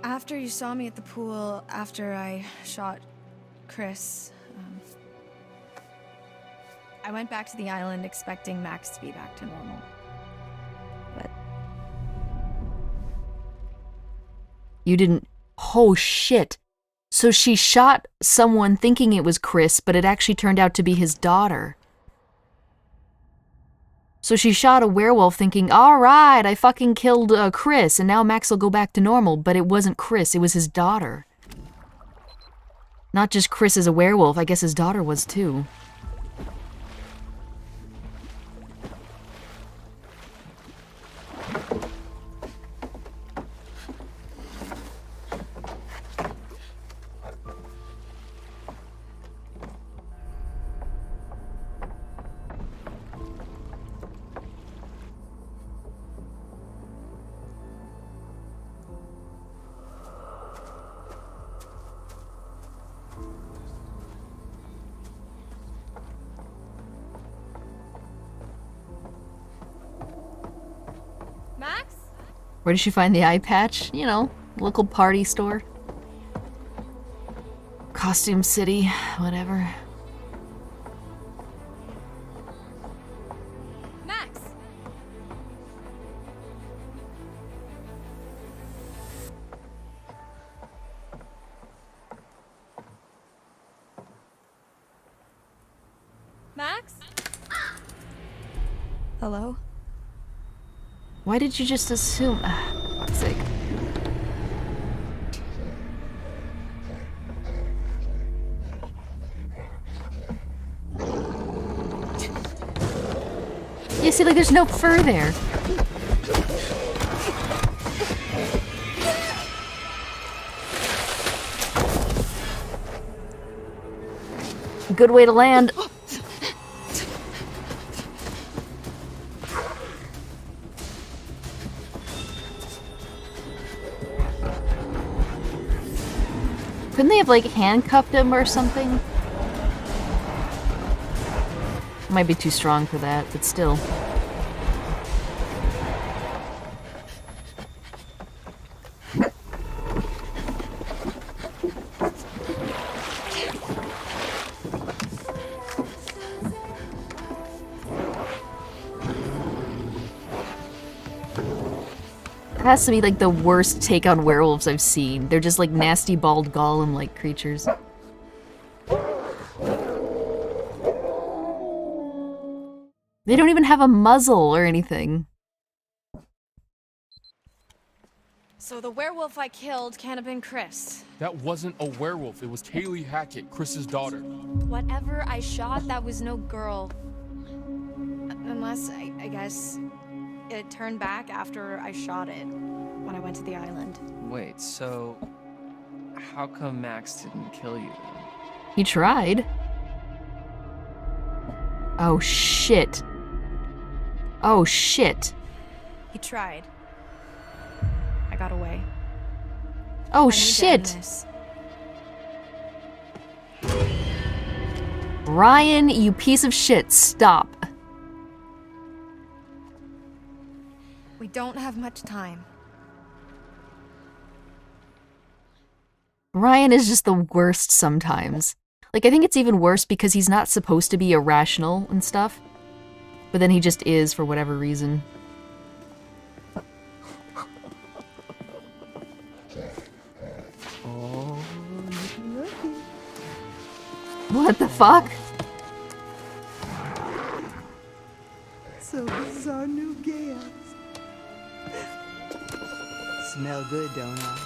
After you saw me at the pool, after I shot Chris, I went back to the island expecting Max to be back to normal. But
you didn't. Oh shit. So she shot someone thinking it was Chris, but it actually turned out to be his daughter. So she shot a werewolf thinking, alright, I fucking killed Chris, and now Max will go back to normal, but it wasn't Chris, it was his daughter. Not just Chris is a werewolf, I guess his daughter was too.
Max?
Where did she find the eye patch? You know, local party store. Costume City, whatever.
Max! Max? Hello?
Why did you just assume? Fuck's sake. You see, like, there's no fur there. Good way to land. Couldn't they have, like, handcuffed him or something? Might be too strong for that, but still. Has to be like the worst take on werewolves I've seen. They're just like nasty bald golem-like creatures. They don't even have a muzzle or anything.
So the werewolf I killed can't have been Chris.
That wasn't a werewolf. It was Kaylee Hackett, Chris's daughter.
Whatever I shot, that was no girl. Unless, I guess, it turned back after I shot it when I went to the island.
Wait, so how come Max didn't kill you?
He tried. Oh shit. Oh shit.
He tried. I got away.
Oh shit. Ryan, you piece of shit, stop.
We don't have much time.
Ryan is just the worst sometimes. Like, I think it's even worse because he's not supposed to be irrational and stuff. But then he just is for whatever reason. What the fuck?
So this is our new gas. Smell good, don't I?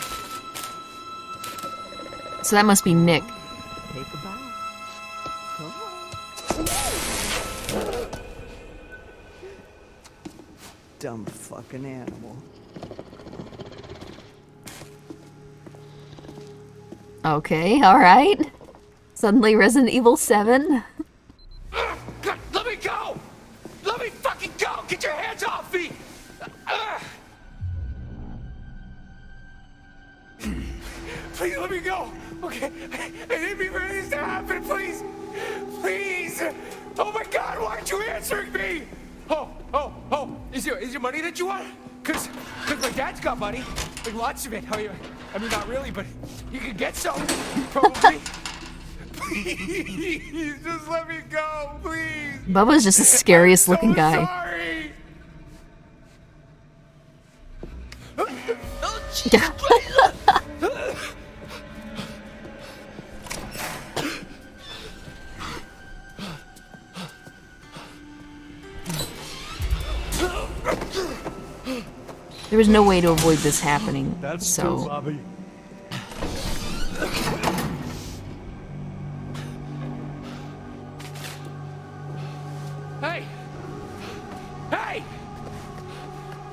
So that must be Nick.
Take a bite. Come on. Dumb fucking animal.
Okay, alright. Suddenly Resident Evil 7.
God, let me go! Let me fucking go! Get your hands off me!
Please let me go. Okay? I didn't mean for this to happen. Please. Please. Oh my God, why aren't you answering me? Oh. Is your money that you want? Cause my dad's got money. Like lots of it. I mean, not really, but you could get some. Probably. Please, just let me go, please.
Bubba's just the scariest looking guy.
Sorry.
There was no way to avoid this happening,
That's
so...
true, Bobby.
Hey! Hey!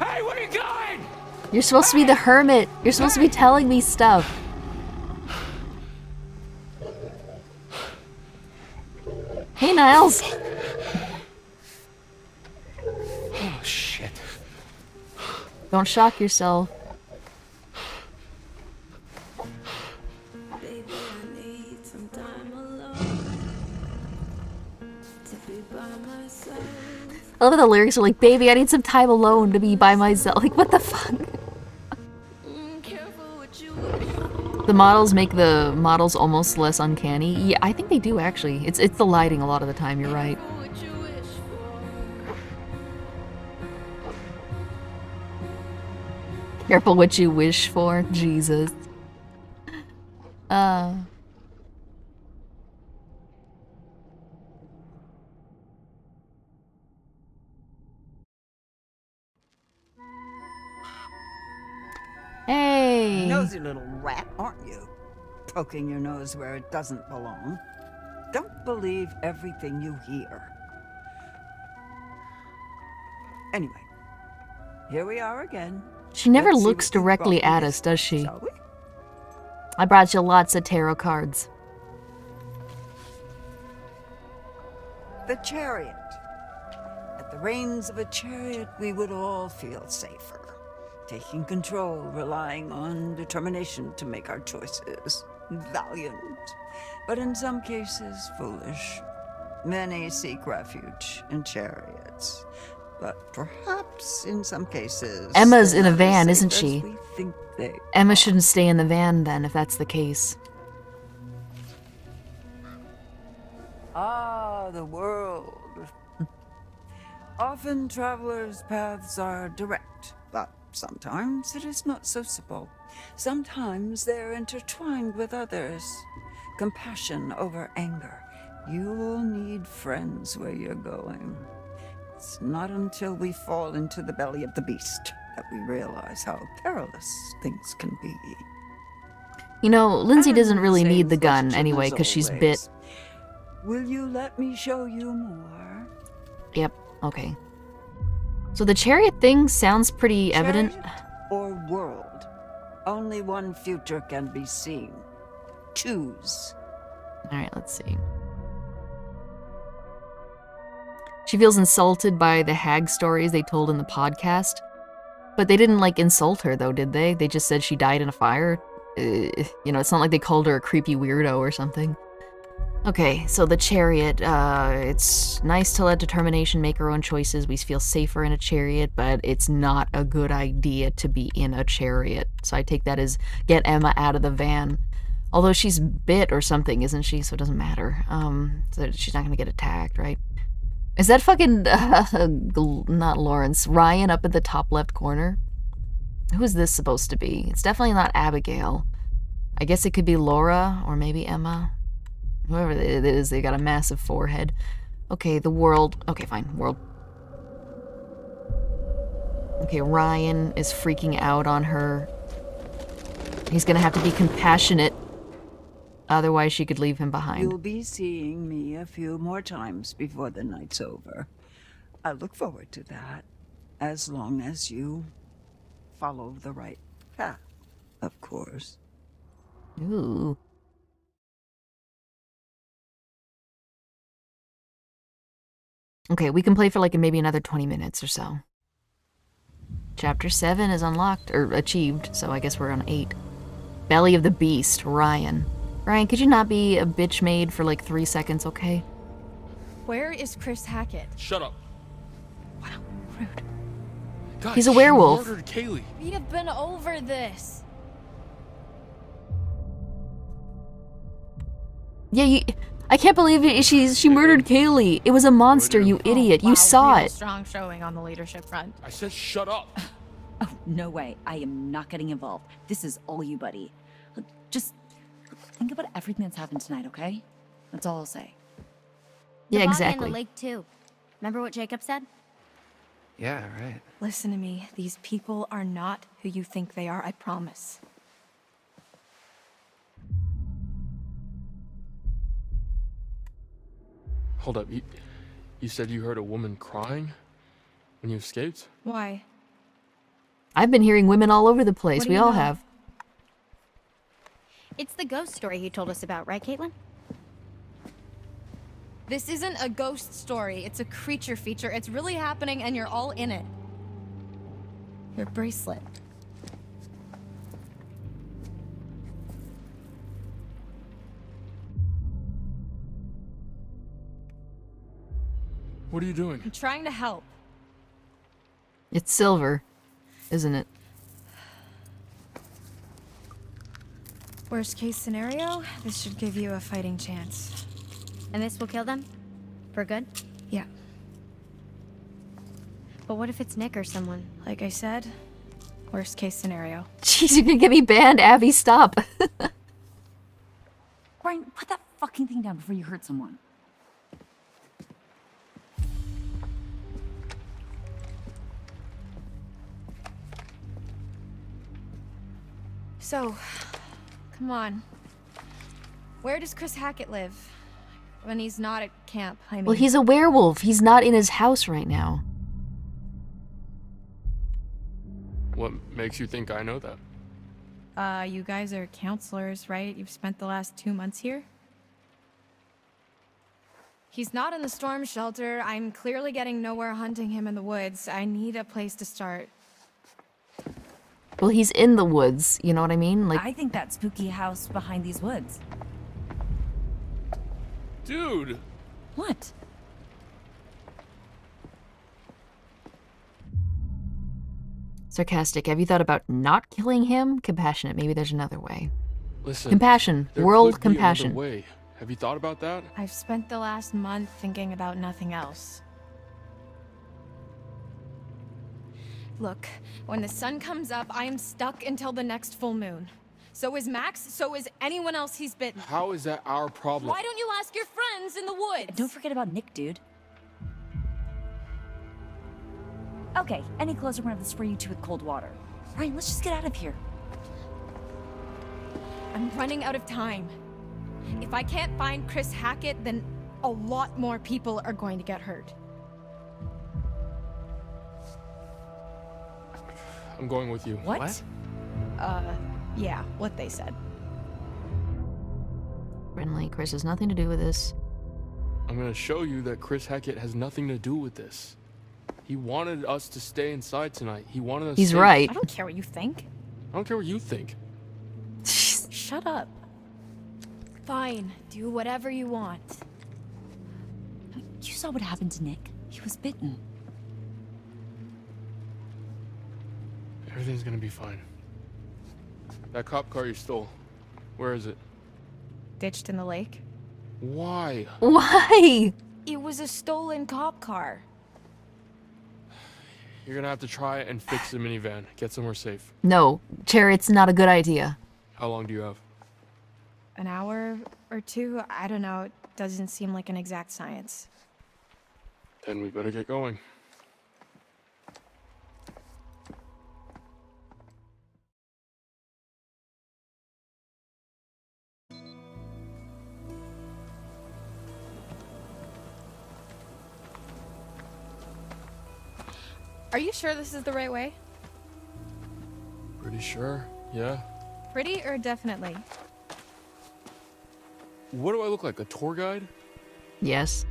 Hey, where you going?
You're supposed to be the hermit. You're supposed to be telling me stuff. Hey, Niles.
Oh, shit.
Don't shock yourself. I love how the lyrics are like, baby, I need some time alone to be by myself. Like, what the fuck? The models make the models almost less uncanny. Yeah, I think they do, actually. It's the lighting a lot of the time, you're right. Careful what you wish for. Jesus. Hey!
Nosy little rat, aren't you? Poking your nose where it doesn't belong. Don't believe everything you hear. Anyway, here we are again.
She never
Let's see
looks
what you
directly
brought
at
me,
us, does she?
shall we?
I brought you lots of tarot cards.
The chariot. At the reins of a chariot, we would all feel safer. Taking control, relying on determination to make our choices. Valiant, but in some cases, foolish. Many seek refuge in chariots, but perhaps in some cases...
Emma's
they're
in a
not as
van,
safe
isn't
as
she?
we think they
Emma
are.
shouldn't stay in the van then, if that's the case.
Ah, the world. Often travelers' paths are direct, but sometimes it is not so simple. Sometimes they're intertwined with others. Compassion over anger. You'll need friends where you're going. It's not until we fall into the belly of the beast that we realize how perilous things can be.
You know, Lindsay doesn't
And
really
same
need the gun
question
anyway,
as
because she's
always.
bit.
Will you let me show you more?
Yep, okay. So the chariot thing sounds pretty evident.
Chariot or world? Only one future can be seen. Choose.
Alright, let's see. She feels insulted by the hag stories they told in the podcast. But they didn't, like, insult her, though, did they? They just said she died in a fire. You know, it's not like they called her a creepy weirdo or something. Okay, so the chariot. It's nice to let determination make her own choices. We feel safer in a chariot, but it's not a good idea to be in a chariot. So I take that as get Emma out of the van. Although she's bit or something, isn't she? So it doesn't matter. So she's not gonna get attacked, right? Is that fucking, not Lawrence, Ryan up at the top left corner? Who is this supposed to be? It's definitely not Abigail. I guess it could be Laura, or maybe Emma. Whoever it is, they got a massive forehead. Okay, the world. Okay, fine, world. Okay, Ryan is freaking out on her. He's gonna have to be compassionate. Otherwise, she could leave him behind.
You'll be seeing me a few more times before the night's over. I look forward to that, as long as you follow the right path, of course.
Ooh. Okay, we can play for like maybe another 20 minutes or so. Chapter 7 is unlocked, or achieved, so I guess we're on 8. Belly of the Beast, Ryan. Ryan, could you not be a bitch maid for like 3 seconds, okay?
Where is Chris Hackett?
Shut up. God,
He's a werewolf.
She murdered Kaylee.
We'd have been over this.
Yeah, I can't believe it. She murdered Kaylee. It was a monster, you idiot. You saw
real
it.
Strong showing on the leadership front.
I said shut up.
Oh, no way. I am not getting involved. This is all you, buddy. Look, just think about everything that's happened tonight, okay? That's all I'll say.
Yeah,
the body
exactly.
in the lake too. Remember what Jacob said?
Yeah, right.
Listen to me. These people are not who you think they are, I promise.
Hold up. You said you heard a woman crying when you escaped?
Why?
I've been hearing women all over the place.
What do
We
you
all
know?
have.
It's the ghost story you told us about, right, Caitlin?
This isn't a ghost story. It's a creature feature. It's really happening and you're all in it. Your bracelet.
What are you doing?
I'm trying to help.
It's silver, isn't it?
Worst case scenario, this should give you a fighting chance.
And this will kill them? For good?
Yeah.
But what if it's Nick or someone?
Like I said, worst case scenario.
Jeez, you're gonna get me banned, Abby. Stop.
Brian, put that fucking thing down before you hurt someone.
So, come on. Where does Chris Hackett live? When he's not at camp, I mean.
Well, he's a werewolf. He's not in his house right now.
What makes you think I know that?
You guys are counselors, right? You've spent the last 2 months here? He's not in the storm shelter. I'm clearly getting nowhere hunting him in the woods. I need a place to start.
Well, he's in the woods. You know what I mean? Like,
I think that spooky house behind these woods.
Dude!
What?
sarcastic. Have you thought about not killing him? Compassionate. Maybe there's another way.
Listen.
Compassion.
There
World
could be another
compassion.
way. Have you thought about that?
I've spent the last month thinking about nothing else. Look, when the sun comes up, I am stuck until the next full moon. So is Max, so is anyone else he's bitten.
How is that our problem?
Why don't you ask your friends in the woods?
And don't forget about Nick, dude. Okay, any closer, we're gonna have to spray you two with cold water. Ryan, let's just get out of here.
I'm running out of time. If I can't find Chris Hackett, then a lot more people are going to get hurt.
I'm going with you.
What?
Yeah, what they said.
Friendly. Chris has nothing to do with this.
I'm gonna show you that Chris Hackett has nothing to do with this. He wanted us to stay inside tonight. He wanted us.
He's
safe.
right.
I don't care what you think.
I don't care what you think.
Shut up. Fine, do whatever you want.
You saw what happened to Nick. He was bitten.
Everything's gonna be fine. That cop car you stole, where is it?
Ditched in the lake?
Why?
Why?
It was a stolen cop car.
You're gonna have to try and fix the minivan. Get somewhere safe.
No, Cherry, it's not a good idea.
How long do you have?
An hour or two? I don't know. It doesn't seem like an exact science.
Then we better get going.
Are you sure this is the right way?
Pretty sure, yeah.
Pretty or definitely?
What do I look like, a tour guide?
Yes.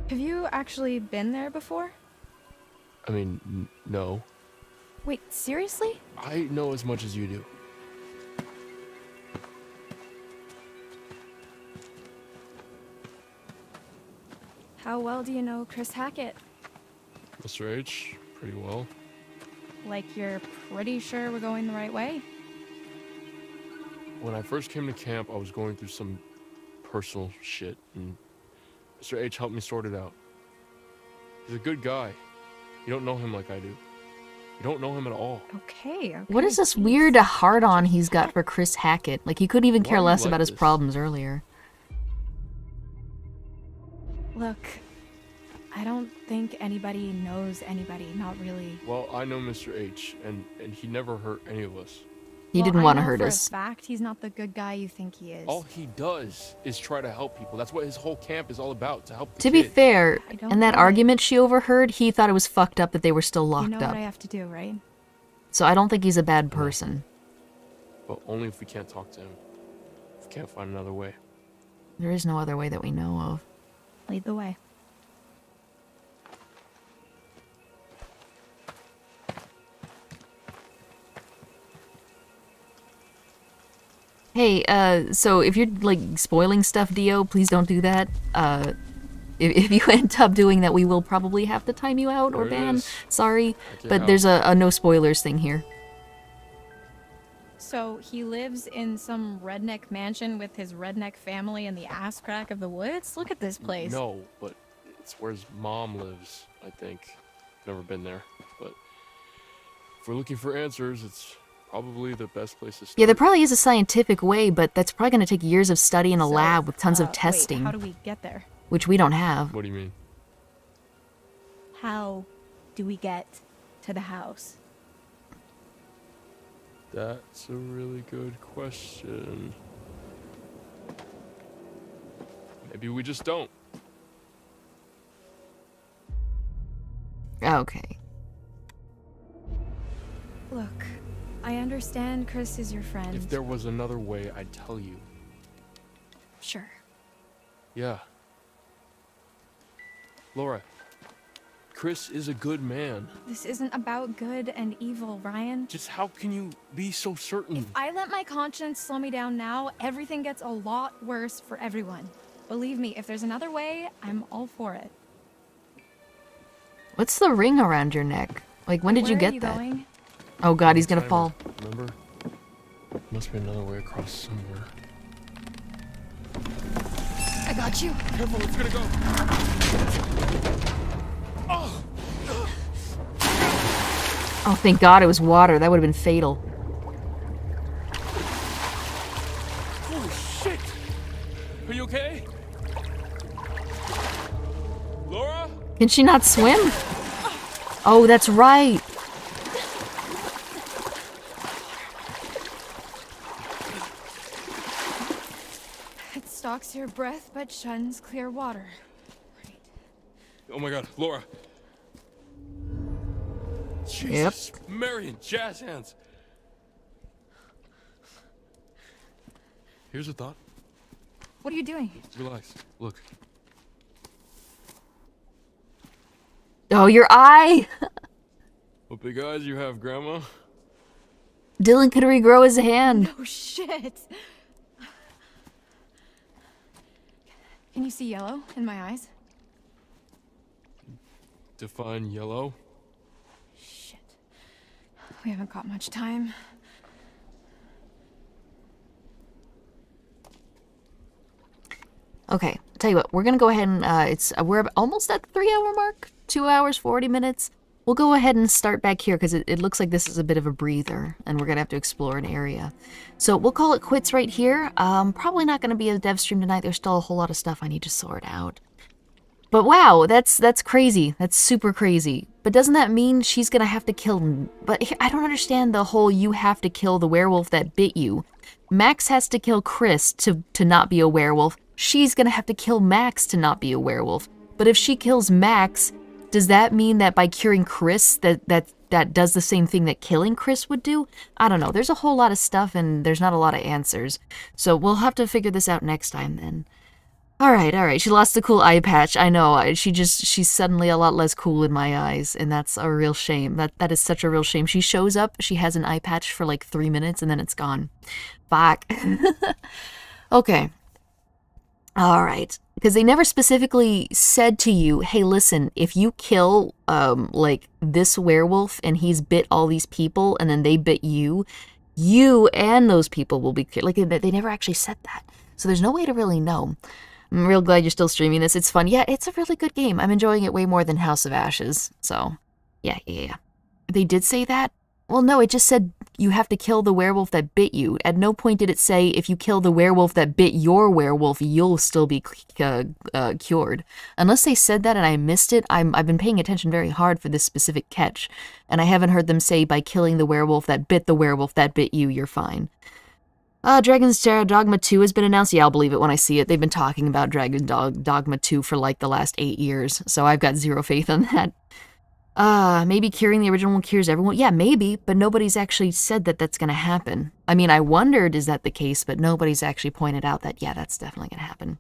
Have you actually been there before?
I mean, no.
Wait, seriously?
I know as much as you do.
How well do you know Chris Hackett?
Mr. H, pretty well.
Like you're pretty sure we're going the right way?
When I first came to camp, I was going through some personal shit, and Mr. H helped me sort it out. He's a good guy. You don't know him like I do. You don't know him at all.
Okay.
What is this weird hard-on he's got for Chris Hackett? Like, he couldn't even care
Why do you
less
like
about his
this?
problems earlier.
Look, I don't think anybody knows anybody, not really.
Well, I know Mr. H, and he never hurt any of us.
He
Well,
didn't
I
want to
know
hurt
for
us.
a fact he's not the good guy you think he is.
All he does is try to help people. That's what his whole camp is all about, to help the
To be
kids.
fair,
I don't
in that
know it.
argument she overheard, he thought it was fucked up that they were still
You
locked
know
up.
what I have to do, right?
So I don't think he's a bad person.
But only if we can't talk to him. If we can't find another way.
There is no other way that we know of.
Lead the way.
Hey, so if you're, like, spoiling stuff, Dio, please don't do that. If you end up doing that, we will probably have to time you out or
There it
ban.
is.
Sorry,
Check it
but
out.
there's a no spoilers thing here.
So he lives in some redneck mansion with his redneck family in the ass crack of the woods? Look at this place.
No, but it's where his mom lives, I think. Never been there, but if we're looking for answers, it's probably the best place to start.
Yeah, there probably is a scientific way, but that's probably going to take years of study in a
So,
lab with tons of
wait,
testing,
how do we get there?
which we don't have.
What do you mean?
How do we get to the house?
That's a really good question. Maybe we just don't.
Okay.
Look, I understand Chris is your friend.
If there was another way, I'd tell you.
Sure.
Yeah. Laura, Chris is a good man.
This isn't about good and evil, Ryan.
Just how can you be so certain?
If I let my conscience slow me down now, everything gets a lot worse for everyone. Believe me, if there's another way, I'm all for it.
What's the ring around your neck? Like, when did you
Where are
get
you
that?
going?
Oh god, he's gonna
Timer,
fall.
Remember? Must be another way across somewhere.
I got you.
Careful, it's gonna go.
Oh, thank god it was water. That would have been fatal.
Holy shit! Are you okay? Laura?
Can she not swim? Oh, that's right.
It stalks your breath but shuns clear water.
Oh my god, Laura. Jesus, Marion, jazz hands. Here's a thought.
What are you doing?
Relax. Look.
Oh, your eye!
What big eyes you have, Grandma.
Dylan could regrow his hand.
Oh shit! Can you see yellow in my eyes?
Define yellow.
Shit. We haven't got much time.
Okay, tell you what, we're gonna go ahead and we're almost at the 3-hour mark. 2 hours, 40 minutes. We'll go ahead and start back here because it looks like this is a bit of a breather and we're gonna have to explore an area. So we'll call it quits right here. Probably not gonna be a dev stream tonight. There's still a whole lot of stuff I need to sort out. But wow, that's crazy. That's super crazy. But doesn't that mean she's gonna have to kill... But I don't understand the whole you have to kill the werewolf that bit you. Max has to kill Chris to not be a werewolf. She's gonna have to kill Max to not be a werewolf. But if she kills Max, does that mean that by curing Chris that does the same thing that killing Chris would do? I don't know. There's a whole lot of stuff and there's not a lot of answers. So we'll have to figure this out next time then. Alright, she lost the cool eye patch. I know, she's suddenly a lot less cool in my eyes, and that's a real shame. That is such a real shame. She shows up, she has an eye patch for like 3 minutes, and then it's gone. Fuck. Okay. Alright. Because they never specifically said to you, hey, listen, if you kill, like, this werewolf, and he's bit all these people, and then they bit you, you and those people will be killed. Like, they never actually said that. So there's no way to really know. I'm real glad you're still streaming this. It's fun. Yeah, it's a really good game. I'm enjoying it way more than House of Ashes. So, yeah. They did say that? Well, no, it just said you have to kill the werewolf that bit you. At no point did it say if you kill the werewolf that bit your werewolf, you'll still be cured. Unless they said that and I missed it, I've been paying attention very hard for this specific catch. And I haven't heard them say by killing the werewolf that bit the werewolf that bit you, you're fine. Dragon's Dogma 2 has been announced. Yeah, I'll believe it when I see it. They've been talking about Dragon's Dogma 2 for like the last 8 years, so I've got zero faith on that. Maybe curing the original one cures everyone. Yeah, maybe, but nobody's actually said that that's gonna happen. I mean, I wondered, is that the case, but nobody's actually pointed out that, yeah, that's definitely gonna happen.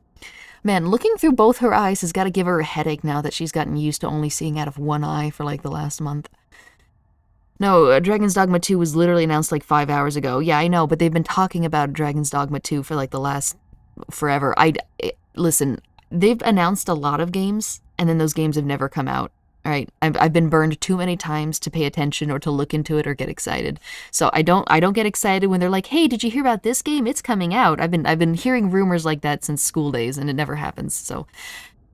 Man, looking through both her eyes has got to give her a headache now that she's gotten used to only seeing out of one eye for like the last month. No, Dragon's Dogma 2 was literally announced like 5 hours ago. Yeah, I know, but they've been talking about Dragon's Dogma 2 for like the last forever. Listen, they've announced a lot of games, and then those games have never come out. All right, I've been burned too many times to pay attention or to look into it or get excited. So I don't get excited when they're like, "Hey, did you hear about this game? It's coming out." I've been hearing rumors like that since school days, and it never happens. So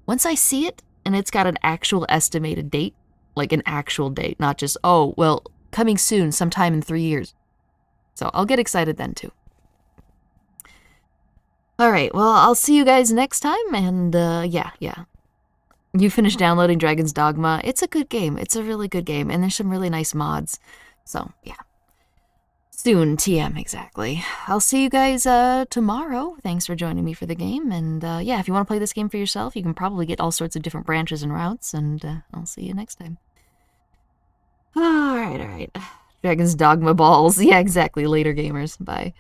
once I see it and it's got an actual estimated date, like an actual date, not just, oh, well, coming soon, sometime in 3 years. So I'll get excited then too. All right, well, I'll see you guys next time, and yeah. You finished downloading Dragon's Dogma. It's a good game. It's a really good game, and there's some really nice mods. So, yeah. Soon, TM, exactly. I'll see you guys tomorrow. Thanks for joining me for the game, and yeah, if you want to play this game for yourself, you can probably get all sorts of different branches and routes, and I'll see you next time. All right. Dragon's Dogma balls. Yeah, exactly. Later, gamers. Bye.